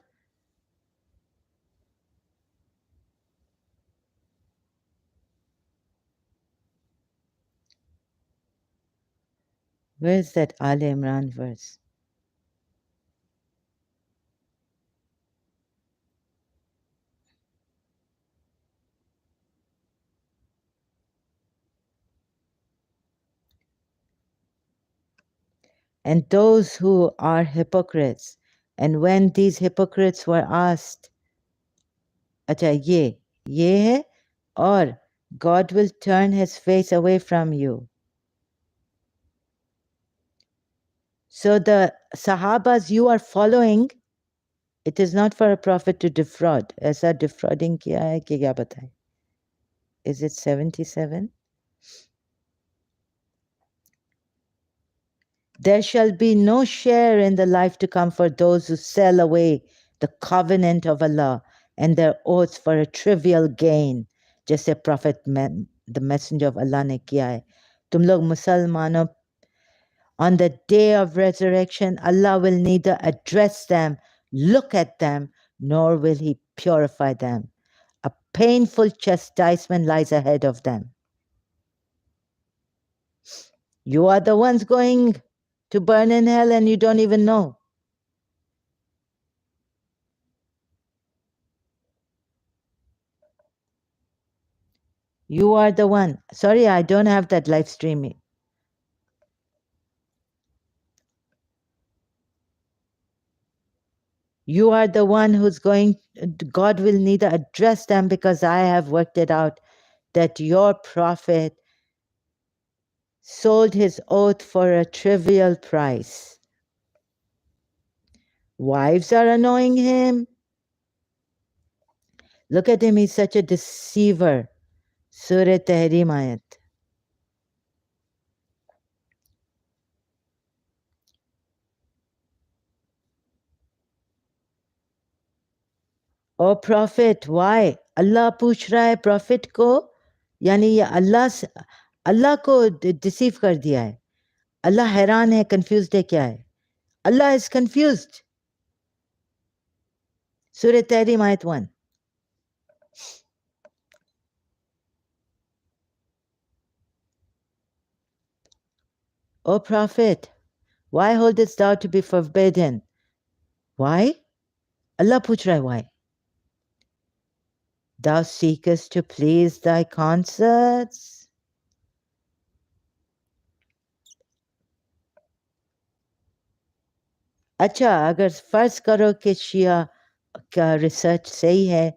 Where is that Al Imran verse? And those who are hypocrites, and when these hypocrites were asked, अच्छा ये है, or God will turn his face away from you. So the Sahabas you are following, it is not for a prophet to defraud. ऐसा defrauding किया है कि क्या बताएं? Is it 77? There shall be no share in the life to come for those who sell away the covenant of Allah and their oaths for a trivial gain, जैसे Prophet the Messenger of Allah ने किया है. तुम लोग मुसलमानों, on the day of resurrection, Allah will neither address them, look at them, nor will He purify them. A painful chastisement lies ahead of them. You are the ones going to burn in hell and you don't even know. You are the one. Sorry, I don't have that live streaming. You are the one who's going, God will neither address them because I have worked it out that your prophet sold his oath for a trivial price. Wives are annoying him. Look at him, he's such a deceiver. Surah Tahrim ayat. Oh Prophet, why? Allah पूछ रहा है Prophet को, यानी ये अल्लाह को deceive कर दिया है. Allah हैरान है, confused है क्या है? Allah is confused. Surah Tahrim ayat 1. O Prophet, why holdest thou to be forbidden? Why? Allah पूछ रहा है why? Thou seekest to please thy consorts? अच्छा, अगर फर्ज करो कि शिया का रिसर्च सही है,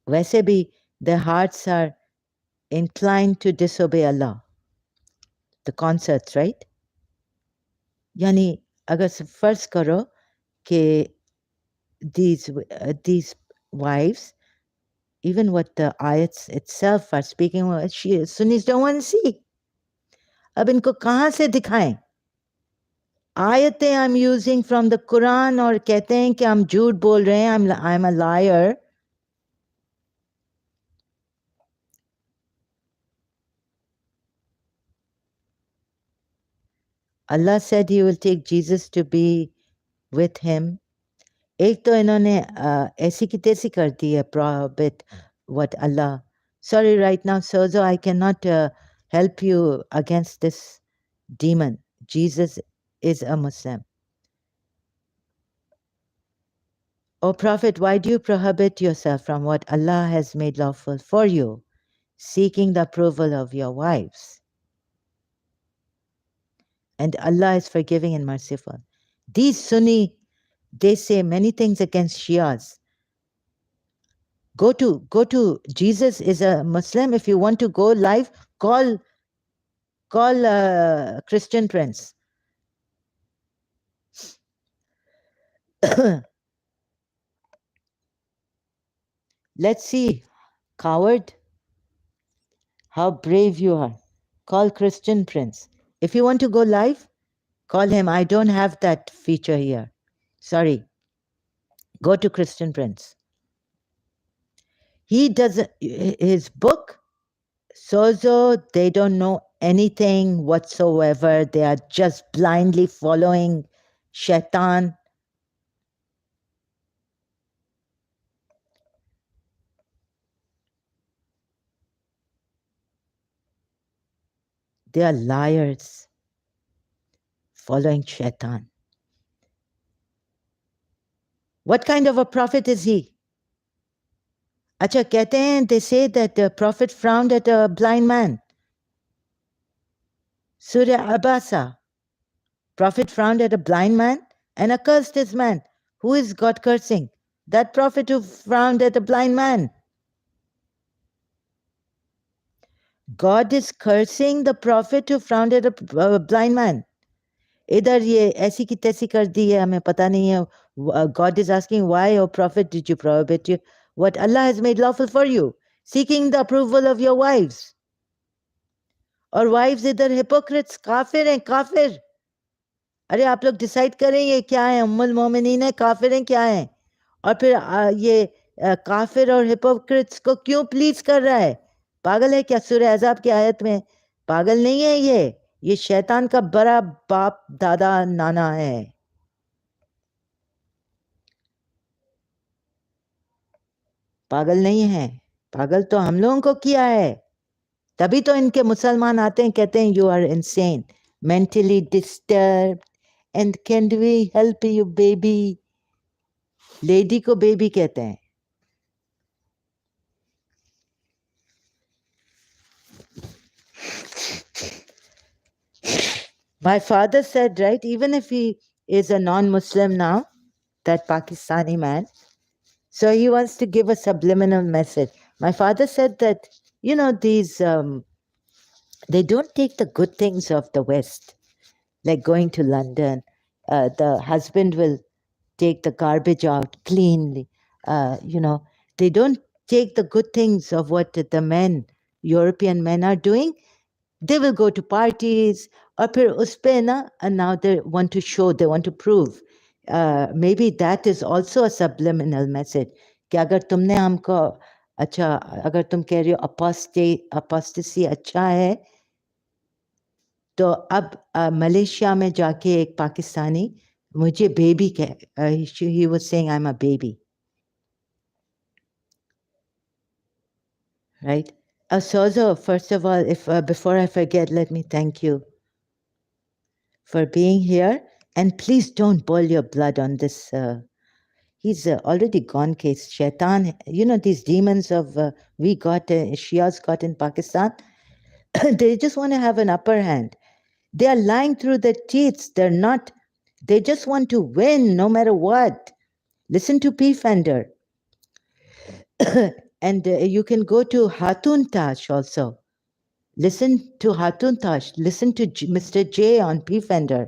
वैसे भी their hearts are inclined to disobey Allah. The consorts, right? यानी अगर फर्ज करो कि these wives, even what the ayats itself are speaking about, Sunnis don't want to see. अब इनको कहाँ से दिखाएं? आयतें I'm using from the Quran और कहते हैं कि हम झूठ बोल रहे हैं, I'm a liar. Allah said He will take Jesus to be with Him. एक तो इन्होंने ऐसी की तैसी कर दी है, prohibit what Allah. Sorry, right now, Sozo, I cannot help you against this demon. Jesus is a Muslim. O Prophet, why do you prohibit yourself from what Allah has made lawful for you, seeking the approval of your wives? And Allah is forgiving and merciful. These Sunni, they say many things against Shias. Go to, Jesus is a Muslim. If you want to go live, call Christian Prince. Let's see, coward, how brave you are. Call Christian Prince. If you want to go live, call him. I don't have that feature here. Sorry. Go to Christian Prince. He doesn't, his book, Sozo, they don't know anything whatsoever. They are just blindly following Shaitan. They are liars following Shaitan. What kind of a prophet is he? Acha, कहते हैं, they say that the prophet frowned at a blind man. Surah Abasa. Prophet frowned at a blind man and accursed this man. Who is God cursing? That prophet who frowned at a blind man. God is cursing the prophet who frowned at a blind man. इधर ये ऐसी की तैसी कर दी है, हमें पता नहीं है. God is asking, why, O prophet, did you prohibit you what Allah has made lawful for you, seeking the approval of your wives? और wives इधर hypocrites, काफिर हैं, काफिर. अरे आप लोग डिसाइड करें ये क्या है, उम्मुल मोमिनीन है, काफिर हैं, क्या है? और फिर ये काफिर और हिपोक्रिट्स को क्यों प्लीज कर रहा है? पागल है क्या? सूरह अहज़ाब की आयत में पागल नहीं है ये शैतान का बड़ा बाप दादा नाना है। पागल नहीं है, पागल तो हम लोगों को किया है। तभी तो इनके मुसलमान आते हैं, कहते हैं you are insane, mentally disturb, and can we help you baby. Lady को बेबी कहते हैं। My father said, right, even if he is a non-Muslim now, that Pakistani man, so he wants to give a subliminal message. My father said that, you know, these, they don't take the good things of the West, like going to London. The husband will take the garbage out cleanly. You know, they don't take the good things of what the men, European men, are doing. They will go to parties, or फिर उस पे ना, and now they want to show, they want to prove. Maybe that is also a subliminal message कि अगर तुमने हमको अच्छा, अगर तुम कह रही हो apostasy अच्छा है, तो अब मलेशिया में जाके एक पाकिस्तानी मुझे बेबी कह, he was saying I'm a baby, right? Sozo, first of all, if before I forget, let me thank you for being here, and please don't boil your blood on this. He's already gone case. Shaitan, you know, these demons of we got, Shias got in Pakistan, they just want to have an upper hand. They are lying through their teeth. They're not, they just want to win no matter what. Listen to P. Fender. And you can go to Hatun Tash also. Listen to Hatun Tash. Listen to Mr. J on P. Fender.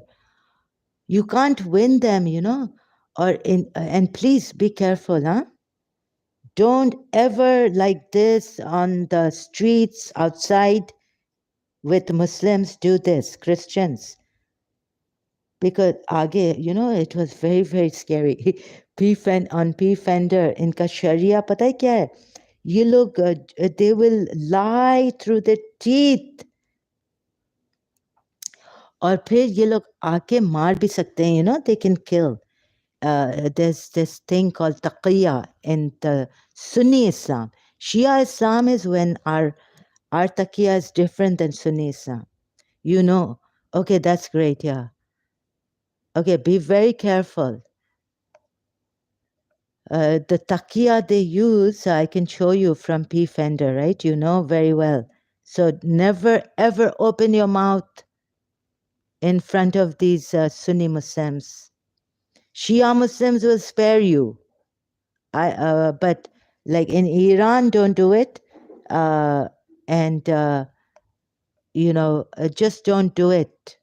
You can't win them, you know. Or in and please be careful, huh? Don't ever like this on the streets outside with Muslims do this, Christians. Because आगे, you know, it was very, very scary. On P Fender, इनका शरिया पता है क्या है? ये लोग, they will lie through their teeth. और फिर ये लोग आके मार भी सकते हैं, you know, they can kill. There's this thing called taqiyya in the Sunni Islam. Shia Islam is when our taqiyya is different than Sunni Islam. You know, okay, that's great, yeah. Okay, be very careful. The taqiyya they use, I can show you from P. Fender, right? You know very well. So never ever open your mouth in front of these Sunni Muslims. Shia Muslims will spare you. But like in Iran, don't do it. And, you know, just don't do it.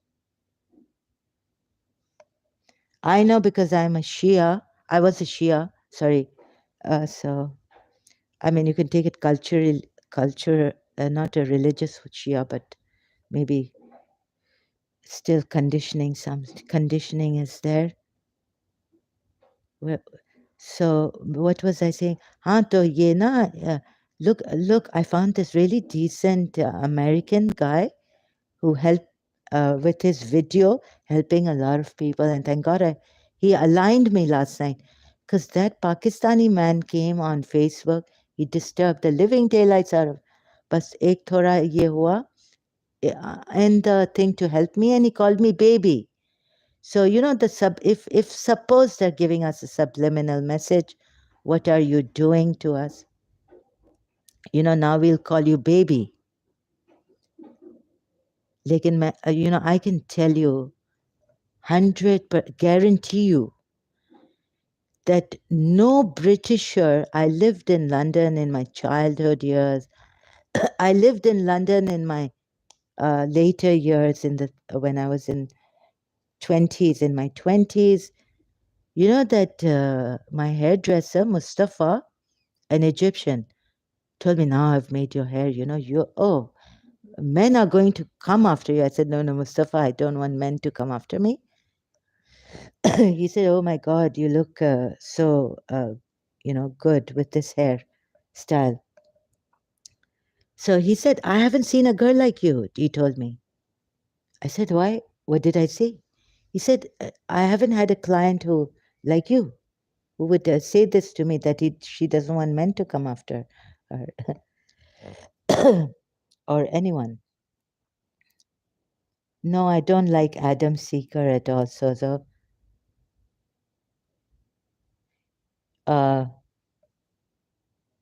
I know because I'm a Shia. I was a Shia, sorry. So, I mean, you can take it culture, not a religious Shia, but maybe still conditioning, some conditioning is there. So what was I saying? हाँ तो ये ना, look, I found this really decent American guy who helped with his video, helping a lot of people. And thank God he aligned me last night, because that Pakistani man came on Facebook. He disturbed the living daylights out of. Bas ek thoda ye hua, and the thing to help me, and he called me baby. So, you know, if suppose they're giving us a subliminal message, what are you doing to us? You know, now we'll call you baby. Lekin you know, I can tell you, 100% guarantee you that no Britisher, I lived in London in my childhood years. I lived in London in my later years, when I was in my 20s. You know that my hairdresser, Mustafa, an Egyptian, told me, now I've made your hair, you know, men are going to come after you. I said, no, Mustafa, I don't want men to come after me. He said, "Oh my God, you look so, good with this hair style." So he said, "I haven't seen a girl like you," he told me. I said, "Why? What did I say?" He said, "I haven't had a client who, like you, who would say this to me that she doesn't want men to come after her or anyone." No, I don't like Adam Seeker at all, so uh,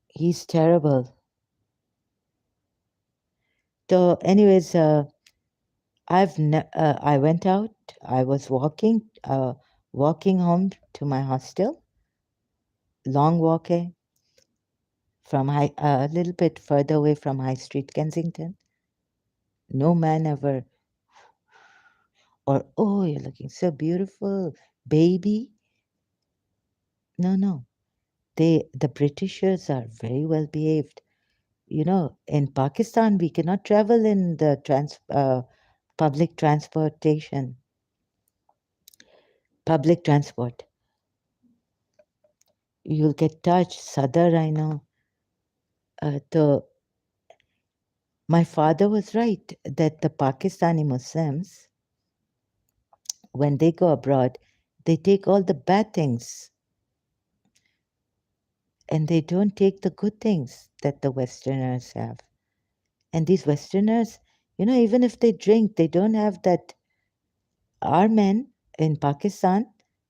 he's terrible. So, anyways, I went out. I was walking home to my hostel, long walk from a little bit further away from High Street, Kensington. No man ever, or oh, you're looking so beautiful, baby. No, no. The Britishers are very well behaved. In Pakistan, we cannot travel in the public transportation, public transport. You'll get touched. Sadar, I know. My father was right that the Pakistani Muslims, when they go abroad, they take all the bad things and they don't take the good things that the Westerners have. And these Westerners, even if they drink, they don't have that. Our men in Pakistan,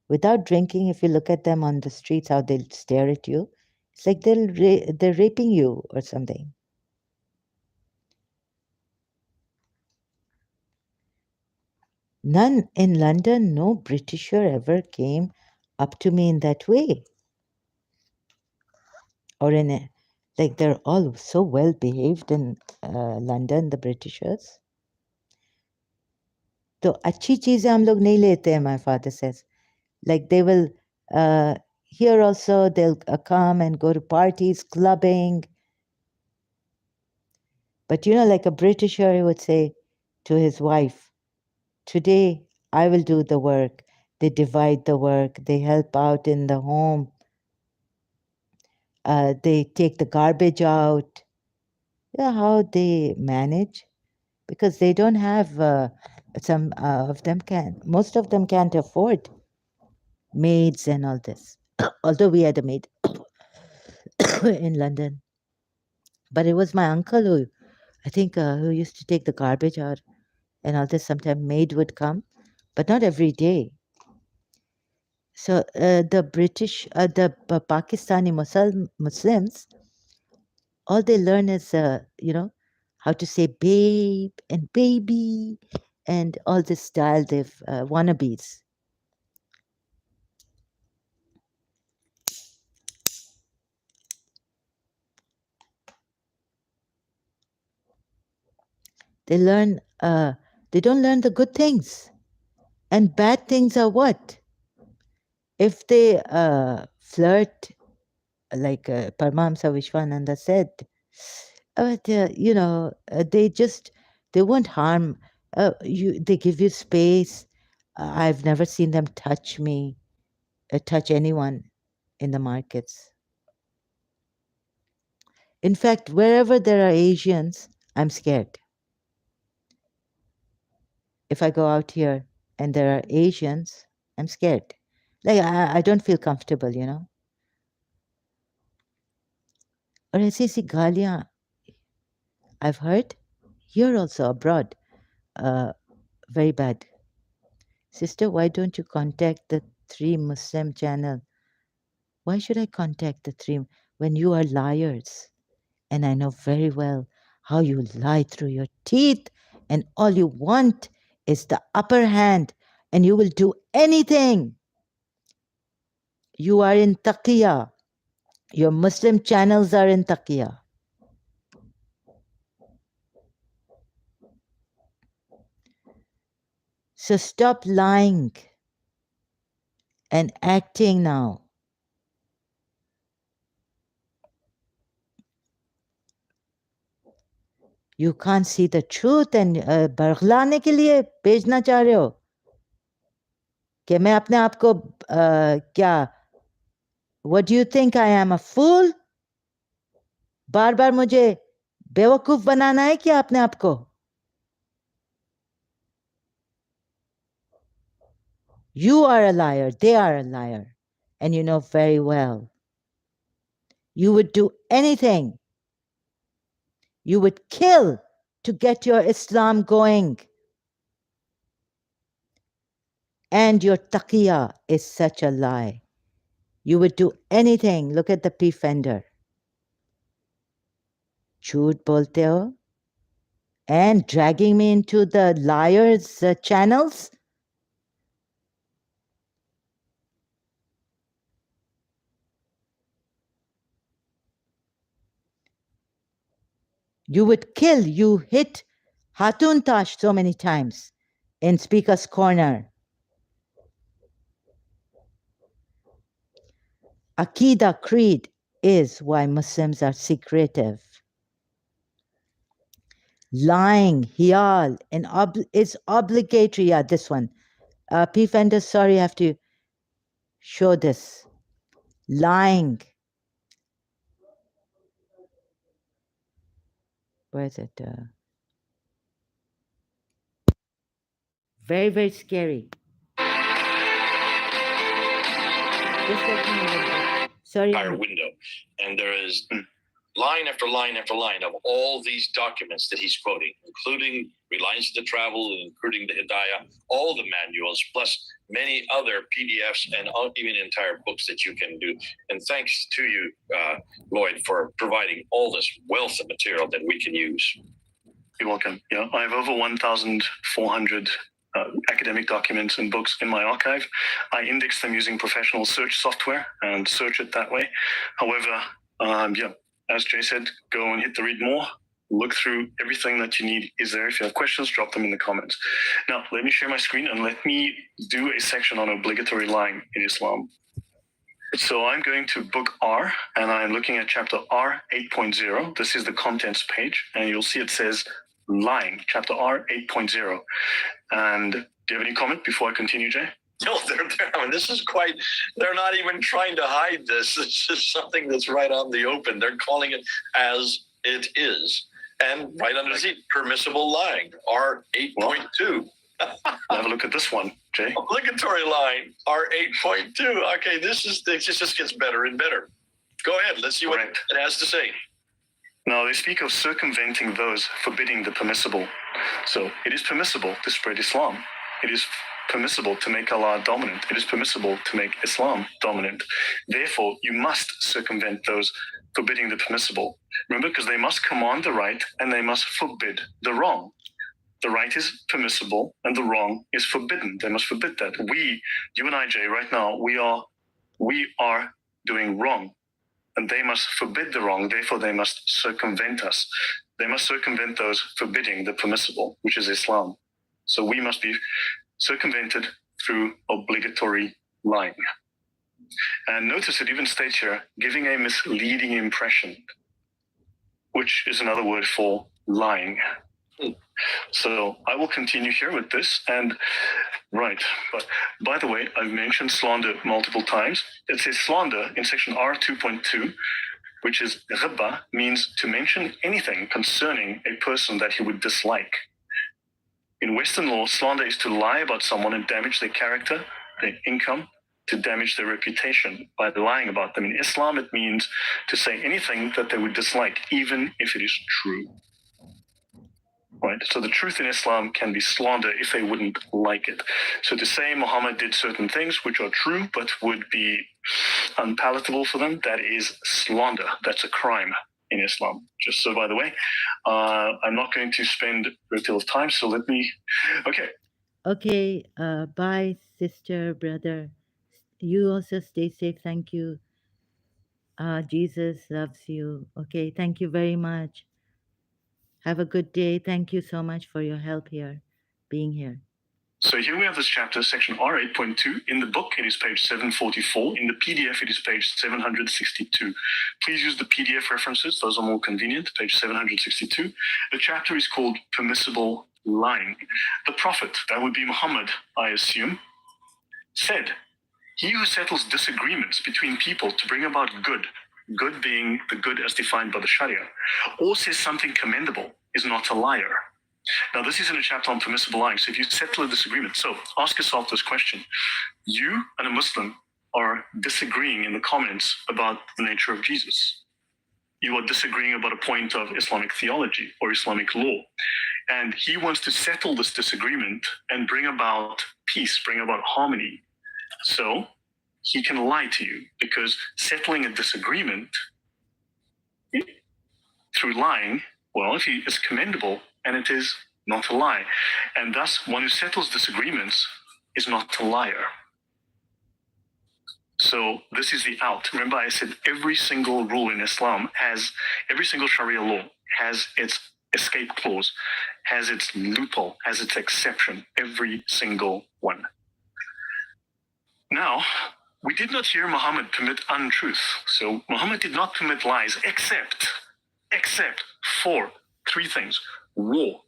without drinking, if you look at them on the streets, how they'll stare at you, it's like they're raping you or something. None in London, no Britisher ever came up to me in that way. Or like they're all so well behaved in London, the Britishers. तो अच्छी चीजें हम लोग नहीं लेते हैं, my father says. Like they will, uh, here also they'll come and go to parties, clubbing. But like a Britisher, he would say to his wife, "Today I will do the work." They divide the work, they help out in the home, they take the garbage out. Yeah, how they manage, because they don't have, some of them can, most of them can't afford maids and all this. Although we had a maid in London. But it was my uncle who, I think, who used to take the garbage out and all this. Sometimes maid would come, but not every day. So the Pakistani Muslims, all they learn is, how to say babe and baby and all this style. They've wannabes. They learn. They don't learn the good things, and bad things are what? If they flirt, like Paramahamsa Vishwananda said, they won't harm. They give you space. I've never seen them touch me, touch anyone in the markets. In fact, wherever there are Asians, I'm scared. If I go out here and there are Asians, I'm scared. Like I don't feel comfortable. और ऐसी ऐसी गालियाँ I've heard here also abroad, uh, very bad. Sister, why don't you contact the three Muslim channel? Why should I contact the three when you are liars? And I know very well how you lie through your teeth, and all you want is the upper hand, and you will do anything. You are in taqiyya. Your Muslim channels are in taqiyya. So stop lying and acting now. You can't see the truth and बरगलाने के लिए भेजना चाह रहे हो. कि मैं अपने आप को क्या what do you think I am a fool? बार बार मुझे बेवकूफ बनाना है क्या अपने आप को? You are a liar, they are a liar, and you know very well. You would do anything. You would kill to get your Islam going. And your taqiyya is such a lie. You would do anything. Look at the P-fender. Jhoot bolte ho. And dragging me into the liars' channels. You would kill. You hit Hatun Tash so many times in Speaker's Corner. Aqidah creed is why Muslims are secretive. Lying, hiyal, is obligatory. Yeah, this one. P-Fender, sorry, I have to show this. Lying. Where is it? Very, very scary. Just let me know. Sorry. Entire window, and there is line after line after line of all these documents that he's quoting, including Reliance to Travel, including the Hidayah, all the manuals, plus many other PDFs and even entire books that you can do. And thanks to you, Lloyd, for providing all this wealth of material that we can use. You're welcome. Yeah, I have over 1,400 academic documents and books in my archive. I index them using professional search software and search it that way. However, as Jay said, go and hit the read more. Look through everything that you need is there. If you have questions, drop them in the comments. Now, let me share my screen and let me do a section on obligatory lying in Islam. So I'm going to book R, and I'm looking at chapter R 8.0. This is the contents page, and you'll see it says lying, chapter R 8.0. And do you have any comment before I continue, Jay? No, I mean, this is quite, they're not even trying to hide this. This is something that's right on the open. They're calling it as it is. And right under the seat, permissible lying, R 8.2. Have a look at this one, Jay. Obligatory line, R 8.2. Okay, this just gets better and better. Go ahead, let's see what it has to say. Now, they speak of circumventing those forbidding the permissible. So it is permissible to spread Islam. It is permissible to make Allah dominant. It is permissible to make Islam dominant. Therefore, you must circumvent those forbidding the permissible. Remember, because they must command the right and they must forbid the wrong. The right is permissible and the wrong is forbidden. They must forbid that. You and I, Jay, right now, we are doing wrong. And they must forbid the wrong, therefore they must circumvent us. They must circumvent those forbidding the permissible, which is Islam. So we must be circumvented through obligatory lying. And notice it even states here, giving a misleading impression, which is another word for lying. So I will continue here with this. And right, but by the way, I've mentioned slander multiple times. It says slander in section R 2.2, which is ghibba, means to mention anything concerning a person that he would dislike. In Western law, slander is to lie about someone and damage their character, their income, to damage their reputation by lying about them. In Islam, it means to say anything that they would dislike, even if it is true. Right? So the truth in Islam can be slander if they wouldn't like it. So to say Muhammad did certain things which are true but would be unpalatable for them, that is slander. That's a crime in Islam. Just so by the way, I'm not going to spend a great deal of time, so let me, okay. Okay, bye, sister, brother. You also stay safe. Thank you. Jesus loves you. Okay, thank you very much. Have a good day. Thank you so much for your help here, being here. So here we have this chapter, section R 8.2. In the book, it is page 744. In the PDF, it is page 762. Please use the PDF references. Those are more convenient, page 762. The chapter is called Permissible Lying. The Prophet, that would be Muhammad, I assume, said, he who settles disagreements between people to bring about good, good being the good as defined by the Sharia, or says something commendable, is not a liar. Now, this is in a chapter on permissible lying. So if you settle a disagreement, so ask yourself this question. You and a Muslim are disagreeing in the comments about the nature of Jesus. You are disagreeing about a point of Islamic theology or Islamic law. And he wants to settle this disagreement and bring about peace, bring about harmony. So he can lie to you, because settling a disagreement through lying, well, if he is commendable, and it is not a lie. And thus, one who settles disagreements is not a liar. So this is the out. Remember, I said every single rule in Islam every single Sharia law has its escape clause, has its loophole, has its exception, every single one. Now, we did not hear Muhammad commit untruth. So Muhammad did not commit lies except for three things: war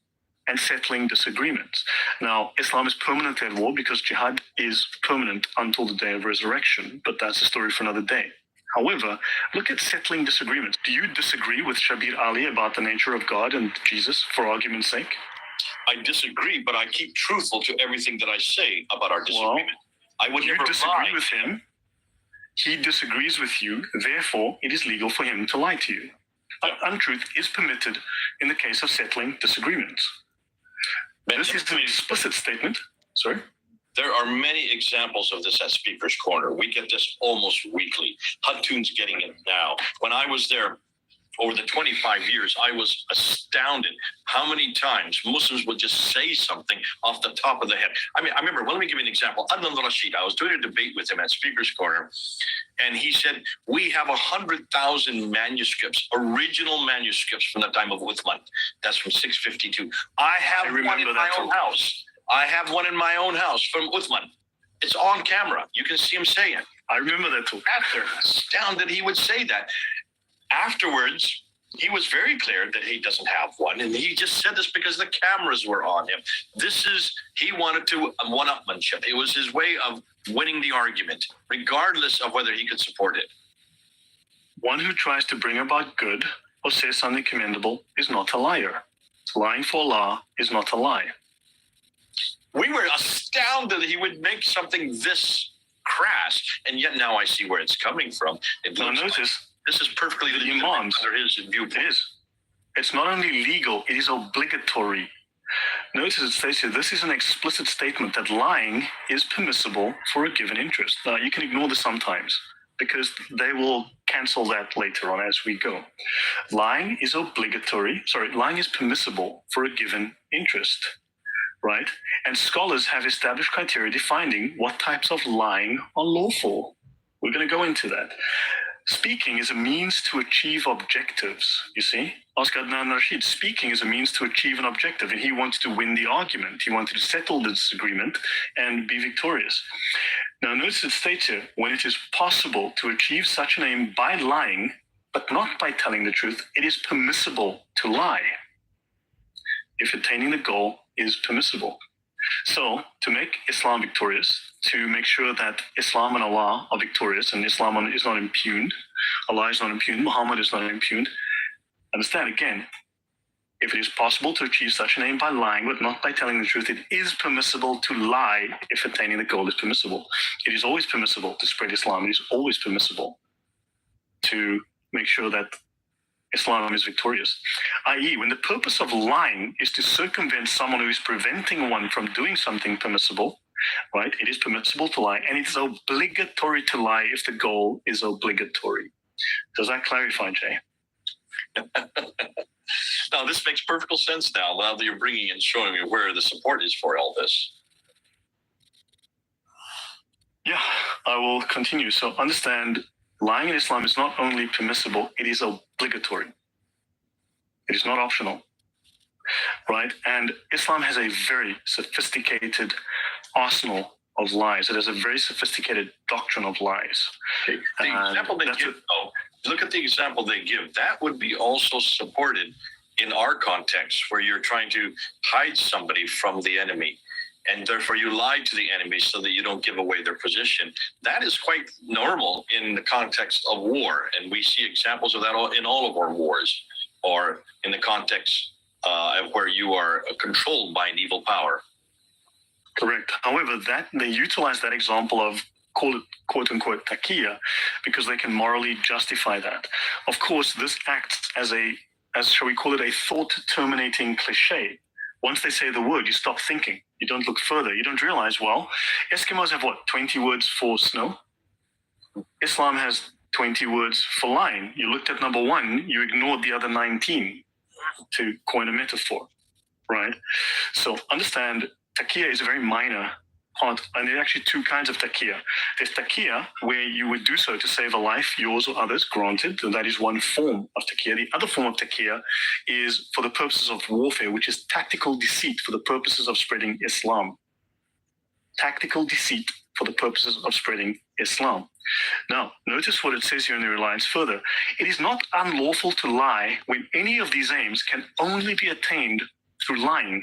and settling disagreements. Now, Islam is permanently at war because jihad is permanent until the day of resurrection, but that's a story for another day. However, look at settling disagreements. Do you disagree with Shabir Ali about the nature of God and Jesus, for argument's sake? I disagree, but I keep truthful to everything that I say about our disagreement. I would never disagree lie with him. He disagrees with you, therefore it is legal for him to lie to you. Untruth is permitted in the case of settling disagreements. This is an explicit statement. Sorry? There are many examples of this at Speaker's Corner. We get this almost weekly. Huttoon's getting it now. When I was there over the 25 years, I was astounded how many times Muslims would just say something off the top of the head. I mean, I remember, well, let me give you an example. Adnan Rashid, I was doing a debate with him at Speaker's Corner, and he said, we have 100,000 manuscripts, original manuscripts from the time of Uthman. That's from 652. I have one in my own house. I have one in my own house from Uthman. It's on camera. You can see him say it. I remember that talk. After, astounded he would say that. Afterwards, he was very clear that he doesn't have one, and he just said this because the cameras were on him. He wanted to one-upmanship. It was his way of winning the argument, regardless of whether he could support it. One who tries to bring about good or says something commendable is not a liar. Lying for Allah is not a lie. We were astounded that he would make something this crass, and yet now I see where it's coming from. Now notice, this is perfectly the imams under his viewpoint. It is. It's not only legal, it is obligatory. Notice it states here, this is an explicit statement that lying is permissible for a given interest. Now, you can ignore this sometimes, because they will cancel that later on as we go. Lying is permissible for a given interest, right? And scholars have established criteria defining what types of lying are lawful. We're going to go into that. Speaking is a means to achieve objectives, you see? Ask Adnan Rashid, speaking is a means to achieve an objective, and he wants to win the argument. He wanted to settle the disagreement and be victorious. Now, notice it states here, when it is possible to achieve such an aim by lying, but not by telling the truth, it is permissible to lie, if attaining the goal is permissible. So, to make Islam victorious, to make sure that Islam and Allah are victorious and Islam is not impugned, Allah is not impugned, Muhammad is not impugned, understand again, if it is possible to achieve such an aim by lying, but not by telling the truth, it is permissible to lie if attaining the goal is permissible. It is always permissible to spread Islam. It is always permissible to make sure that Islam is victorious. I.e., when the purpose of lying is to circumvent someone who is preventing one from doing something permissible, right? It is permissible to lie, and it is obligatory to lie if the goal is obligatory. Does that clarify, Jay? Now, this makes perfect sense now that you're bringing and showing me where the support is for all this. Yeah, I will continue. So understand, lying in Islam is not only permissible, it is obligatory. It is not optional, right? And Islam has a very sophisticated arsenal of lies. It has a very sophisticated doctrine of lies. Okay. The example they give, look at the example they give. That would be also supported in our context, where you're trying to hide somebody from the enemy. and therefore you lie to the enemy so that you don't give away their position. That is quite normal in the context of war, and we see examples of that in all of our wars, or in the context of where you are controlled by an evil power. Correct. However, that they utilize that example of, call it quote unquote taqiyya, because they can morally justify that. Of course, this acts as shall we call it, a thought terminating cliche. Once they say the word, you stop thinking. You don't look further. You don't realize, well, Eskimos have what, 20 words for snow? Islam has 20 words for lying. You looked at number 1, you ignored the other 19, to coin a metaphor, right? So understand, taqiyya is a very minor part, and there are actually 2 kinds of taqiyya. There's taqiyya, where you would do so to save a life, yours or others, granted, and that is one form of taqiyya. The other form of taqiyya is for the purposes of warfare, which is tactical deceit for the purposes of spreading Islam. Tactical deceit for the purposes of spreading Islam. Now, notice what it says here in the Reliance further. It is not unlawful to lie when any of these aims can only be attained through lying.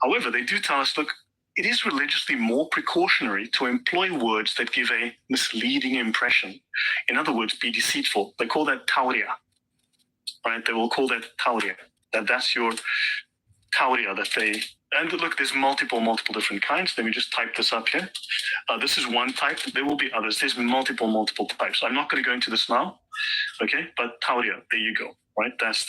However, they do tell us, look, it is religiously more precautionary to employ words that give a misleading impression. In other words, be deceitful. They call that tawriya, right? They will call that tawriya. That's your tawriya that they... And look, there's multiple different kinds. Let me just type this up here. This is one type. There will be others. There's multiple types. I'm not going to go into this now, okay? But tawriya, there you go, right? That's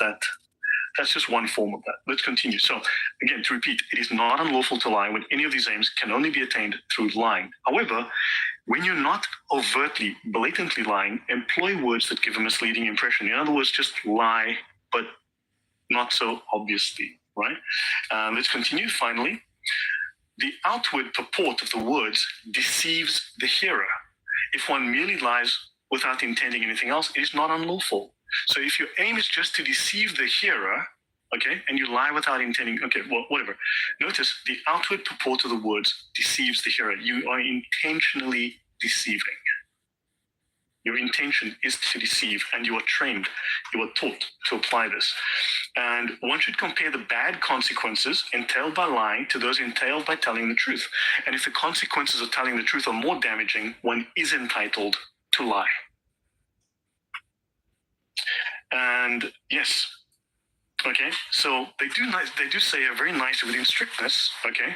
just one form of that. Let's continue. So again, to repeat, it is not unlawful to lie when any of these aims can only be attained through lying. However, when you're not overtly, blatantly lying, employ words that give a misleading impression. In other words, just lie, but not so obviously, right? Let's continue. Finally, the outward purport of the words deceives the hearer. If one merely lies without intending anything else, it is not unlawful. So if your aim is just to deceive the hearer, okay, and you lie without intending, okay, well, whatever. Notice the outward purport of the words deceives the hearer. You are intentionally deceiving. Your intention is to deceive, and you are trained, you are taught to apply this. And one should compare the bad consequences entailed by lying to those entailed by telling the truth. And if the consequences of telling the truth are more damaging, one is entitled to lie. And yes, okay, so they do say a very nice, within strictness, okay,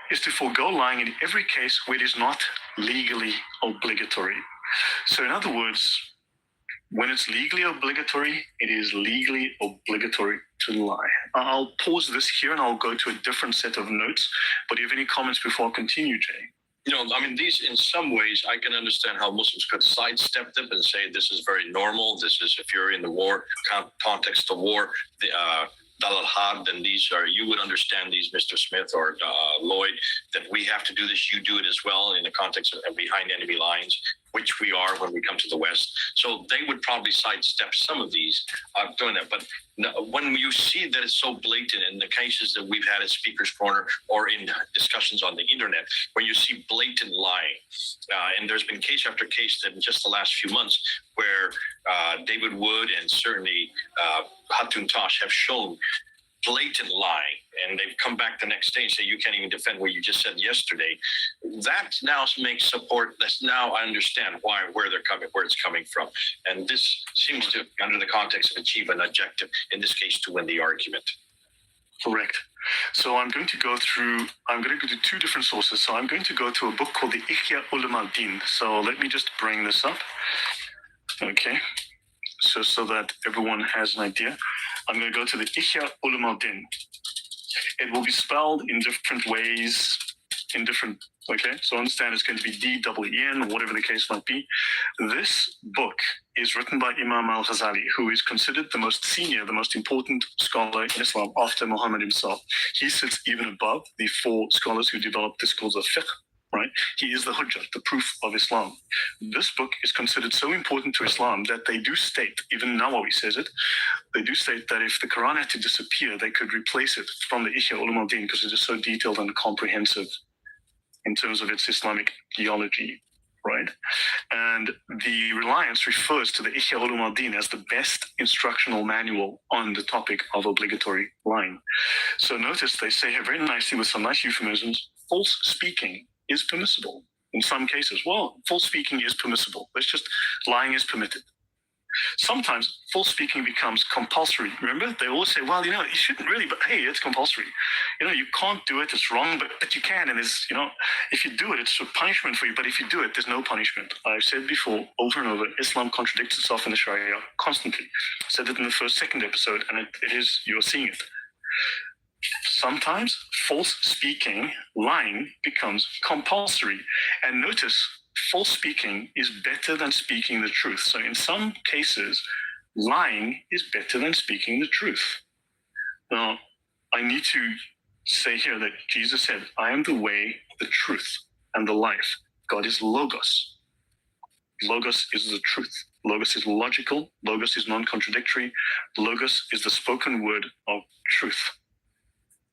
is to forego lying in every case where it is not legally obligatory. So in other words, when it's legally obligatory, it is legally obligatory to lie. I'll pause this here and I'll go to a different set of notes. But do you have any comments before I continue, Jay? You know, I mean, these, in some ways, I can understand how Muslims could sidestep them and say this is very normal. This is, if you're in the war, context of war, the Dal al-Had, then these are, you would understand these, Mr. Smith or Lloyd, that we have to do this, you do it as well in the context of behind enemy lines, which we are when we come to the West. So they would probably sidestep some of these doing that. But when you see that it's so blatant in the cases that we've had at Speaker's Corner or in discussions on the internet, where you see blatant lying, and there's been case after case that in just the last few months where David Wood and certainly Hatun Tosh have shown blatant lying, and they've come back the next day and say you can't even defend what you just said yesterday. That now makes support. That's now I understand where they're coming, where it's coming from, and this seems to, under the context of achieve an objective, in this case, to win the argument. Correct. So I'm going to go to 2 different sources. So I'm going to go to a book called the Ihya Ulum al-Din. So let me just bring this up. Okay. So that everyone has an idea. I'm going to go to the Ihya Ulum al-Din. It will be spelled in different ways, okay? So understand it's going to be D-E-E-N, whatever the case might be. This book is written by Imam al-Ghazali, who is considered the most senior, the most important scholar in Islam after Muhammad himself. He sits even above the 4 scholars who developed discourse of fiqh, right? He is the hujjah, the proof of Islam. This book is considered so important to Islam that they do state, even Nawawi says it, they do state that if the Quran had to disappear, they could replace it from the Ihya Ulum al-Din because it is so detailed and comprehensive in terms of its Islamic theology. right? And the reliance refers to the Ihya Ulum al-Din as the best instructional manual on the topic of obligatory lying. So notice they say here very nicely with some nice euphemisms, false speaking is permissible in some cases. Well, false speaking is permissible. It's just lying is permitted. Sometimes false speaking becomes compulsory. Remember, they always say, well, you shouldn't really, but hey, it's compulsory. You can't do it, it's wrong, but you can. And it's, if you do it, it's a punishment for you. But if you do it, there's no punishment. I've said before, over and over, Islam contradicts itself in the Sharia constantly. I said it in the second episode, and it is, you're seeing it. Sometimes false speaking, lying, becomes compulsory. And notice, false speaking is better than speaking the truth. So in some cases, lying is better than speaking the truth. Now, I need to say here that Jesus said, I am the way, the truth, and the life. God is Logos. Logos is the truth. Logos is logical. Logos is non-contradictory. Logos is the spoken word of truth.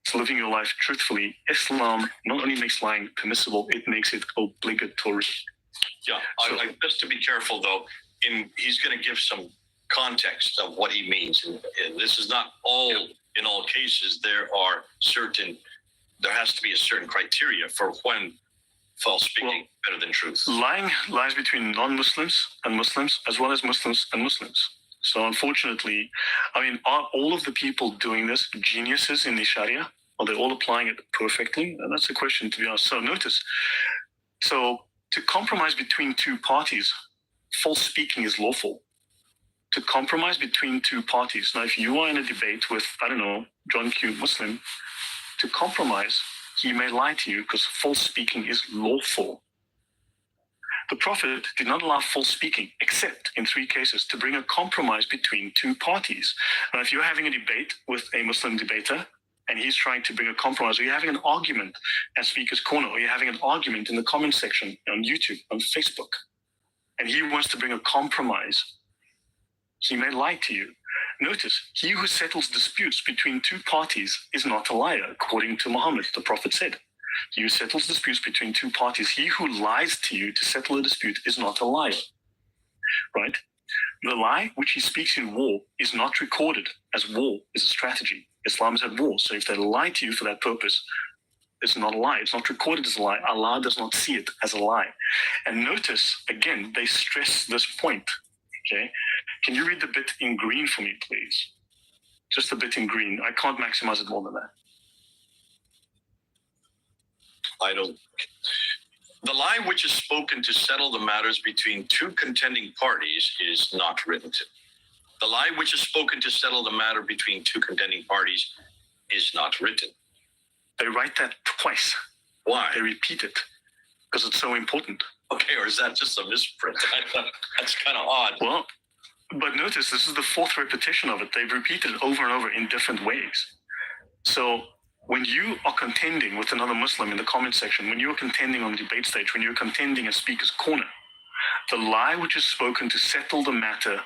It's living your life truthfully. Islam not only makes lying permissible, it makes it obligatory. Yeah, just to be careful though, he's going to give some context of what he means. And this is not all, in all cases, there has to be a certain criteria for when false speaking is better than truth. Lying lies between non-Muslims and Muslims, as well as Muslims and Muslims. So unfortunately, are all of the people doing this geniuses in the Sharia? Are they all applying it perfectly? And that's a question to be asked. So notice, to compromise between two parties, false speaking is lawful. To compromise between two parties. Now, if you are in a debate with, John Q. Muslim, to compromise, he may lie to you because false speaking is lawful. The Prophet did not allow false speaking, except in 3 cases, to bring a compromise between two parties. Now, if you're having a debate with a Muslim debater, and he's trying to bring a compromise, or you're having an argument at Speaker's Corner, or you're having an argument in the comment section on YouTube, on Facebook, and he wants to bring a compromise, he may lie to you. Notice, he who settles disputes between two parties is not a liar, according to Muhammad, the Prophet said. He who settles disputes between two parties, he who lies to you to settle a dispute is not a liar, right? The lie which he speaks in war is not recorded, as war is a strategy. Islam is at war, so if they lie to you for that purpose, it's not a lie. It's not recorded as a lie. Allah does not see it as a lie. And notice, again, they stress this point, okay? Can you read the bit in green for me, please? Just the bit in green. I can't maximize it more than that. The lie which is spoken to settle the matters between two contending parties is not written. The lie which is spoken to settle the matter between two contending parties is not written. They write that twice. Why? They repeat it because it's so important. Okay, or is that just a misprint? That's kind of odd. Well, but notice this is the 4th repetition of it. They've repeated it over and over in different ways. So when you are contending with another Muslim in the comment section, when you're contending on the debate stage, when you're contending at Speaker's Corner, the lie which is spoken to settle the matter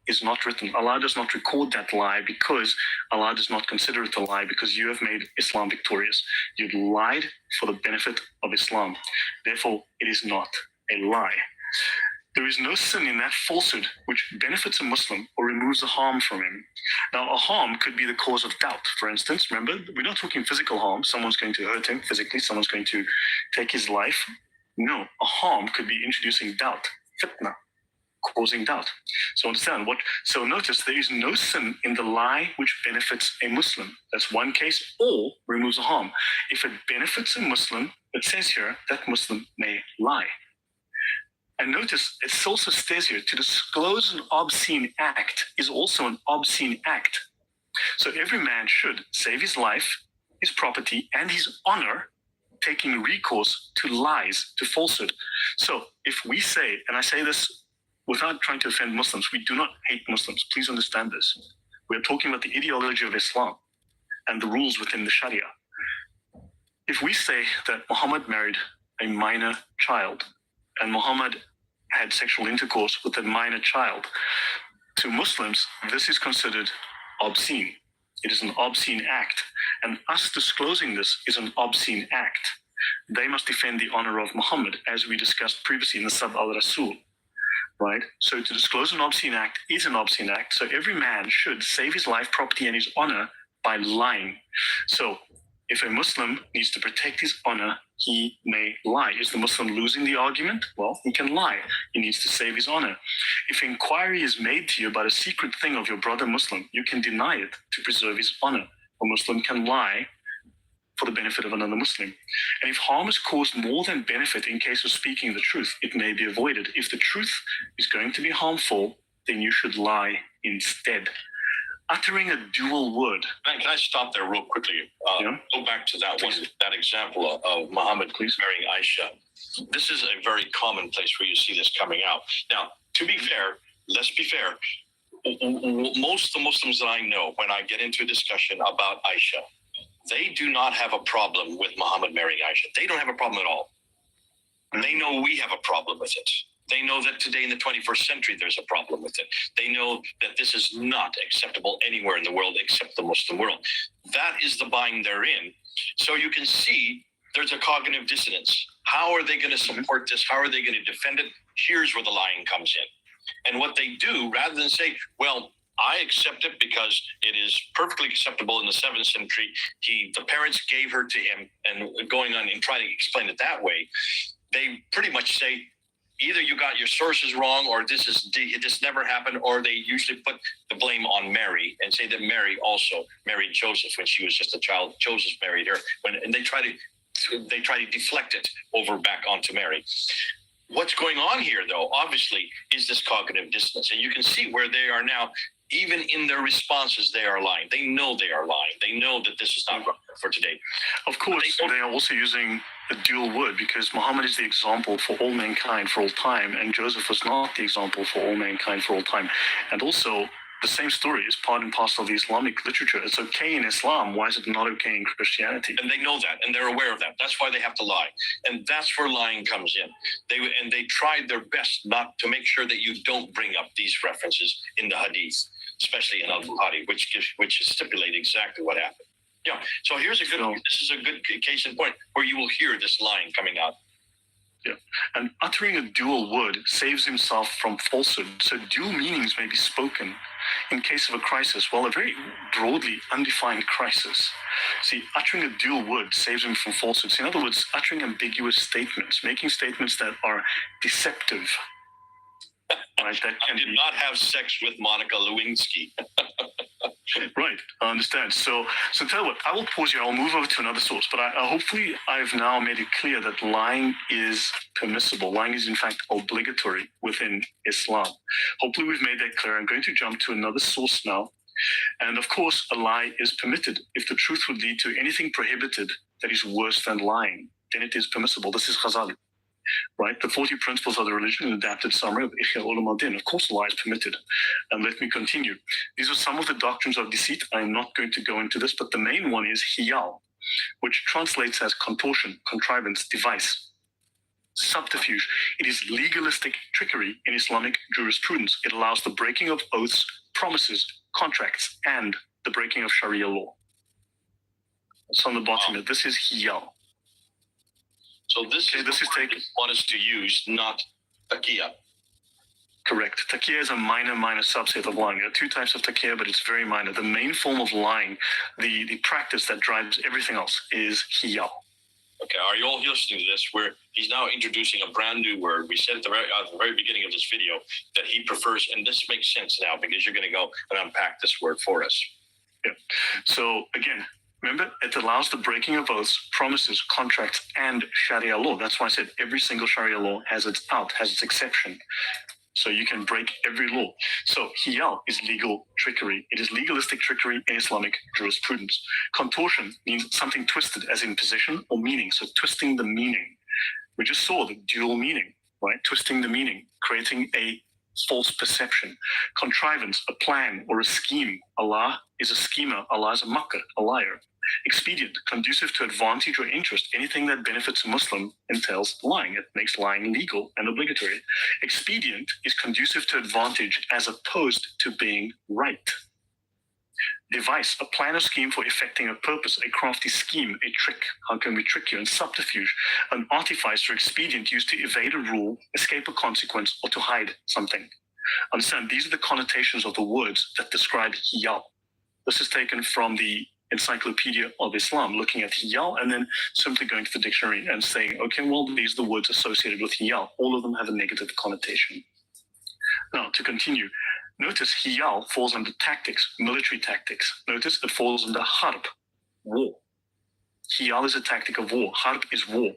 is not written. Allah does not record that lie because Allah does not consider it a lie, because you have made Islam victorious. You've lied for the benefit of Islam. Therefore, it is not a lie. There is no sin in that falsehood which benefits a Muslim or removes a harm from him. Now, a harm could be the cause of doubt. For instance, remember, we're not talking physical harm. Someone's going to hurt him physically. Someone's going to take his life. No, a harm could be introducing doubt, fitna, causing doubt. So understand so notice there is no sin in the lie which benefits a Muslim. That's one case, or removes a harm. If it benefits a Muslim, it says here that Muslim may lie. And notice it also says here, to disclose an obscene act is also an obscene act. So every man should save his life, his property, and his honor, taking recourse to lies, to falsehood. So if we say, and I say this without trying to offend Muslims, we do not hate Muslims. Please understand this. We're talking about the ideology of Islam and the rules within the Sharia. If we say that Muhammad married a minor child and Muhammad had sexual intercourse with a minor child, to Muslims, this is considered obscene. It is an obscene act. And us disclosing this is an obscene act. They must defend the honor of Muhammad, as we discussed previously in the Sab al-Rasul. Right? So to disclose an obscene act is an obscene act. So every man should save his life, property, and his honor by lying. So if a Muslim needs to protect his honor, he may lie. Is the Muslim losing the argument? Well, he can lie. He needs to save his honor. If inquiry is made to you about a secret thing of your brother Muslim, you can deny it to preserve his honor. A Muslim can lie for the benefit of another Muslim. And if harm is caused more than benefit in case of speaking the truth, it may be avoided. If the truth is going to be harmful, then you should lie instead. Uttering a dual word. Can I stop there real quickly? Go back to that one, that example of Muhammad marrying Aisha. This is a very common place where you see this coming out. Now, to be fair, let's be fair. Most of the Muslims that I know, when I get into a discussion about Aisha, they do not have a problem with Muhammad marrying Aisha. They don't have a problem at all. They know we have a problem with it. They know that today in the 21st century, there's a problem with it. They know that this is not acceptable anywhere in the world except the Muslim world. That is the bind they're in. So you can see there's a cognitive dissonance. How are they going to support this? How are they going to defend it? Here's where the lying comes in. And what they do, rather than say, well, I accept it because it is perfectly acceptable in the 7th century. The parents gave her to him, and going on and trying to explain it that way, they pretty much say either you got your sources wrong, or this never happened, or they usually put the blame on Mary and say that Mary also married Joseph when she was just a child. Joseph married her, and they try to deflect it over back onto Mary. What's going on here, though, obviously, is this cognitive dissonance, and you can see where they are now. Even in their responses, they are lying. They know they are lying. They know that this is not for today. Of course, they are also using a dual word because Muhammad is the example for all mankind for all time, and Joseph was not the example for all mankind for all time. And also, the same story is part and parcel of the Islamic literature. It's okay in Islam. Why is it not okay in Christianity? And they know that, and they're aware of that. That's why they have to lie. And that's where lying comes in. They tried their best not to make sure that you don't bring up these references in the hadith, especially in Al-Bukhari, which is stipulated exactly what happened. Yeah. So this is a good case in point where you will hear this lying coming out. Yeah. And uttering a dual word saves himself from falsehood. So dual meanings may be spoken in case of a crisis, well, a very broadly undefined crisis. See, uttering a dual word saves him from falsehood. So in other words, uttering ambiguous statements, making statements that are deceptive. Right, I did not have sex with Monica Lewinsky. Right, I understand. So tell you what, I will pause here. I'll move over to another source, but hopefully I've now made it clear that lying is permissible. Lying is in fact obligatory within Islam. Hopefully we've made that clear. I'm going to jump to another source now. And of course, a lie is permitted. If the truth would lead to anything prohibited that is worse than lying, then it is permissible. This is Ghazali. Right, the 40 principles of the religion, an adapted summary of Ihya Ulum al-Din. Of course, lie is permitted. And let me continue. These are some of the doctrines of deceit. I am not going to go into this, but the main one is hiyal, which translates as contortion, contrivance, device, subterfuge. It is legalistic trickery in Islamic jurisprudence. It allows the breaking of oaths, promises, contracts, and the breaking of Sharia law. So on the bottom, this is hiyal. So this is taken. Want us to use, not taqiyya. Correct. Taqiyya is a minor subset of lying. There are two types of taqiyya, but it's very minor. The main form of lying, the practice that drives everything else, is hiyal. Okay, are you all listening to this? Where he's now introducing a brand new word. We said at the very beginning of this video that he prefers, and this makes sense now because you're going to go and unpack this word for us. Yeah. So again, remember, it allows the breaking of oaths, promises, contracts, and Sharia law. That's why I said every single Sharia law has its exception. So you can break every law. So hiyal is legal trickery. It is legalistic trickery in Islamic jurisprudence. Contortion means something twisted, as in position or meaning. So twisting the meaning. We just saw the dual meaning, right? Twisting the meaning, creating a false perception. Contrivance, a plan or a scheme. Allah is a schemer. Allah is a makkar, a liar. Expedient, conducive to advantage or interest. Anything that benefits a Muslim entails lying. It makes lying legal and obligatory. Expedient is conducive to advantage as opposed to being right. device, a plan or scheme for effecting a purpose, a crafty scheme, a trick. How can we trick you? And subterfuge, an artifice or expedient used to evade a rule, escape a consequence, or to hide something. Understand, these are the connotations of the words that describe hiyal. This is taken from the Encyclopedia of Islam, looking at hiyal and then simply going to the dictionary and saying, okay, well, these are the words associated with hiyal. All of them have a negative connotation. Now, to continue, notice hiyal falls under tactics, military tactics. Notice it falls under harb, war. Hiyal is a tactic of war. Harb is war.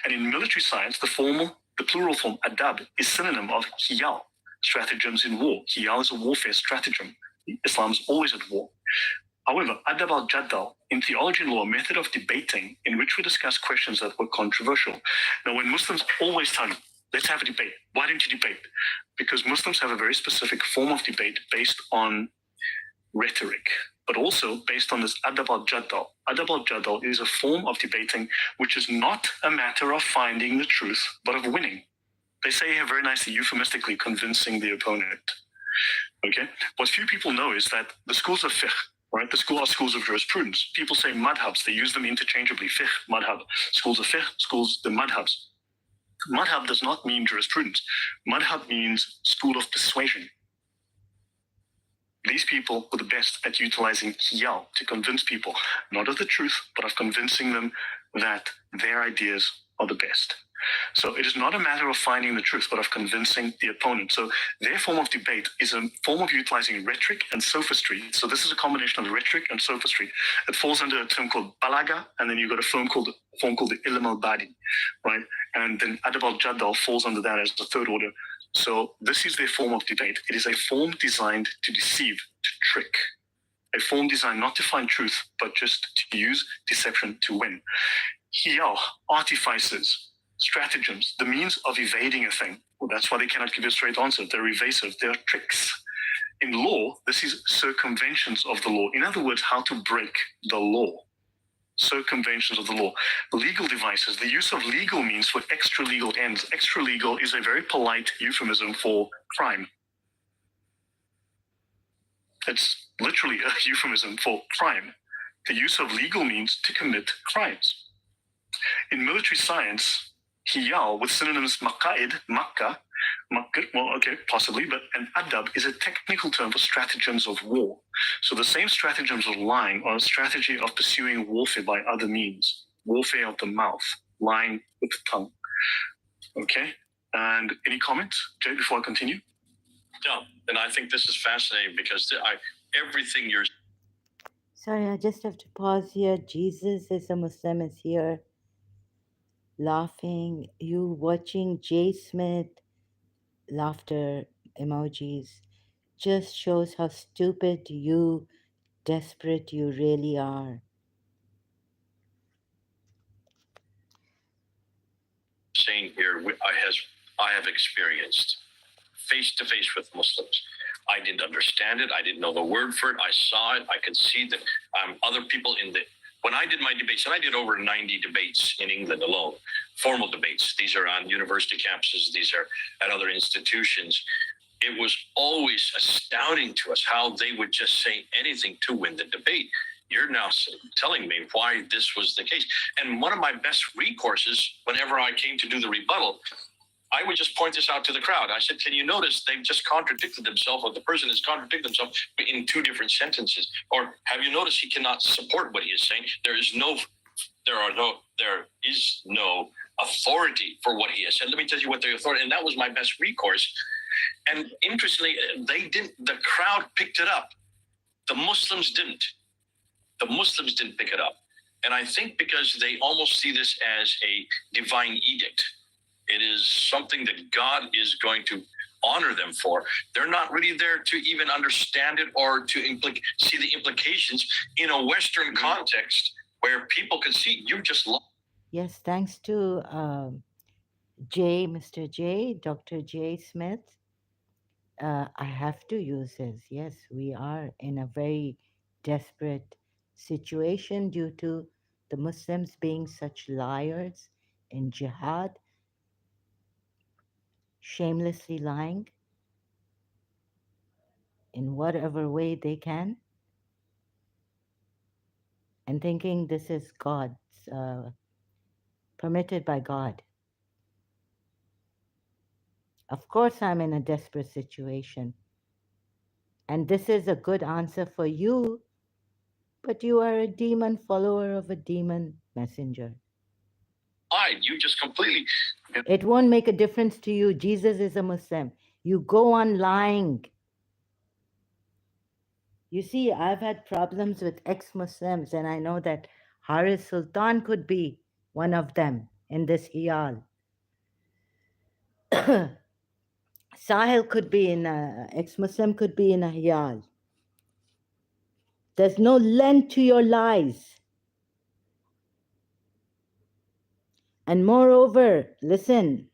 And in military science, the plural form adab is synonym of hiyal, stratagems in war. Hiyal is a warfare stratagem. Islam is always at war. However, adab al-jaddal, in theology and law, a method of debating in which we discuss questions that were controversial. Now, when Muslims always tell you, let's have a debate. Why don't you debate? Because Muslims have a very specific form of debate based on rhetoric, but also based on this adab al-jaddal. Adab al-jaddal is a form of debating which is not a matter of finding the truth, but of winning. They say here very nicely, euphemistically, convincing the opponent. Okay? What few people know is that the schools of fiqh, right? The schools of jurisprudence. People say madhabs. They use them interchangeably. Fiqh, madhab. Schools of fiqh, the madhabs. Madhab does not mean jurisprudence. Madhab means school of persuasion. These people were the best at utilizing hiyal to convince people, not of the truth, but of convincing them that their ideas are the best. So it is not a matter of finding the truth, but of convincing the opponent. So their form of debate is a form of utilizing rhetoric and sophistry. So this is a combination of rhetoric and sophistry. It falls under a term called balaga, and then you've got a form called the ilm al-badi, right? And then adab al-jaddal falls under that as the third order. So this is their form of debate. It is a form designed to deceive, to trick. A form designed not to find truth, but just to use deception to win. Hiyal, artifices, stratagems, the means of evading a thing. Well, that's why they cannot give you a straight answer. They're evasive, they're tricks. In law, this is circumventions of the law. In other words, how to break the law. Circumventions of the law. Legal devices, the use of legal means for extra-legal ends. Extra-legal is a very polite euphemism for crime. It's literally a euphemism for crime. The use of legal means to commit crimes. In military science, hiyal with synonyms maqaid, makkah, well, okay, possibly, but an adab is a technical term for stratagems of war. So the same stratagems of lying are a strategy of pursuing warfare by other means. Warfare of the mouth, lying with the tongue. Okay, and any comments, Jay, before I continue? No, and I think this is fascinating because everything you're... Sorry, I just have to pause here. Jesus is a Muslim is here laughing. You watching Jay Smith laughter emojis just shows how stupid you, desperate you really are. saying here, I have experienced face to face with Muslims. I didn't understand it. I didn't know the word for it. I saw it. I could see that other people when I did my debates, and I did over 90 debates in England alone, formal debates. These are on university campuses. These are at other institutions. It was always astounding to us how they would just say anything to win the debate. You're now telling me why this was the case. And one of my best recourses, whenever I came to do the rebuttal, I would just point this out to the crowd. I said, can you notice they've just contradicted themselves, or the person has contradicted themselves in two different sentences? Or have you noticed he cannot support what he is saying? There is no authority for what he has said. Let me tell you what the authority, and that was my best recourse. And interestingly, the crowd picked it up. The Muslims didn't. The Muslims didn't pick it up. And I think because they almost see this as a divine edict. It is something that God is going to honor them for. They're not really there to even understand it or to see the implications in a Western context where people can see you just lost. Yes, thanks to Mr. J, Dr. J. Smith. I have to use his. Yes, we are in a very desperate situation due to the Muslims being such liars in jihad, shamelessly lying in whatever way they can. and thinking this is God's, permitted by God. Of course, I'm in a desperate situation. And this is a good answer for you, but you are a demon follower of a demon messenger. You just completely. It won't make a difference to you. Jesus is a Muslim. You go on lying. You see, I've had problems with ex-Muslims, and I know that Haris Sultan could be one of them in this hiyal. Sahil could be in a, ex-Muslim could be in a hiyal. There's no length to your lies. And moreover, listen,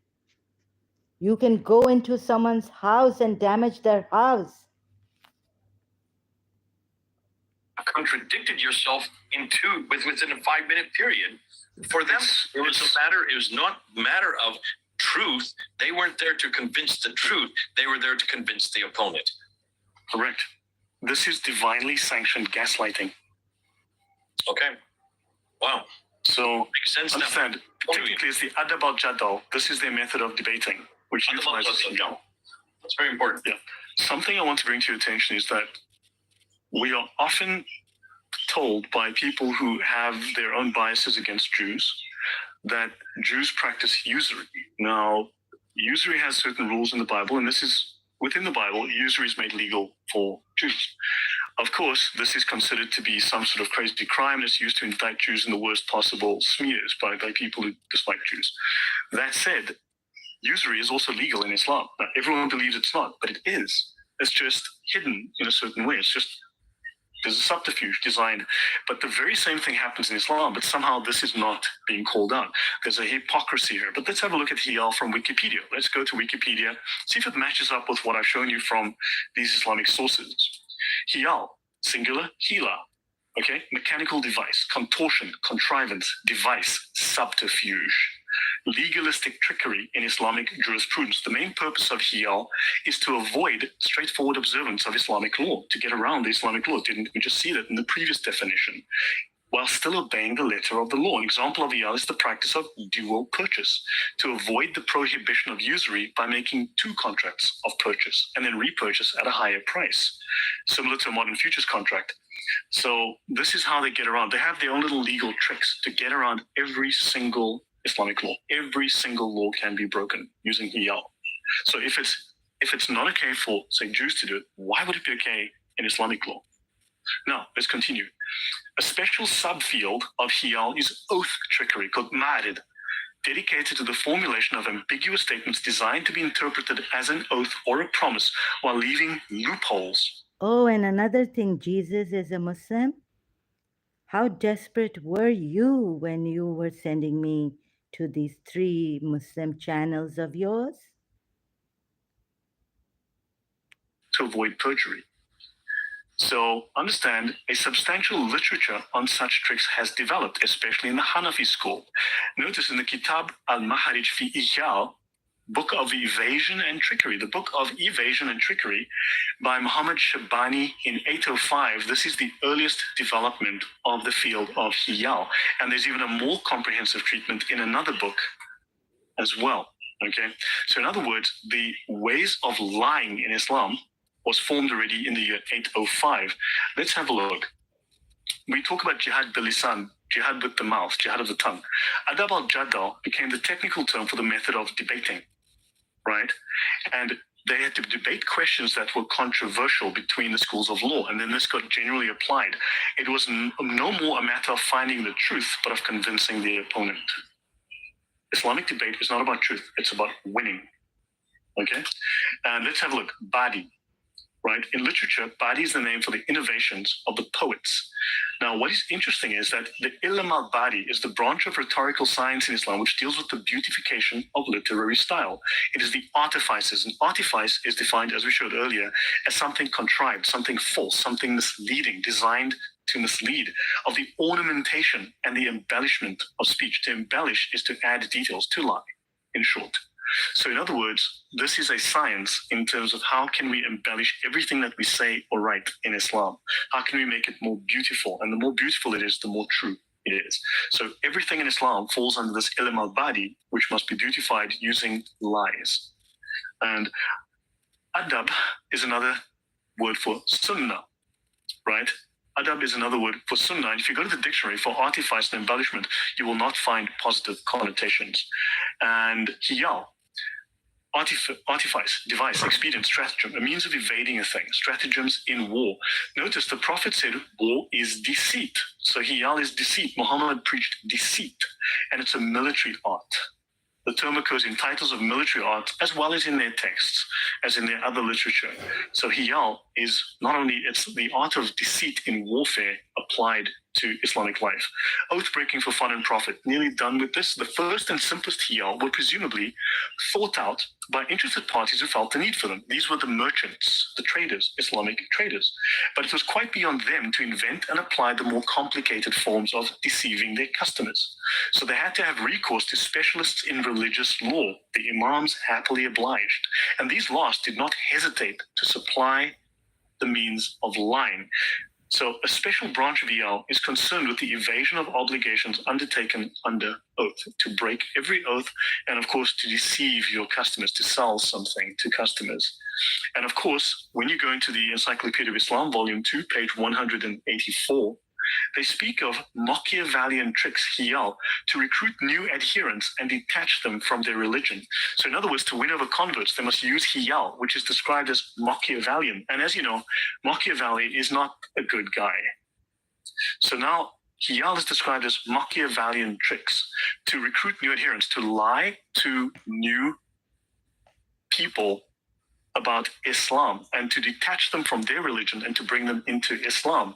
you can go into someone's house and damage their house. Contradicted yourself within a 5-minute period. For them, it was not a matter of truth. They weren't there to convince the truth. They were there to convince the opponent. Correct. This is divinely sanctioned gaslighting. Okay. Wow. So Makes sense now. understand, technically it's the adab al-jadal. This is their method of debating, which utilizes That's very important. Yeah. Something I want to bring to your attention is that we are often told by people who have their own biases against Jews that Jews practice usury. Now, usury has certain rules in the Bible, and this is within the Bible, usury is made legal for Jews. Of course, this is considered to be some sort of crazy crime that's used to indict Jews in the worst possible smears by people who dislike Jews. That said, usury is also legal in Islam. Now, everyone believes it's not, but it is. It's just hidden in a certain way. It's just, there's a subterfuge designed. But the very same thing happens in Islam, but somehow this is not being called out. There's a hypocrisy here. But let's have a look at hiyal from Wikipedia. Let's go to Wikipedia, see if it matches up with what I've shown you from these Islamic sources. Hiyal, singular, hila, okay? Mechanical device, contortion, contrivance, device, subterfuge. Legalistic trickery in Islamic jurisprudence. The main purpose of hiyal is to avoid straightforward observance of Islamic law, to get around the Islamic law. Didn't we just see that in the previous definition? While still obeying the letter of the law. An example of hiyal is the practice of dual purchase, to avoid the prohibition of usury by making 2 contracts of purchase and then repurchase at a higher price, similar to a modern futures contract. So this is how they get around. They have their own little legal tricks to get around every single Islamic law. Every single law can be broken using hiyal. So if it's not okay for, say, Jews to do it, why would it be okay in Islamic law? Now, let's continue. A special subfield of hiyal is oath trickery, called ma'arid, dedicated to the formulation of ambiguous statements designed to be interpreted as an oath or a promise while leaving loopholes. Oh, and another thing, Jesus is a Muslim. How desperate were you when you were sending me to these 3 Muslim channels of yours? To avoid perjury. So understand, a substantial literature on such tricks has developed, especially in the Hanafi school. Notice in the Kitab al-Maharij fi Ijal, Book of Evasion and Trickery, the Book of Evasion and Trickery by Muhammad Shabani in 805. This is the earliest development of the field of hiyal. And there's even a more comprehensive treatment in another book as well. Okay, so in other words, the ways of lying in Islam was formed already in the year 805. Let's have a look. We talk about jihad bil-lisan, jihad with the mouth, jihad of the tongue. Adab al-jadal became the technical term for the method of debating, right? And they had to debate questions that were controversial between the schools of law, and then this got generally applied. It was no more a matter of finding the truth, but of convincing the opponent. Islamic debate is not about truth, it's about winning, okay? And let's have a look, Badi. Right? In literature, Badi is the name for the innovations of the poets. Now, what is interesting is that the Ilm al-Badi is the branch of rhetorical science in Islam which deals with the beautification of literary style. It is the artifices, and artifice is defined, as we showed earlier, as something contrived, something false, something misleading, designed to mislead, of the ornamentation and the embellishment of speech. To embellish is to add details, to lie, in short. So in other words, this is a science in terms of how can we embellish everything that we say or write in Islam? How can we make it more beautiful? And the more beautiful it is, the more true it is. So everything in Islam falls under this ilm al-badi, which must be beautified using lies. And adab is another word for sunnah, right? Adab is another word for sunnah. And if you go to the dictionary for artifice and embellishment, you will not find positive connotations. And hiyal, artifice, device, expedient, stratagem, a means of evading a thing, stratagems in war. Notice the Prophet said war is deceit. So hiyal is deceit. Muhammad preached deceit, and it's a military art. The term occurs in titles of military art as well as in their texts, as in their other literature. So hiyal is not only, it's the art of deceit in warfare applied to Islamic life. Oath-breaking for fun and profit. Nearly done with this. The first and simplest hiyal were presumably thought out by interested parties who felt the need for them. These were the merchants, the traders, Islamic traders. But it was quite beyond them to invent and apply the more complicated forms of deceiving their customers. So they had to have recourse to specialists in religious law. The imams happily obliged. And these last did not hesitate to supply the means of lying. So a special branch of EL is concerned with the evasion of obligations undertaken under oath, to break every oath, and of course to deceive your customers, to sell something to customers. And of course, when you go into the Encyclopedia of Islam, Volume 2, page 184, they speak of Machiavellian tricks, hiyal, to recruit new adherents and detach them from their religion. So in other words, to win over converts, they must use hiyal, which is described as Machiavellian. And as you know, Machiavelli is not a good guy. So now hiyal is described as Machiavellian tricks to recruit new adherents, to lie to new people about Islam and to detach them from their religion and to bring them into Islam.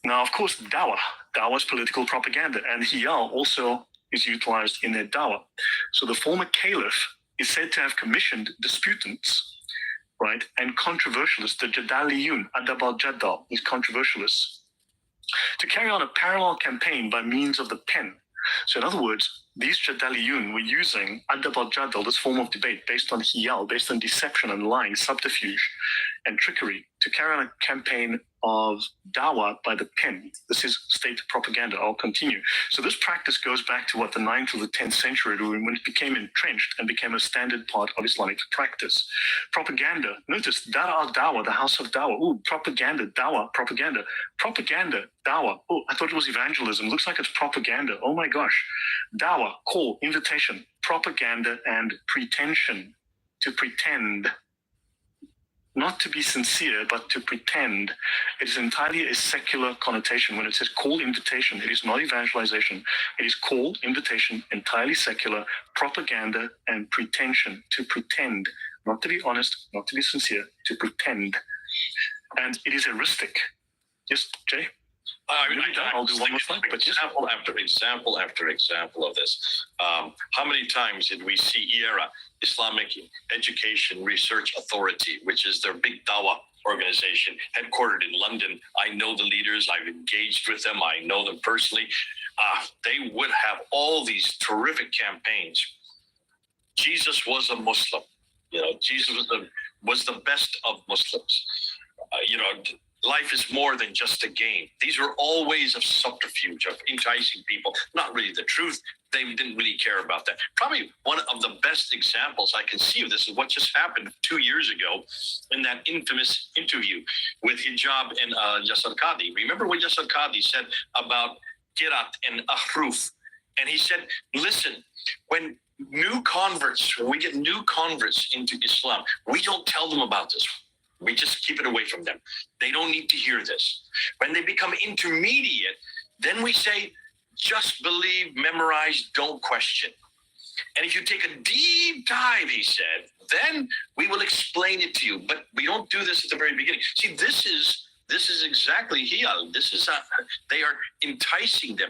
Now, of course, dawah is political propaganda, and hiyal also is utilized in their dawah. So the former caliph is said to have commissioned disputants, right, and controversialists, the jadaliyun, adab al-jadal, these controversialists, to carry on a parallel campaign by means of the pen. So in other words, these jadaliyun were using adab al-jadal, this form of debate based on hiyal, based on deception and lying, subterfuge and trickery, to carry on a campaign of dawah by the pen. This is state propaganda. I'll continue. So this practice goes back to the 9th or the 10th century, when it became entrenched and became a standard part of Islamic practice. Propaganda, notice, dar al-dawah, the house of dawah. Ooh, propaganda, dawah, propaganda. Propaganda, dawah. Oh, I thought it was evangelism. Looks like it's propaganda. Oh my gosh. Dawah, call, invitation, propaganda, and pretension, to pretend. Not to be sincere, but to pretend. It is entirely a secular connotation. When it says call, invitation, it is not evangelization. It is call, invitation, entirely secular, propaganda, and pretension, to pretend. Not to be honest, not to be sincere, to pretend. And it is heuristic. Yes, Jay? I'll do one more slide. But example after example after example of this. How many times did we see IERA, Islamic Education Research Authority, which is their big dawah organization, headquartered in London? I know the leaders. I've engaged with them. I know them personally. They would have all these terrific campaigns. Jesus was a Muslim. Jesus was the best of Muslims. Life is more than just a game. These were all ways of subterfuge, of enticing people. Not really the truth. They didn't really care about that. Probably one of the best examples I can see of this is what just happened 2 years ago in that infamous interview with Hijab and Yasir Qadhi. Remember what Yasir Qadhi said about Qirat and Ahruf? And he said, listen, when we get new converts into Islam, we don't tell them about this. We just keep it away from them. They don't need to hear this. When they become intermediate, then we say, just believe, memorize, don't question. And if you take a deep dive, he said, then we will explain it to you. But we don't do this at the very beginning. See, this is exactly hiyal. They are enticing them,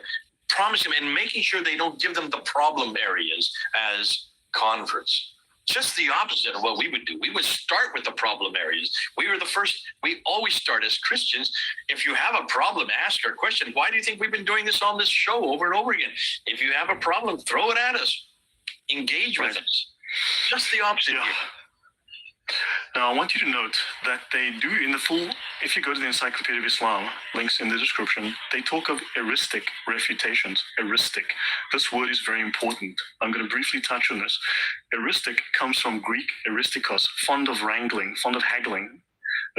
promising them, and making sure they don't give them the problem areas as converts. Just the opposite of what we would do. We would start with the problem areas. We were the first. We always start as Christians. If you have a problem, ask our question. Why do you think we've been doing this on this show over and over again? If you have a problem, throw it at us. Engage with us. Just the opposite. Yeah. Now, I want you to note that they do in the full, if you go to the Encyclopedia of Islam, links in the description, they talk of eristic refutations. Eristic. This word is very important. I'm going to briefly touch on this. Eristic comes from Greek eristikos, fond of wrangling, fond of haggling.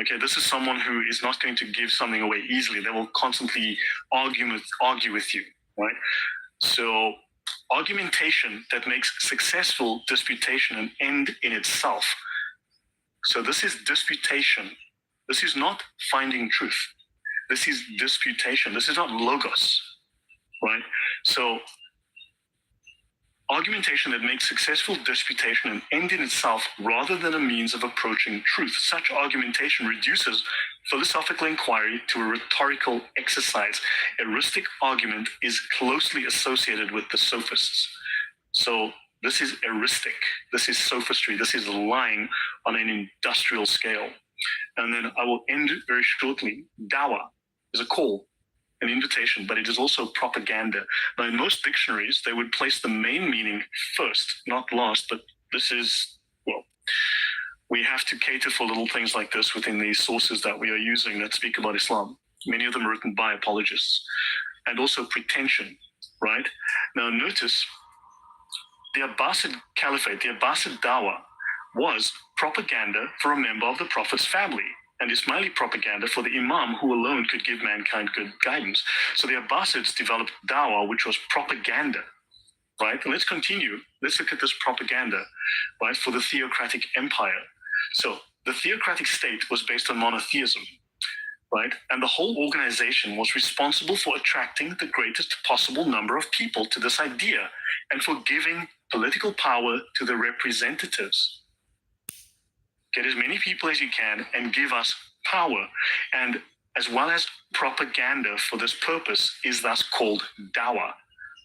Okay, this is someone who is not going to give something away easily. They will constantly argue with you, right? So argumentation that makes successful disputation an end in itself. So this is disputation. This is not finding truth. This is disputation. This is not logos, right? So argumentation that makes successful disputation an end in itself rather than a means of approaching truth. Such argumentation reduces philosophical inquiry to a rhetorical exercise. Eristic argument is closely associated with the sophists. So this is eristic. This is sophistry. This is lying on an industrial scale. And then I will end very shortly. Dawa is a call, an invitation, but it is also propaganda. Now, in most dictionaries, they would place the main meaning first, not last, but this is, well, we have to cater for little things like this within these sources that we are using that speak about Islam. Many of them are written by apologists. And also pretension, right? Now, notice the Abbasid Caliphate, the Abbasid Dawa, was propaganda for a member of the Prophet's family, and Ismaili propaganda for the Imam who alone could give mankind good guidance. So the Abbasids developed Dawa, which was propaganda, right? And let's continue. Let's look at this propaganda, right, for the theocratic empire. So the theocratic state was based on monotheism, right? And the whole organization was responsible for attracting the greatest possible number of people to this idea and for giving political power to the representatives. Get as many people as you can and give us power. And as well as propaganda for this purpose is thus called dawa.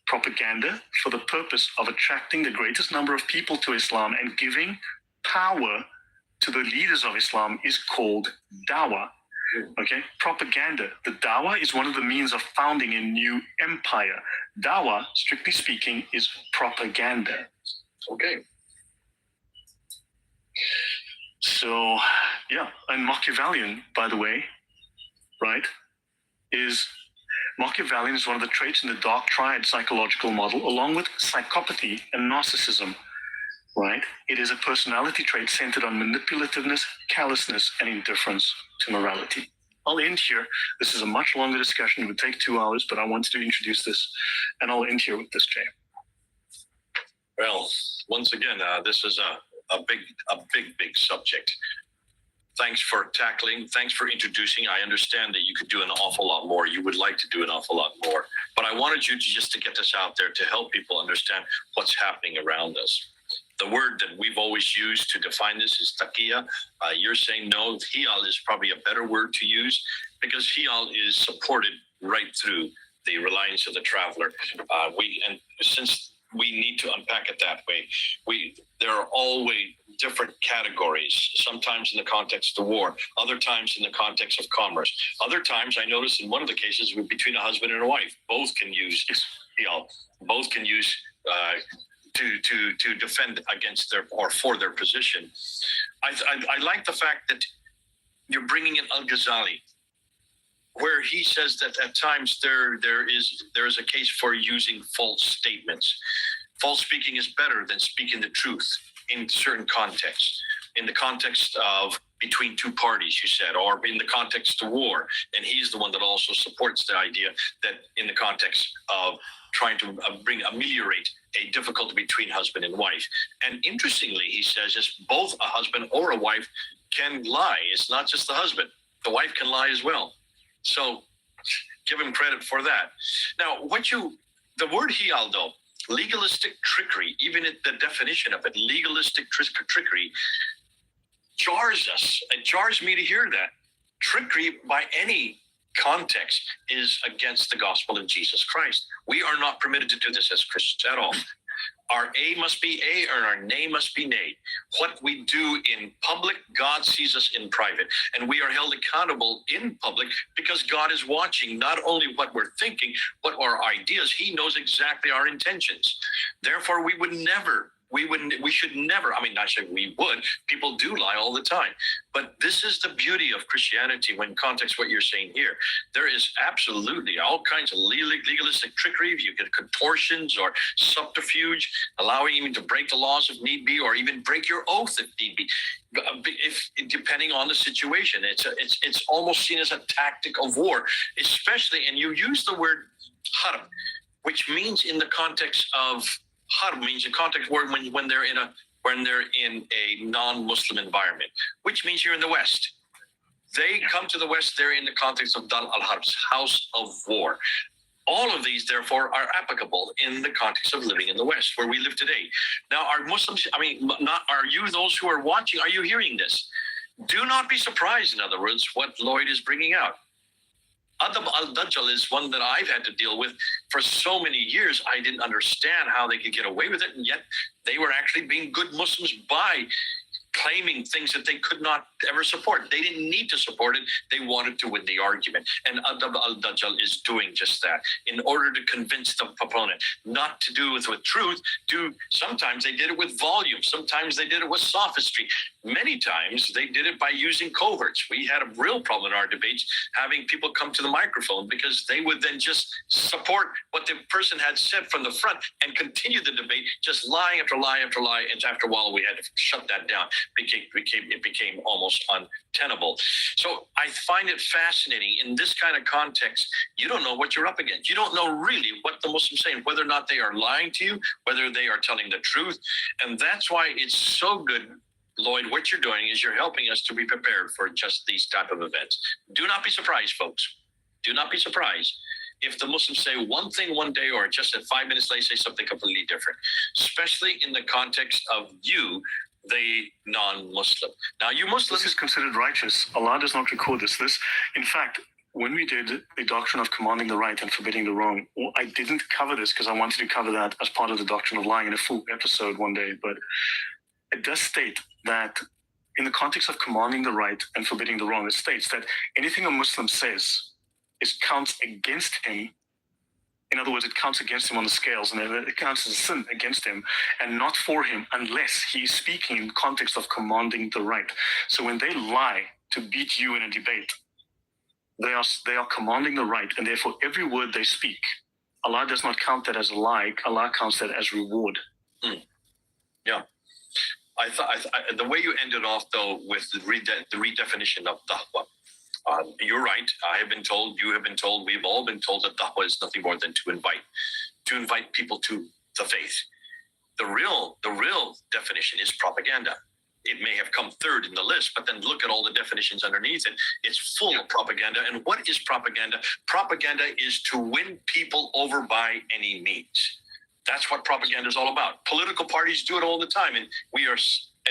Propaganda for the purpose of attracting the greatest number of people to Islam and giving power to the leaders of Islam is called dawa. Okay, propaganda. The dawa is one of the means of founding a new empire. Dawa, strictly speaking, is propaganda. Okay. So, yeah, and Machiavellian, by the way, right, Machiavellian is one of the traits in the dark triad psychological model, along with psychopathy and narcissism, right? It is a personality trait centered on manipulativeness, callousness, and indifference to morality. I'll end here. This is a much longer discussion. It would take 2 hours, but I wanted to introduce this, and I'll end here with this, Jay. Well, once again, this is a big subject. Thanks for tackling. Thanks for introducing. I understand that you could do an awful lot more. You would like to do an awful lot more. But I wanted you to get this out there to help people understand what's happening around us. The word that we've always used to define this is taqiyya. You're saying no, hiyal is probably a better word to use because hiyal is supported right through the reliance of the traveler. And since we need to unpack it that way, there are always different categories, sometimes in the context of war, other times in the context of commerce. Other times, I noticed in one of the cases between a husband and a wife, both can use hiyal, both can use to defend against their or for their position. I like the fact that you're bringing in Al-Ghazali, where he says that at times there is a case for using false statements. False speaking is better than speaking the truth in certain contexts. In the context of between two parties, you said, or in the context of war. And he's the one that also supports the idea that in the context of trying to ameliorate a difficulty between husband and wife. And interestingly, he says it's both a husband or a wife can lie. It's not just the husband. The wife can lie as well. So give him credit for that. Now, the word hiyal, though, legalistic trickery, even the definition of it, legalistic trickery, jars us. It jars me to hear that. Trickery by any context is against the gospel of Jesus Christ. We are not permitted to do this as Christians at all. Our A must be A and our nay must be nay. What we do in public, God sees us in private. And we are held accountable in public because God is watching not only what we're thinking, but our ideas. He knows exactly our intentions. Therefore, we would never we should never, I mean, not say we would, people do lie all the time. But this is the beauty of Christianity when context what you're saying here. There is absolutely all kinds of legalistic trickery. You get contortions or subterfuge, allowing even to break the laws if need be, or even break your oath if need be. If depending on the situation, it's almost seen as a tactic of war, especially, and you use the word harb, which means in the context of harb means in context where when they're in a non-Muslim environment, which means you're in the West. They come to the West, they're in the context of Dar al-Harbs, house of war. All of these, therefore, are applicable in the context of living in the West, where we live today. Now, are Muslims, are you those who are watching, are you hearing this? Do not be surprised, in other words, what Lloyd is bringing out. Adab al-Dajjal is one that I've had to deal with for so many years. I didn't understand how they could get away with it, and yet they were actually being good Muslims by claiming things that they could not ever support. They didn't need to support it. They wanted to win the argument. And Adab al-Dajjal is doing just that in order to convince the opponent not to do it with truth. Sometimes they did it with volume. Sometimes they did it with sophistry. Many times they did it by using coverts. We had a real problem in our debates having people come to the microphone because they would then just support what the person had said from the front and continue the debate, just lie after lie after lie. And after a while, we had to shut that down. It became almost untenable. So I find it fascinating in this kind of context. You don't know what you're up against. You don't know really what the Muslims saying, whether or not they are lying to you, whether they are telling the truth. And that's why it's so good, Lloyd. What you're doing is you're helping us to be prepared for just these type of events. Do not be surprised, folks. Do not be surprised if the Muslims say one thing one day, or just at 5 minutes later say something completely different, especially in the context of you, the non-Muslim. Now, you Muslims... This is considered righteous. Allah does not record this. In fact, when we did the doctrine of commanding the right and forbidding the wrong, I didn't cover this because I wanted to cover that as part of the doctrine of lying in a full episode one day, but it does state that in the context of commanding the right and forbidding the wrong, it states that anything a Muslim says counts against him. In other words, it counts against him on the scales, and it counts as a sin against him and not for him unless he is speaking in the context of commanding the right. So when they lie to beat you in a debate, they are commanding the right, and therefore every word they speak, Allah does not count that as a lie. Allah counts that as reward. Yeah. I thought the way you ended off, though, with the redefinition of da'wah, you're right. I have been told, you have been told, we've all been told that da'wah is nothing more than to invite people to the faith. The real definition is propaganda. It may have come third in the list, but then look at all the definitions underneath it. It's full of propaganda. And what is propaganda? Propaganda is to win people over by any means. That's what propaganda is all about. Political parties do it all the time, and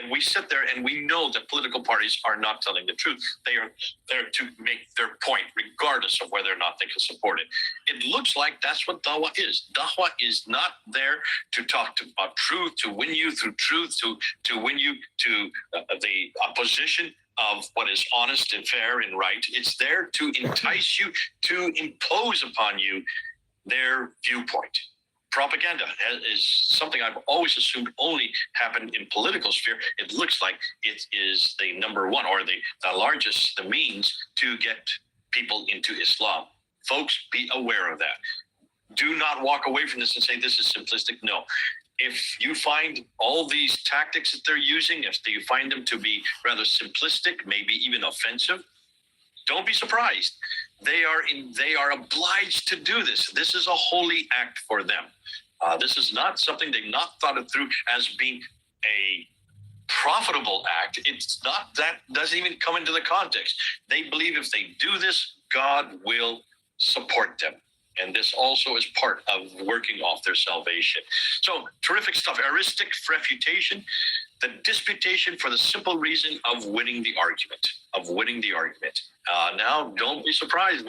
we sit there and we know that political parties are not telling the truth. They are there to make their point, regardless of whether or not they can support it. It looks like that's what da'wah is. Da'wah is not there to talk about truth, to win you through truth, to win you to the opposition of what is honest and fair and right. It's there to entice you, to impose upon you their viewpoint. Propaganda is something I've always assumed only happened in political sphere. It looks like it is the number one, or the largest, the means to get people into Islam. Folks, be aware of that. Do not walk away from this and say this is simplistic. No. If you find all these tactics that they're using, if you find them to be rather simplistic, maybe even offensive, don't be surprised. They are obliged to do this. This is a holy act for them. This is not something they've not thought it through as being a profitable act. It's not, that doesn't even come into the context. They believe if they do this, God will support them. And this also is part of working off their salvation. So terrific stuff. Heuristic refutation, the disputation for the simple reason of winning the argument. Now, don't be surprised.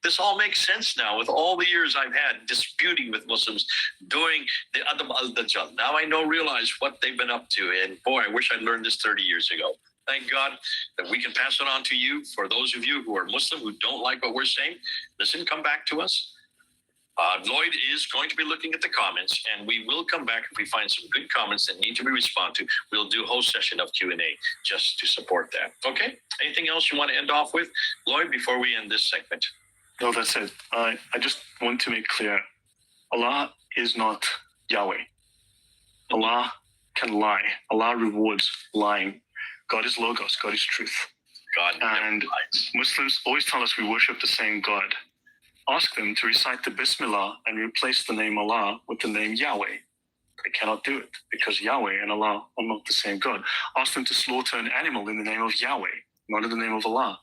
This all makes sense now with all the years I've had disputing with Muslims, doing the Adab al-Dajjal. Now I realize what they've been up to. And boy, I wish I'd learned this 30 years ago. Thank God that we can pass it on to you. For those of you who are Muslim, who don't like what we're saying, listen, come back to us. Lloyd is going to be looking at the comments, and we will come back if we find some good comments that need to be responded to. We'll do a whole session of Q&A just to support that. Okay? Anything else you want to end off with, Lloyd, before we end this segment? No, that's it. I just want to make clear, Allah is not Yahweh. Allah can lie. Allah rewards lying. God is Logos. God is truth. God And never lies. Muslims always tell us we worship the same God. Ask them to recite the Bismillah and replace the name Allah with the name Yahweh. They cannot do it because Yahweh and Allah are not the same God. Ask them to slaughter an animal in the name of Yahweh, not in the name of Allah.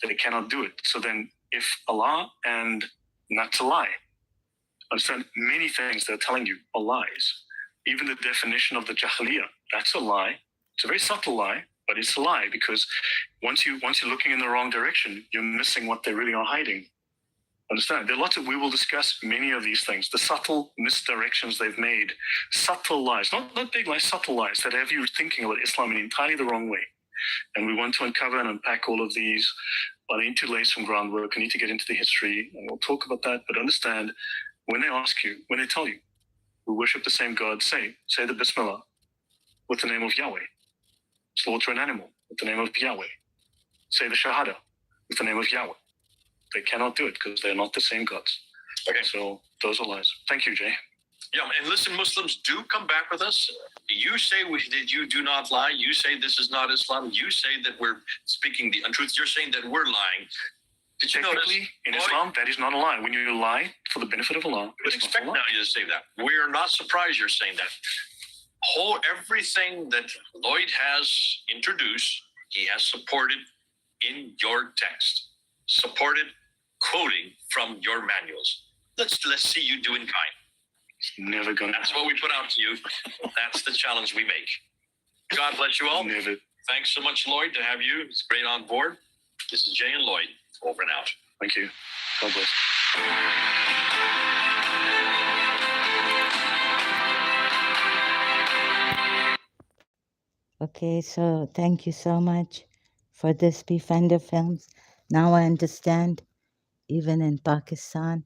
They cannot do it. So then if Allah and that's a lie. Understand, many things they're telling you are lies. Even the definition of the Jahiliyyah, that's a lie. It's a very subtle lie, but it's a lie because once you're looking in the wrong direction, you're missing what they really are hiding. Understand? There are lots of, we will discuss many of these things, the subtle misdirections they've made, subtle lies, not big lies, subtle lies that have you thinking about Islam in entirely the wrong way. And we want to uncover and unpack all of these. But I need to lay some groundwork. I need to get into the history, and we'll talk about that. But understand, when they ask you, when they tell you, we worship the same God, say the Bismillah with the name of Yahweh. Slaughter an animal with the name of Yahweh. Say the Shahada with the name of Yahweh. They cannot do it because they're not the same gods. Okay. So those are lies. Thank you, Jay. Yeah, and listen, Muslims, do come back with us. You say that you do not lie. You say this is not Islam. You say that we're speaking the untruth. You're saying that we're lying. Did you notice? Technically, in Islam, that is not a lie. When you lie for the benefit of Allah, Would it's expect not a now lie. you to say that. We're not surprised you're saying that. Everything that Lloyd has introduced, he has supported in your text, supported quoting from your manuals. Let's see you do in kind. It's never gonna That's happen. what we put out to you. That's the challenge we make. God bless you all. Never. Thanks so much, Lloyd, to have you. It's great on board. This is Jay and Lloyd. Over and out. Thank you. God bless. Okay, so thank you so much for this Befender Films. Now I understand, even in Pakistan,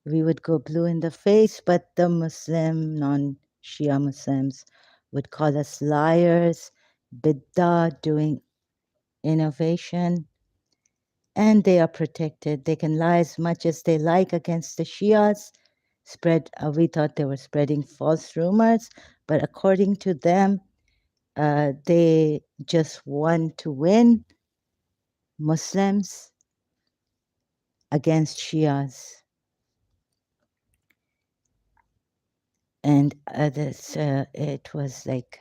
we would go blue in the face, but the Muslim, non-Shia Muslims would call us liars, bid'ah, doing innovation, and they are protected. They can lie as much as they like against the Shias. We thought they were spreading false rumors, but according to them, they just want to win Muslims against Shias. And it was like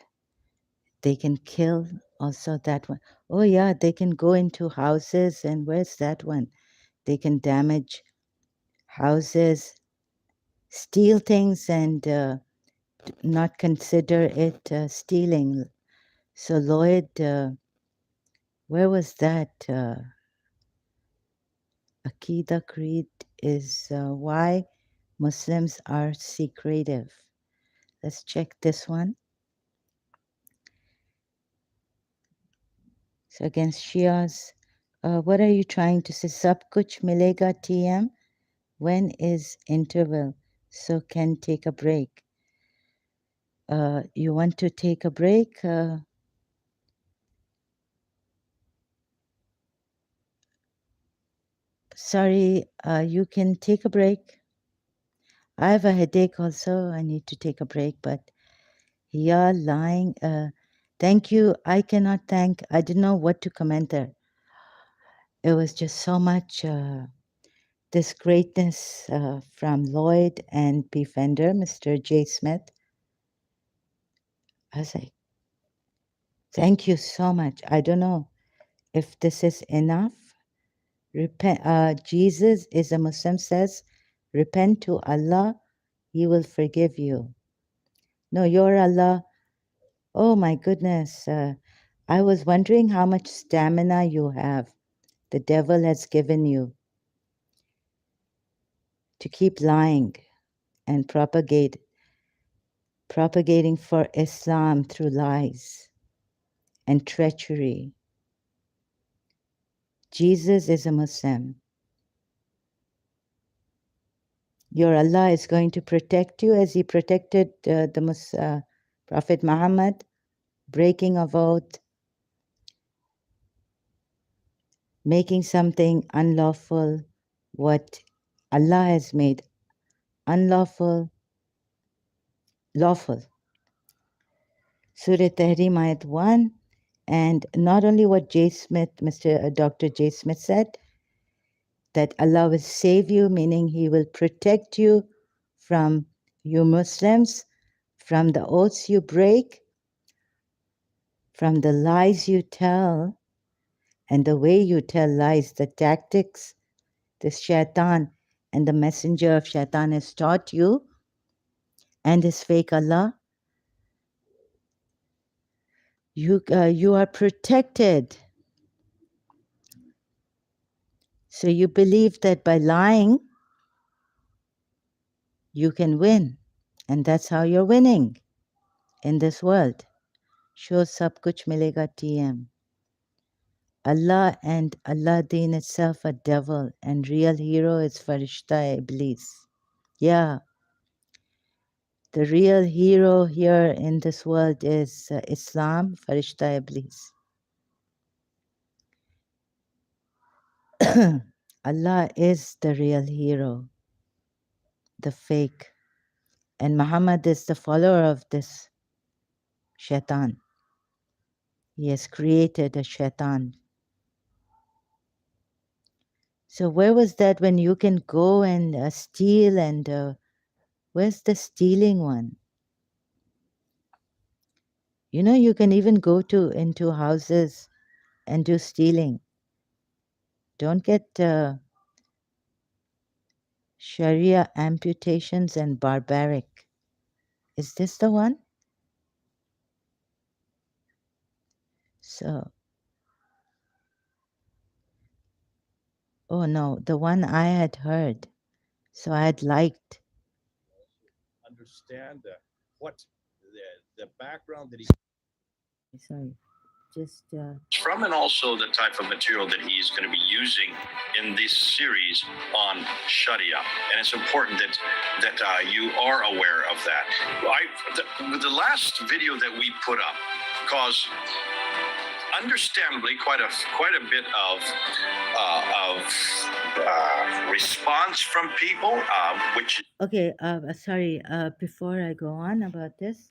they can kill also that one. Oh, yeah, they can go into houses, and where's that one? They can damage houses, steal things, and not consider it stealing. So, Lloyd, where was that? Aqidah Creed is why Muslims are secretive. Let's check this one. So against Shias, what are you trying to say? Sab kuch milega TM? When is interval? So can take a break. You want to take a break? Sorry, you can take a break. I have a headache also. I need to take a break, but yeah, lying. Thank you. I cannot thank. I didn't know what to comment there. It was just so much this greatness from Lloyd and Befender, Mr. J. Smith. I was like, thank you so much. I don't know if this is enough. Repent. Jesus is a Muslim, says, repent to Allah, He will forgive you. No, your Allah. Oh my goodness. I was wondering how much stamina you have. The devil has given you to keep lying and propagating for Islam through lies and treachery. Jesus is a Muslim. Your Allah is going to protect you as He protected the Prophet Muhammad, breaking of oath, making something unlawful, what Allah has made unlawful, lawful. Surah Tahrim Ayat 1. And not only what J. Smith, Dr. J. Smith said, that Allah will save you, meaning He will protect you from you Muslims, from the oaths you break, from the lies you tell, and the way you tell lies, the tactics the shaitan and the messenger of shaitan has taught you, and his fake Allah, you are protected. So you believe that by lying, you can win. And that's how you're winning in this world. Sure, sab kuch milega TM. Allah and Allah Deen itself a devil, and real hero is Farishta Iblis. Yeah, the real hero here in this world is Islam, Farishta Iblis. Allah is the real hero, the fake. And Muhammad is the follower of this shaitan. He has created a shaitan. So where was that when you can go and steal and where's the stealing one? You know, you can even go into houses and do stealing. Don't get Sharia amputations and barbaric. Is this the one? So, oh no, the one I had heard. So I had liked. Understand what the background that he. Sorry, just. From, and also the type of material that he's going to be using in this series on Sharia, and it's important that you are aware of that. The last video that we put up caused, understandably, quite a bit of response from people, which. Okay, sorry. Before I go on about this,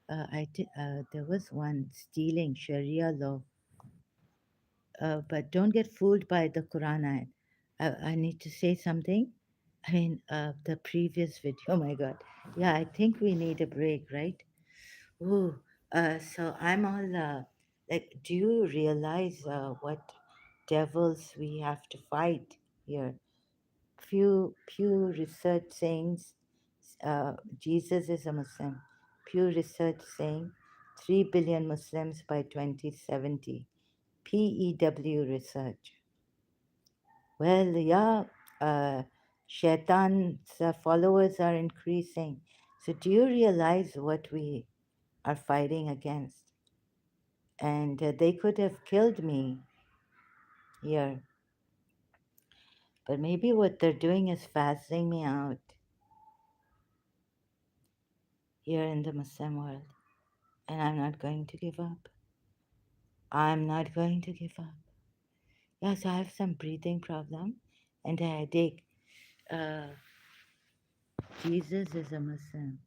there was one stealing Sharia law, but don't get fooled by the Quran ayat. I need to say something. I mean, the previous video. Oh my God. Yeah, I think we need a break, right? Ooh, so I'm all like, do you realize what devils we have to fight here? Pew Research saying Jesus is a Muslim. Pew Research saying 3 billion Muslims by 2070. PEW Research. Well, yeah, Shaitan's followers are increasing. So, do you realize what we are fighting against? And they could have killed me here. But maybe what they're doing is fasting me out here in the Muslim world. And I'm not going to give up. I'm not going to give up. Yes, I have some breathing problem and a headache. Jesus is a Muslim.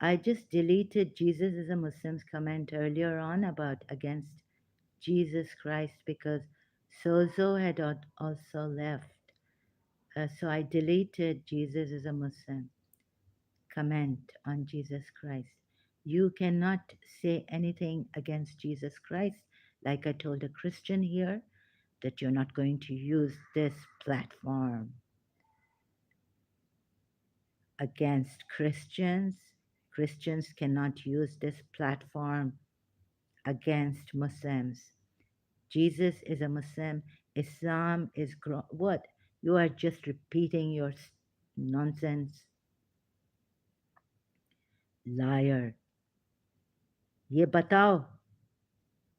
I just deleted Jesus is a Muslim's comment earlier on about against Jesus Christ because Sozo had also left. So I deleted Jesus is a Muslim comment on Jesus Christ. You cannot say anything against Jesus Christ, like I told a Christian here, that you're not going to use this platform against Christians. Christians cannot use this platform against Muslims. Jesus is a Muslim. Islam is what? You are just repeating your nonsense. Liar. Ye batao,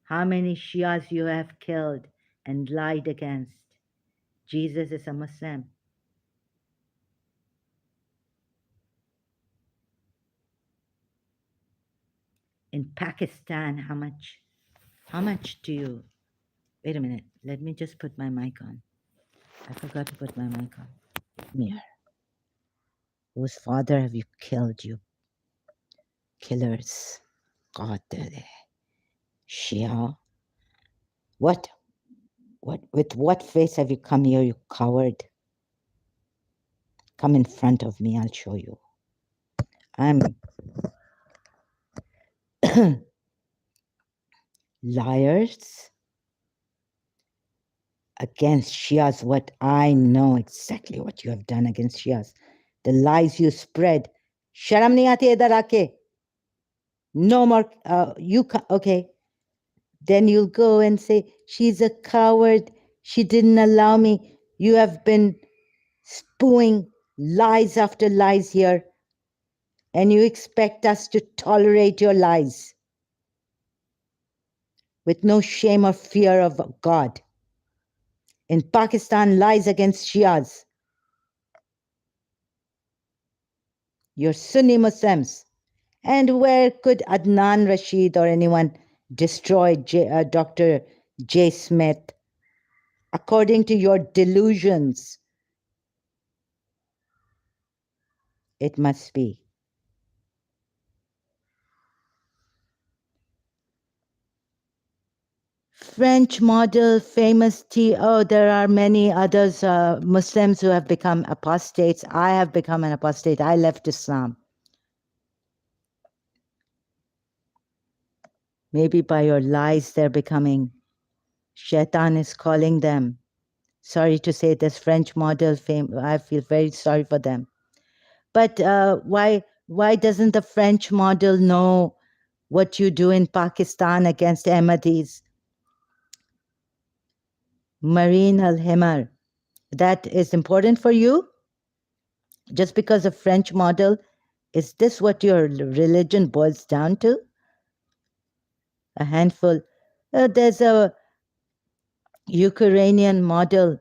how many Shias you have killed and lied against. Jesus is a Muslim. In Pakistan, how much do you... Wait a minute. Let me just put my mic on. I forgot to put my mic on. Mir, whose father have you killed, you killers? Qatil Shia. What? With what face have you come here, you coward? Come in front of me, I'll show you. I'm liars against Shias. What I know exactly what you have done against Shias. The lies you spread. Sharam nahi aati idhar aake. No more. Okay. Then you'll go and say, she's a coward. She didn't allow me. You have been spewing lies after lies here. And you expect us to tolerate your lies with no shame or fear of God. In Pakistan, lies against Shias. You're Sunni Muslims. And where could Adnan Rashid or anyone destroy Dr. J. Smith? According to your delusions, it must be. French model, famous there are many others, Muslims who have become apostates. I have become an apostate. I left Islam. Maybe by your lies they're becoming. Shaitan is calling them. Sorry to say this French model fame. I feel very sorry for them. But why doesn't the French model know what you do in Pakistan against Ahmadis? Marine al-Himar. That is important for you? Just because a French model, is this what your religion boils down to? A handful. There's a Ukrainian model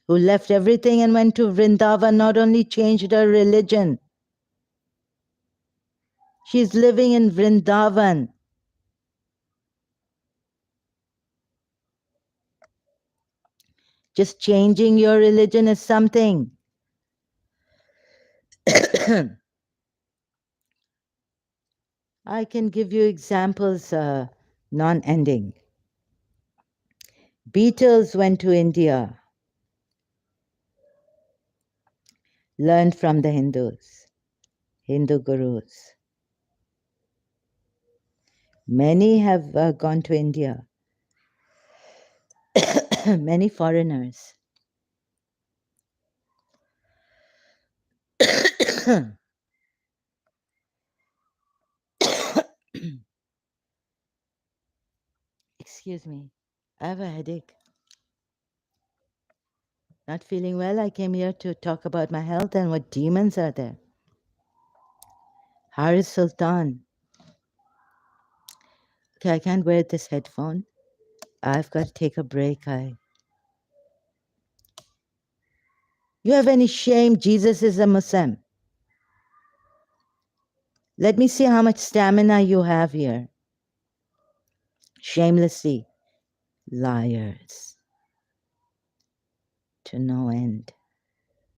who left everything and went to Vrindavan, not only changed her religion. She's living in Vrindavan. Just changing your religion is something. I can give you examples, non-ending. Beatles went to India, learned from the Hindus, Hindu gurus. Many have gone to India, many foreigners. Excuse me, I have a headache. Not feeling well, I came here to talk about my health and what demons are there. Haris Sultan. Okay, I can't wear this headphone. I've got to take a break. You have any shame? Jesus is a Muslim. Let me see how much stamina you have here. Shamelessly. Liars. To no end.